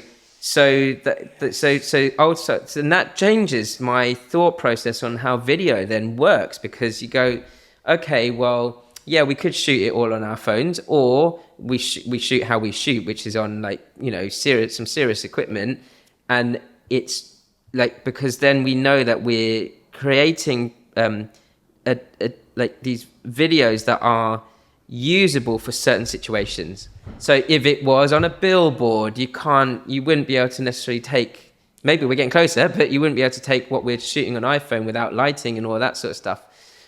that changes my thought process on how video then works, because you go, okay, well, yeah, we could shoot it all on our phones, or we shoot how we shoot, which is on like, some serious equipment. And it's like, because then we know that we're creating like these videos that are usable for certain situations. So if it was on a billboard, you wouldn't be able to necessarily take maybe we're getting closer, but you wouldn't be able to take what we're shooting on iPhone without lighting and all that sort of stuff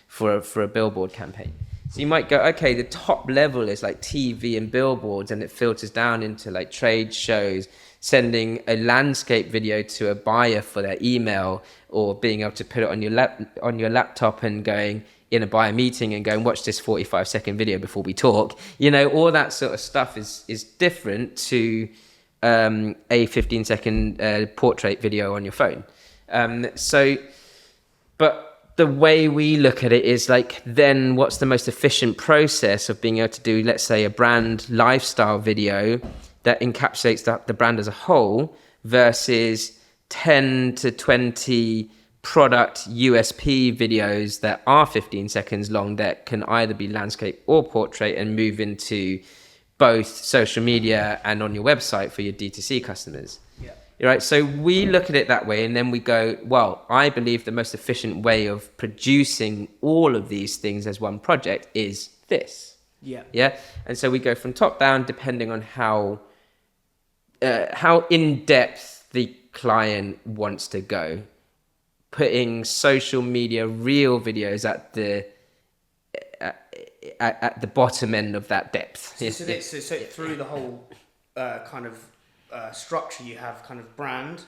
for a billboard campaign. So you might go, okay, the top level is like TV and billboards, and it filters down into like trade shows, sending a landscape video to a buyer for their email, or being able to put it on your laptop and going in a buyer meeting and going, watch this 45-second video before we talk. All that sort of stuff is different to a 15-second portrait video on your phone. But the way we look at it is like, then what's the most efficient process of being able to do, let's say, a brand lifestyle video that encapsulates the brand as a whole versus 10 to 20 product USP videos that are 15 seconds long that can either be landscape or portrait and move into both social media and on your website for your D2C customers. Yeah. Right. So we look at it that way, and then we go, well, I believe the most efficient way of producing all of these things as one project is this. Yeah. Yeah. And so we go from top down, depending on how in depth the client wants to go, putting social media reel videos at the bottom end of that depth. So through the whole kind of structure, you have kind of brand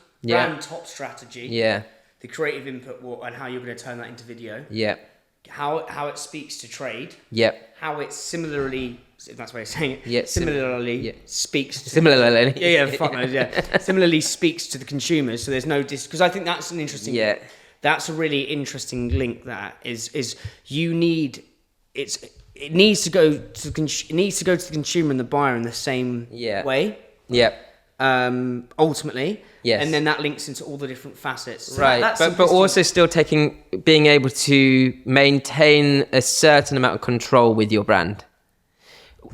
top strategy, the creative input, and how you're going to turn that into video, how it speaks to trade, how it similarly, if that's the way of saying it, similarly speaks to the consumers. So there's no because I think that's an interesting that's a really interesting link. That is you need it needs to go to the consumer and the buyer in the same way. Ultimately, and then that links into all the different facets. So right, but also still being able to maintain a certain amount of control with your brand,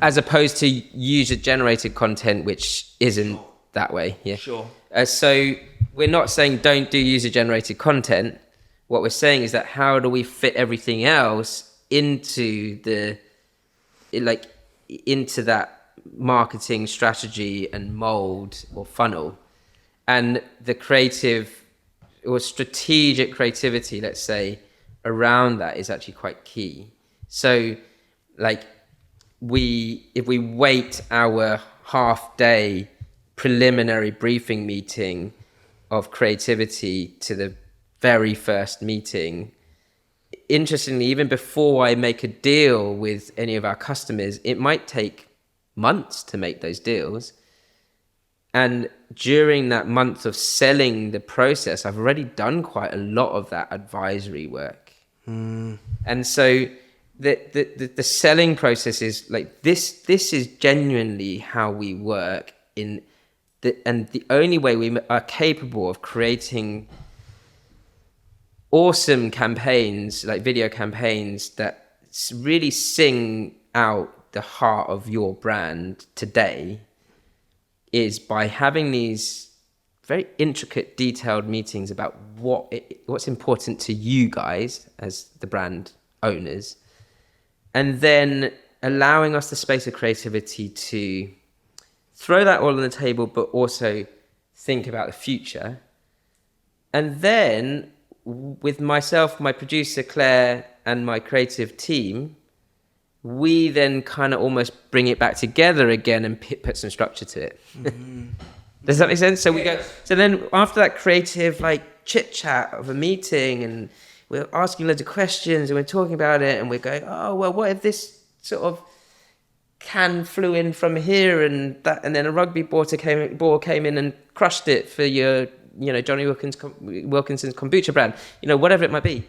as opposed to user-generated content, which isn't that way. Yeah, sure. So we're not saying don't do user-generated content. What we're saying is that how do we fit everything else into that marketing strategy and mold or funnel, and the creative or strategic creativity, let's say, around that is actually quite key. So like if we wait our half day preliminary briefing meeting of creativity to the very first meeting, interestingly, even before I make a deal with any of our customers, it might take months to make those deals. And during that month of selling the process, I've already done quite a lot of that advisory work. And so the selling process is like this is genuinely how we work and the only way we are capable of creating awesome campaigns, like video campaigns that really sing out the heart of your brand today, is by having these very intricate, detailed meetings about what's important to you guys as the brand owners, and then allowing us the space of creativity to throw that all on the table, but also think about the future. And then with myself, my producer Claire, and my creative team, we then kind of almost bring it back together again and put some structure to it. Does that make sense? So we go. So then after that creative like chit chat of a meeting, and we're asking loads of questions and we're talking about it, and we're going, oh well, what if this sort of can flew in from here and that, and then a rugby ball came in and crushed it for your, Johnny Wilkinson's kombucha brand, whatever it might be.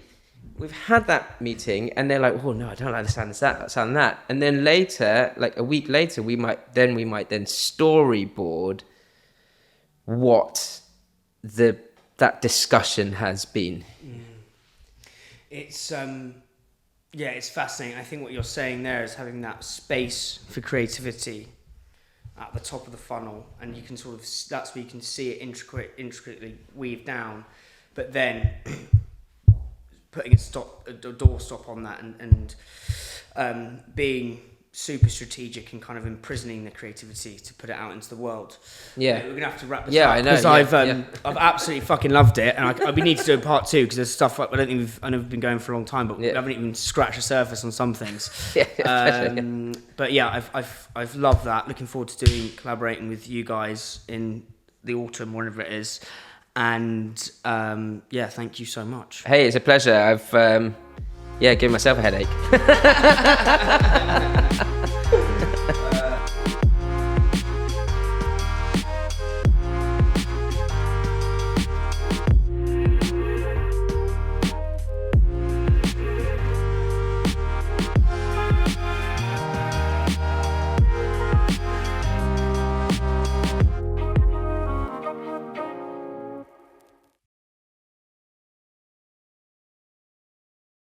We've had that meeting, and they're like, "Oh no, I don't like the sound of that." And then later, like a week later, we might then storyboard what that discussion has been. It's it's fascinating. I think what you're saying there is having that space for creativity at the top of the funnel, and you can that's where you can see it intricately weaved down, but then putting a doorstop on that and being super strategic and kind of imprisoning the creativity to put it out into the world. Yeah. We're gonna have to wrap this Yeah, up I know, because yeah, I've absolutely fucking loved it, and we need to do a part 2 because there's stuff I don't think I know we've been going for a long time, but we haven't even scratched the surface on some things. But yeah, I've loved that. Looking forward to collaborating with you guys in the autumn, whenever it is. And thank you so much. Hey, it's a pleasure. I've given myself a headache.